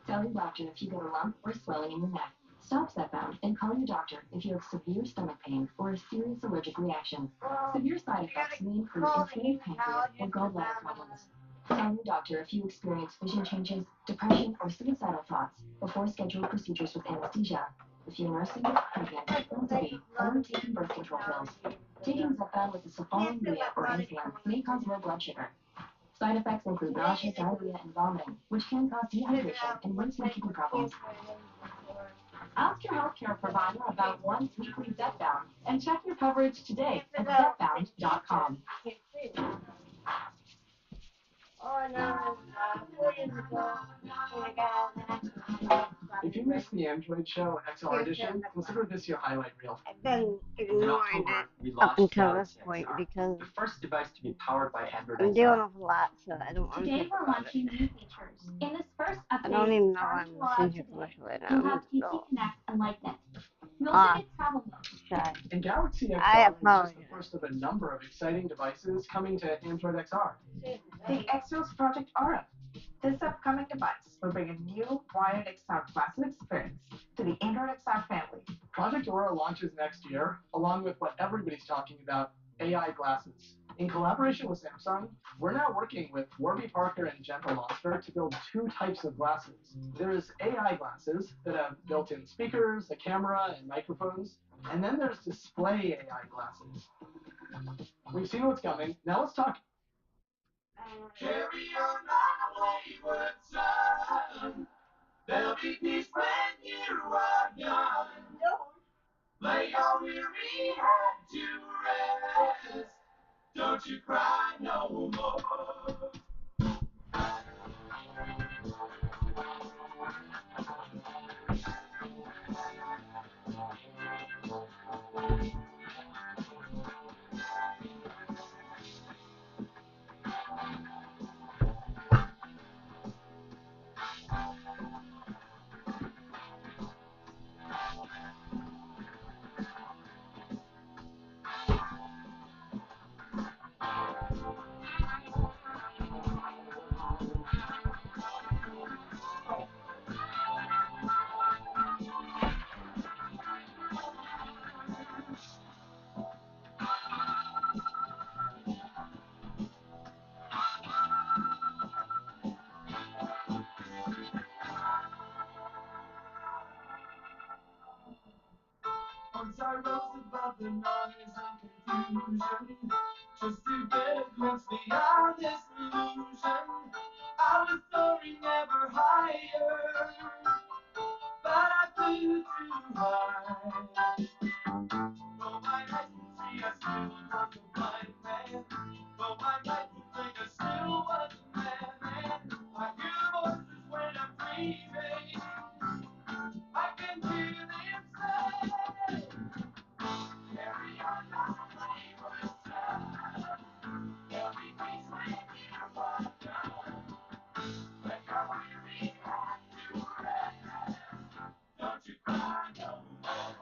Tell your doctor if you get a lump or swelling in your neck. Stop Zepbound and call your doctor if you have severe stomach pain or a serious allergic reaction. Severe side effects may include inflamed pancreas or gallbladder problems. Tell your doctor if you experience vision changes, depression, or suicidal thoughts before scheduled procedures with anesthesia. If you're nursing, you can cultivate or taking birth control pills. Taking Zepbound with the sulfonylurea or insulin may cause low blood sugar. Side effects include nausea, diarrhea, and vomiting, which can cause dehydration and worsen kidney problems. Ask your healthcare provider about once weekly Zepbound and check your coverage today at zepbound.com. Oh no, 4 years ago, when I got If you missed the Android show XR edition, consider this your highlight reel. I've been In ignoring October, it we up launched until this Galaxy point XR, because the first device to be powered by Android I'm dealing XR. with a lot, so I don't want to Today think we're about it. launching new features. In this first I don't update, even know why starting I'm to roll listening out to your today, commercial right now. you'll I'm have just PC Connect and LikeNet. You also ah, get travel mode. shy. And Galaxy XR I is just apologize. the first of a number of exciting devices coming to Android XR. The Exos Project Aura. This upcoming device will bring a new wired XR classic experience to the Android XR family. Project Aura launches next year, along with what everybody's talking about, AI glasses. In collaboration with Samsung, we're now working with Warby Parker and Gentle Monster to build two types of glasses. There's AI glasses that have built-in speakers, a camera, and microphones. And then there's display AI glasses. We've seen what's coming. Now let's talk. Carry on my wayward son. There'll be peace when you are gone. Lay your weary head to rest. Don't you cry no more. Once I rose above the noise and confusion, just to get a glimpse beyond this illusion. I was soaring ever higher, but I flew too high. Though my eyes can see, I still was a blind man. Though my mind can think, I still was a madman. I hear voices when I'm dreaming. I can hear them say, carry on my wayward son. There'll be peace when you are gone. Let your weary heart to rest. Don't you cry no more.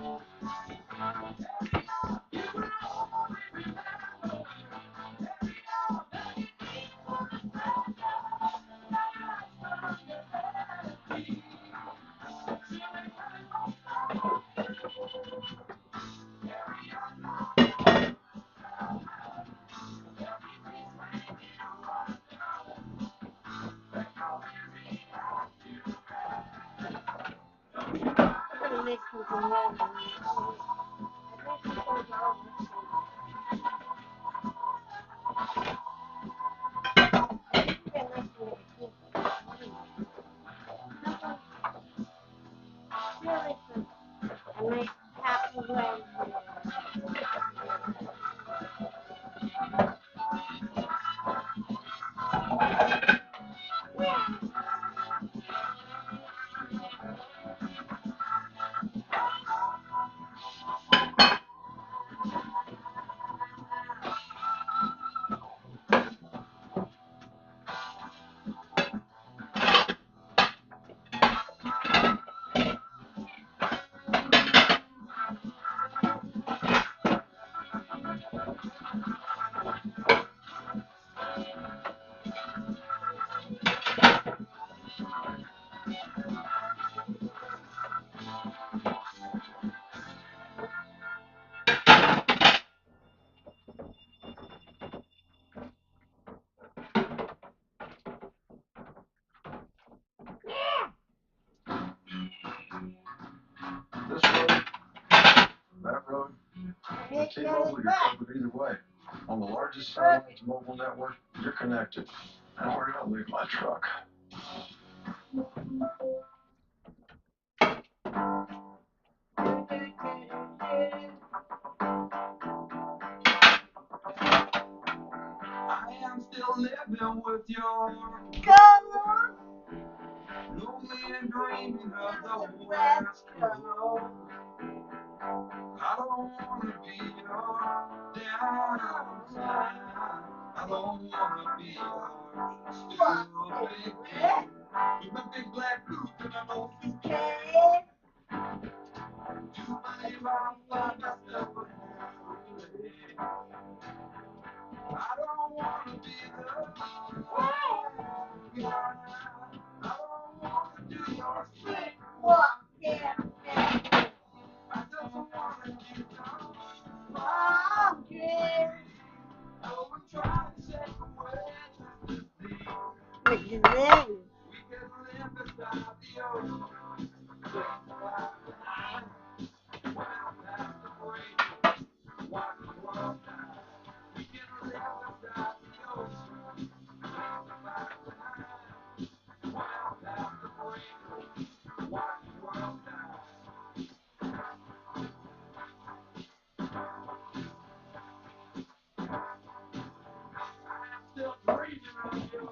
I'm gonna make something more. I might have to wait. This road, that road, with T-Mobile, you're covered either way. On the largest satellite mobile network, you're connected. And where do I leave my truck? I am still living with your Come lonely and dreaming of the West Coast. I don't wanna be your downside. I don't wanna be your stupid kid with a big black boot and an old suitcase. Do believe I'll find myself a new way. I don't wanna be the guy. I don't wanna do your slick walk. Yeah. I just wanna get down. Oh, yeah. Oh, we try to shake away just to see. What is this? We can live beside the ocean. Just like the night. Well, past the break. Watch the world die. We can live beside the ocean. Just like the night. Well, past the break. Watch the world die. I'm still dreaming of you.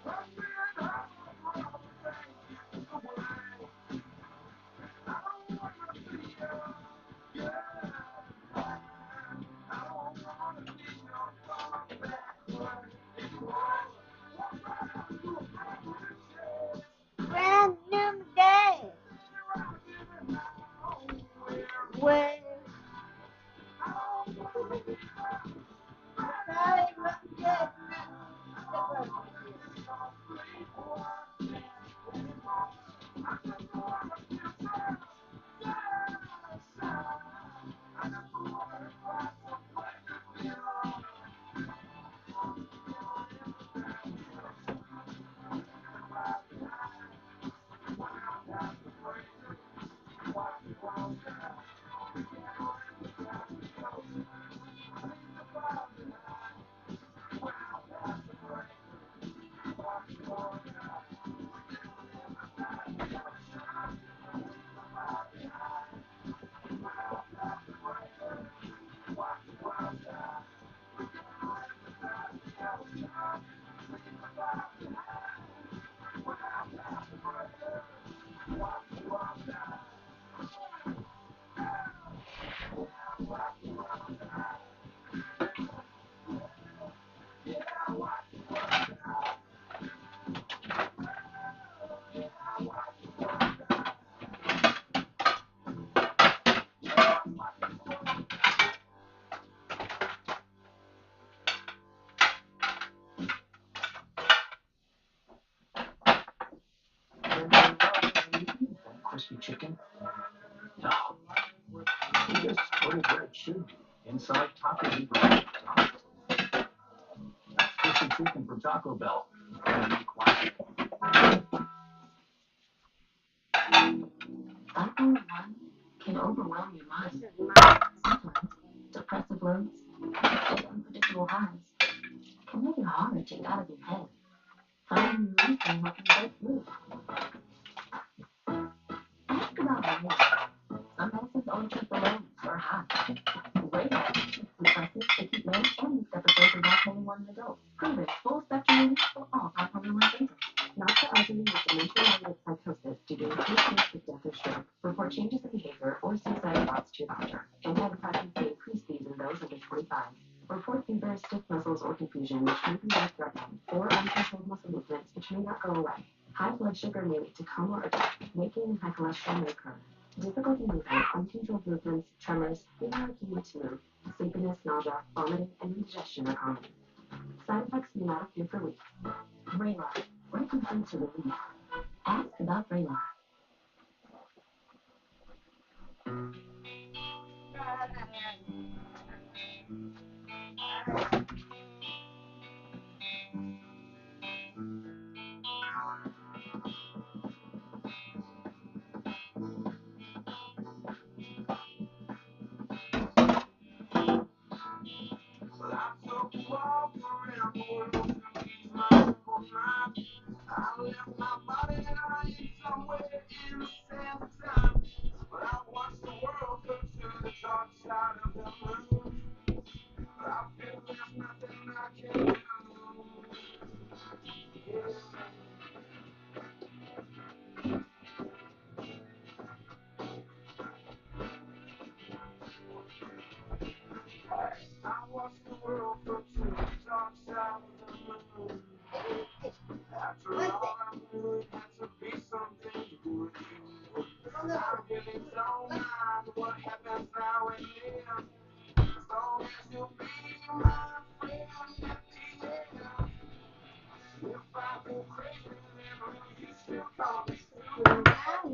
I'm being hurt for all the things you away. I don't wanna see you. Yeah. I don't wanna be your far backward anymore. Walk right into a broken shade. Brand new day. Where? Sorry, but yes. Taco Bell. And be quiet. 511 can overwhelm your mind. Sometimes depressive lows and unpredictable highs can make it hard to get out of your head. Finding relief can help you break through. Ask about Rayla. Some medicines only treat the lows or highs. Rayla compresses to keep men and youth episodes of bipolar 1 in adults. Proven full spectrum relief for all bipolar 1 symptoms. Not for elderly with dementia-related psychosis due to increased risk of death or stroke. Report changes in behavior or suicidal thoughts to your doctor. Antidepressants may increase these in those under 25. Report fever, stiff muscles, or confusion, which may be life-threatening, or uncontrolled muscle movements, which may not go away. High blood sugar may lead to coma or death. Weight gain and high cholesterol may occur. Difficulty movement, uncontrolled movements, tremors, inability to move, sleepiness, nausea, vomiting, and indigestion are common. Side effects may not appear for weeks. Vraylar, work complete to relief. Ask about Vraylar. Well, I took a walk around the world to ease my simple mind. I left my body lying somewhere in the sands of time. But I watched the world go to the dark side of the moon. But I feel there's nothing I can do. Yeah. I watched the world go to the dark side of the moon. After all, I knew it had to be something to do with you. I really don't mind what happens now and then. As long as you'll be my friend at the end. If I go crazy, then will you still call me Superman?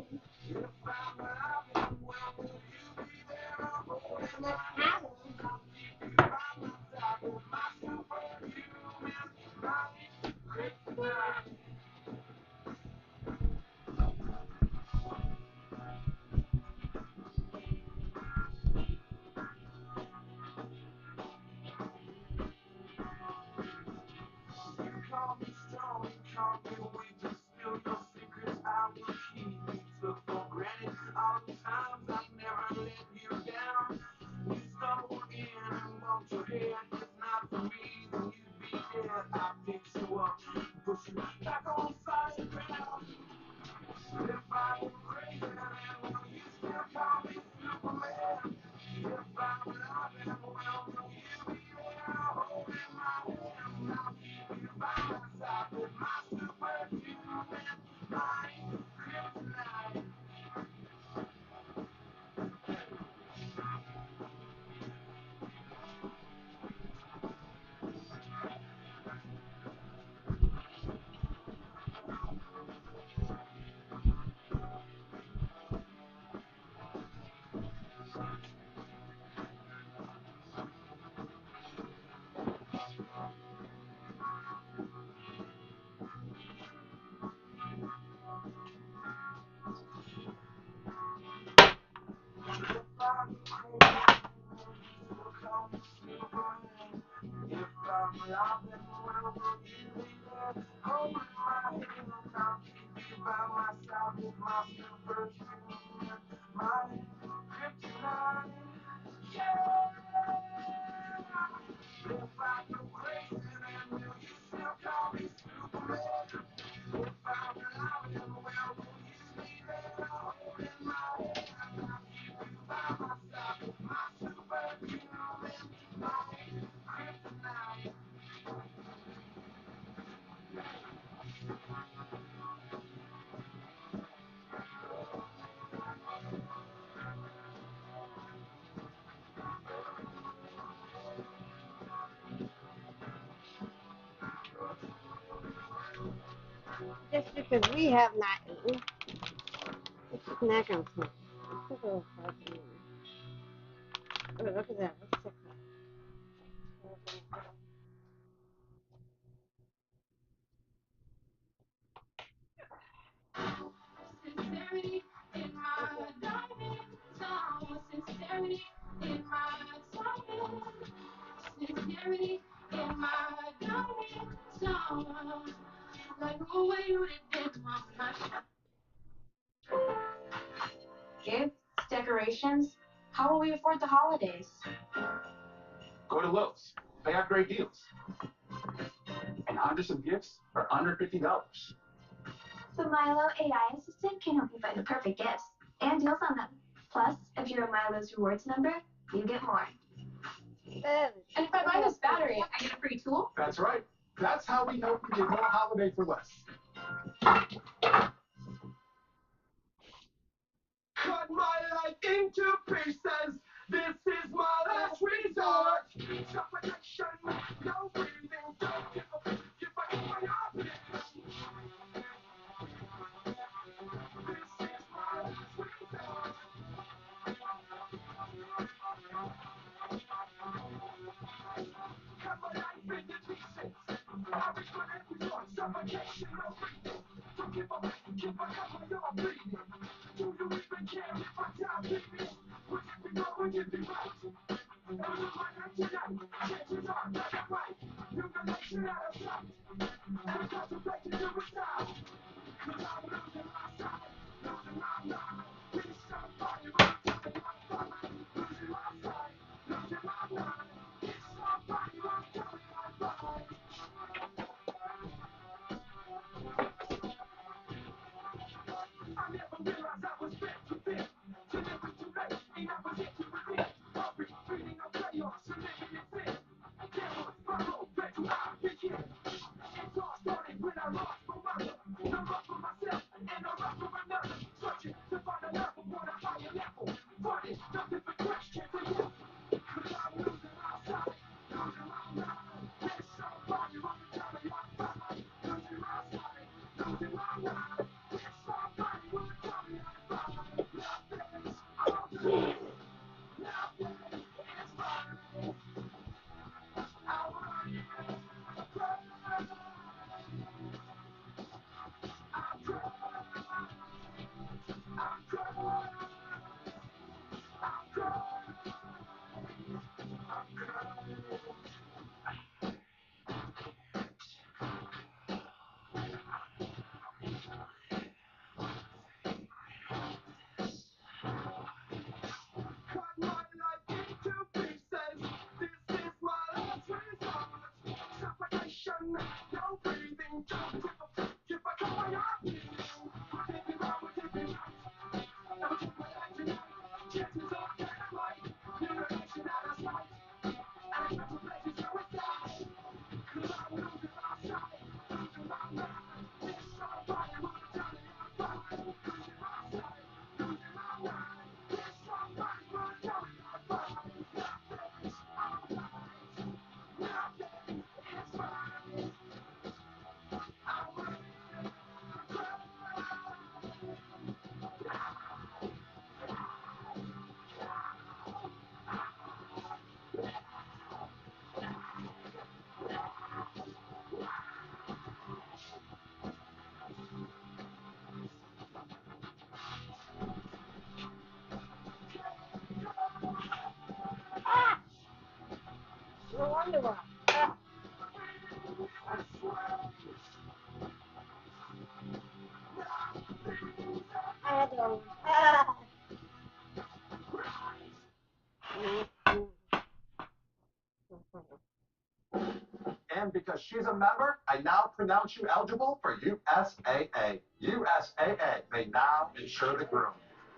If I'm alive, well, will you be there holding my hand? I'll keep you by my side with my superhuman mind. Kryptonite. You call me strong, you call me weak, but still your secrets I will keep. You took for granted all the times I've never let you down. You stumbled in and bumped your head. If not for me, then you'd be dead. I picked you up, put you back on solid ground. If I go crazy, then will you still call me Superman? If I'm alive, then will you be there holding my hand? I'll keep you by my side with my superhuman mind. Kryptonite. If I'm crazy, still call me Superman. If I'm alive, then will you be there holding my hand? I'll keep you by my side with my superhuman mind. Kryptonite. Yeah. If I go crazy, then will you still call me Superman? If I'm alive, then will you be there holding my hand? I'll keep you by my side with my superhuman mind. Kryptonite. Just because we have not eaten, it's snack on food. Look at those parts. Oh, look at that. Let's check that. sincerity in my diamond zone. Sincerity in my diamond. Sincerity in my diamond zone. Like who were you to dip my shot? Gifts, decorations. How will we afford the holidays? Go to Lowe's. They have great deals. And hundreds of gifts for under $50. The Milo AI assistant can help you find the perfect gifts and deals on them. Plus, if you're a Milo's rewards member, you get more. And if I buy this battery, I get a free tool? That's right. That's how we help you get more holiday for less. Cut my life into pieces. This is my last resort. Suffocation, no breathing. Don't give a f- if I get my option. This is my last resort. Cut my life into pieces. I reach for every one. Suffocation, no breathing. Don't give a f- if I cut my arm bleeding. Do you even care if I die, baby? Would it be wrong? Would it be right? Chances are that I'm right. Mutilation out of sight. And I'm contemplating suicide. Cause I'm losing my sight. Losing my mind. Please somebody run to me my phone. Losing my sight. Losing my mind. Please somebody run to me my phone. I never realized I was fit to fit. Till it was too late and I was hit to repeat. Hungry, feeding on chaos and living in fear. There was my road back to how I begin. It all started when I lost my mother. No love for myself and no love for another. Searching to find a love upon a higher level. Finding nothing but questions and yes. Cause I'm losing my sight, losing my mind. There's somebody who can tell me I'm fine. Losing my sight, losing my mind. There's somebody who can tell me I'm fine. Nothing's okay. Nothing is fine. I'm running. I'm crying. I'm crying. I'm crying. I'm crying. I'm crying. Cut my life into pieces. This is my last resort. Suffocation, no breathing. Don't give a f- if I cut my arm bleeding. Would it be wrong? Would it be right? I would take my life tonight. Chances are that I'm right. Mutilation out of sight. And I'm contemplating suicide. Cause I'm losing my sight. Losing my mind. There's somebody who can tell me I'm fine. Losing my sight. Losing my mind. There's somebody who can tell me I'm fine. Nothing's alright. Nothing is fine. I'm running. I'm crying. No wonder why. I had to. And because she's a member, I now pronounce you eligible for USAA. USAA may now insure the groom.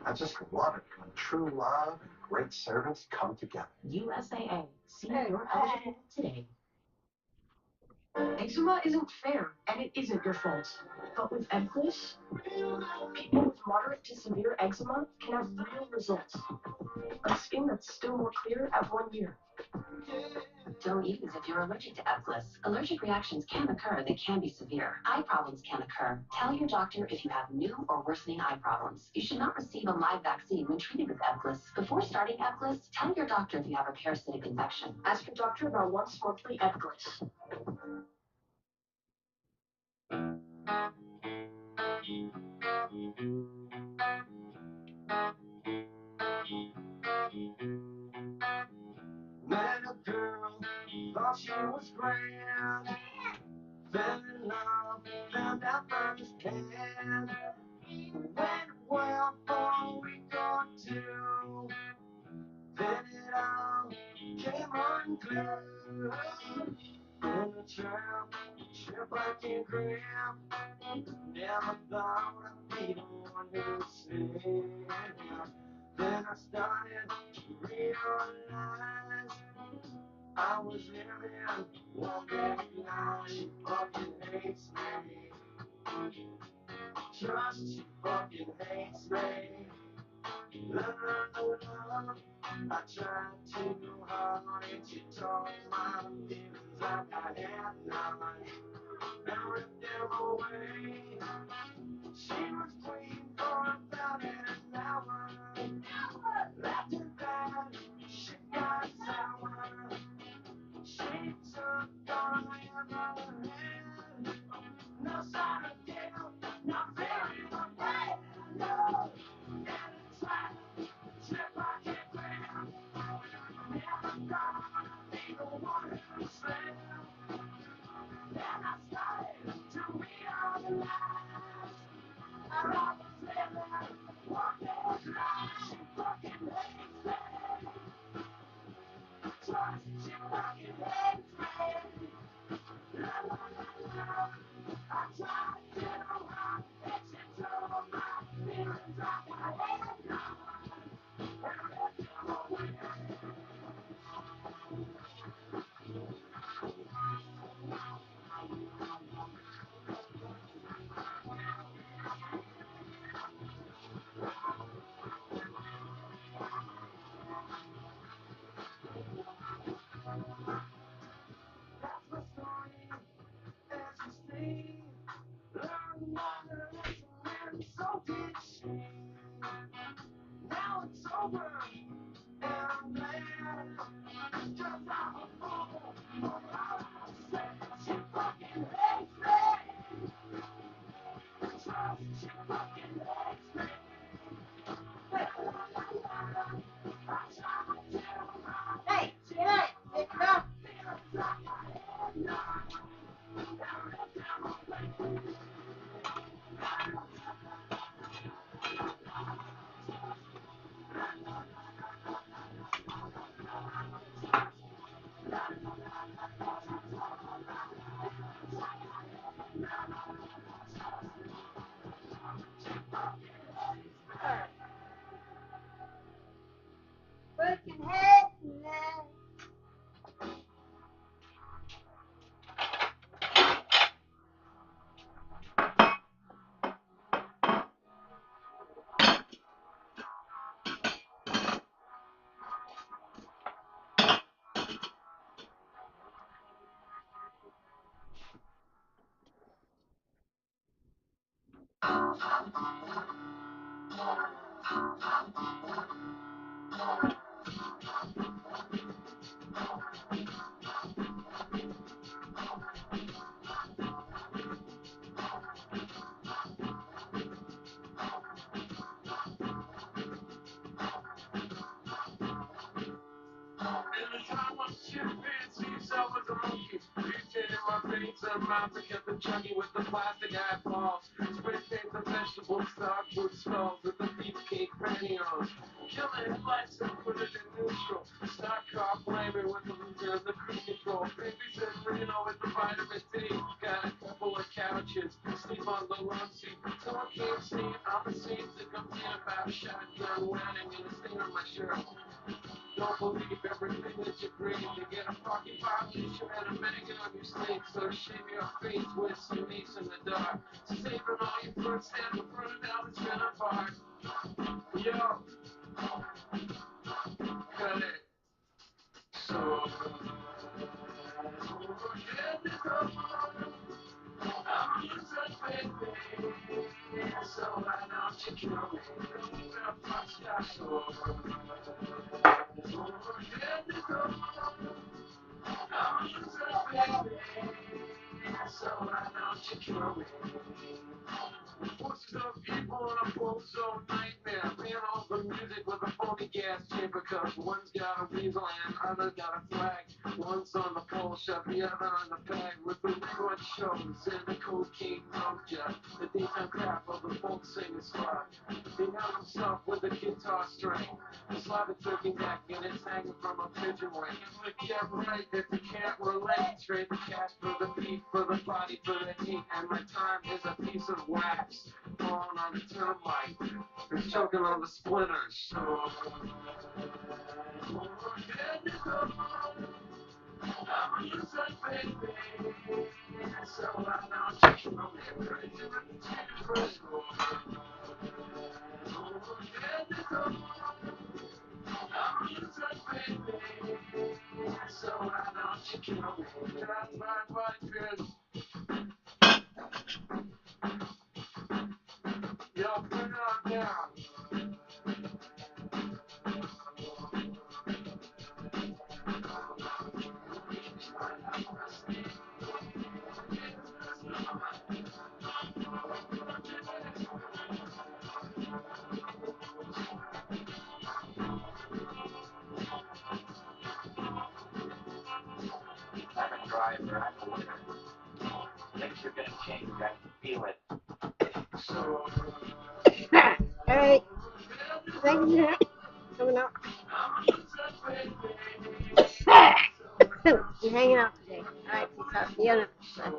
I just love it when true love and great service come together. USAA. See you're eligible today. Eczema isn't fair, and it isn't your fault. But with Ebglyss, people with moderate to severe eczema can have real results. A skin that's still more clear at 1 year. Don't use if you're allergic to Ebglyss. Allergic reactions can occur that can be severe. Eye problems can occur. Tell your doctor if you have new or worsening eye problems. You should not receive a live vaccine when treated with Ebglyss. Before starting Ebglyss, tell your doctor if you have a parasitic infection. Ask your doctor about once monthly Ebglyss. Met a girl, thought she was grand. Fell in love, found out firsthand. Went well for a week or two, then it all came unglued. In a trip like a grip. Never thought I'd be the one who saved. Then I started to realize I was living one big lie. She fucking hates me. Trust, she fucking hates me. Love, I tried too hard and she told my feelings like I had none. And ripped them away. She was queen for about an hour. After that, she got sour. She took all I ever had. No sign of guilt, not feeling afraid. No, and it's like a trip I can't grab. Never thought I'd be the one who slept. Then I started to realize I was living one big lie. She fucking hates me. Trust, she fucking hates me. La la la la. I tried to hide and she told my feelings like I had none. And ripped them away. That's my story, as you see. Learned my lesson and so did she. Now it's over and I'm glad. Just I'm a fool for all I said. She fucking hates me. Trust, she fucking hates me. La la la la. I tried to hide. Hey, tonight, pick it up. Feelings like I had none. And ripped them away. Fucking hates me. Every time I shift fancies, I was a monkey. Butane in my veins, and mouths, I kept them chunky with the plastic eyeballs. Spray paint the vegetable stock with skulls with the beefcake pantyhose. Kill the headlights and put it in neutral. Stock car flaming with the loser and the cruise control. Babies in Reno with the vitamin D. Got a couple of couches, sleep on the love seat. So I can't see it, I'm a scene to complain about a shotgun wedding and a stain on my shirt. Don't believe everything that you breathe. You get a parking violation and a maggot on your sleeve. So shave your face with some ace in the dark. Saving all your first hand and burning out it's been apart. Yo, cut it. So, get this over. I'm a loser, baby. So why don't you kill me? Well, fuck that. So, get this over. I'm a loser, baby. So why don't you kill me? Forces of evil and a bullseye nightmare. Ran all music with a phony gas chamber, cause one's got a weasel and other's got a flag. One's on the pole, shove the other on the bag with the rerun shows and the cocaine moja. The daytime crap of the folk singing spot. He held himself with a guitar string, a Slavic turkey neck, and it's hanging from a pigeon wing. But get right if you can't relate. Trade the cash for the beat, for the body, for the heat, and my time is a piece of wax falling on the termite. It's choking on the splinters. So, I'm a loser, baby. So I know you can only bring to the first go. I'm a loser, baby. So I know you can only that's my white girl. Yo, bring it on down. I'm a driver. I'm a winner. Things are gonna change. I can feel it. So, Alright, thank you for coming out. You're hanging out today. Alright, peace out. See you next time.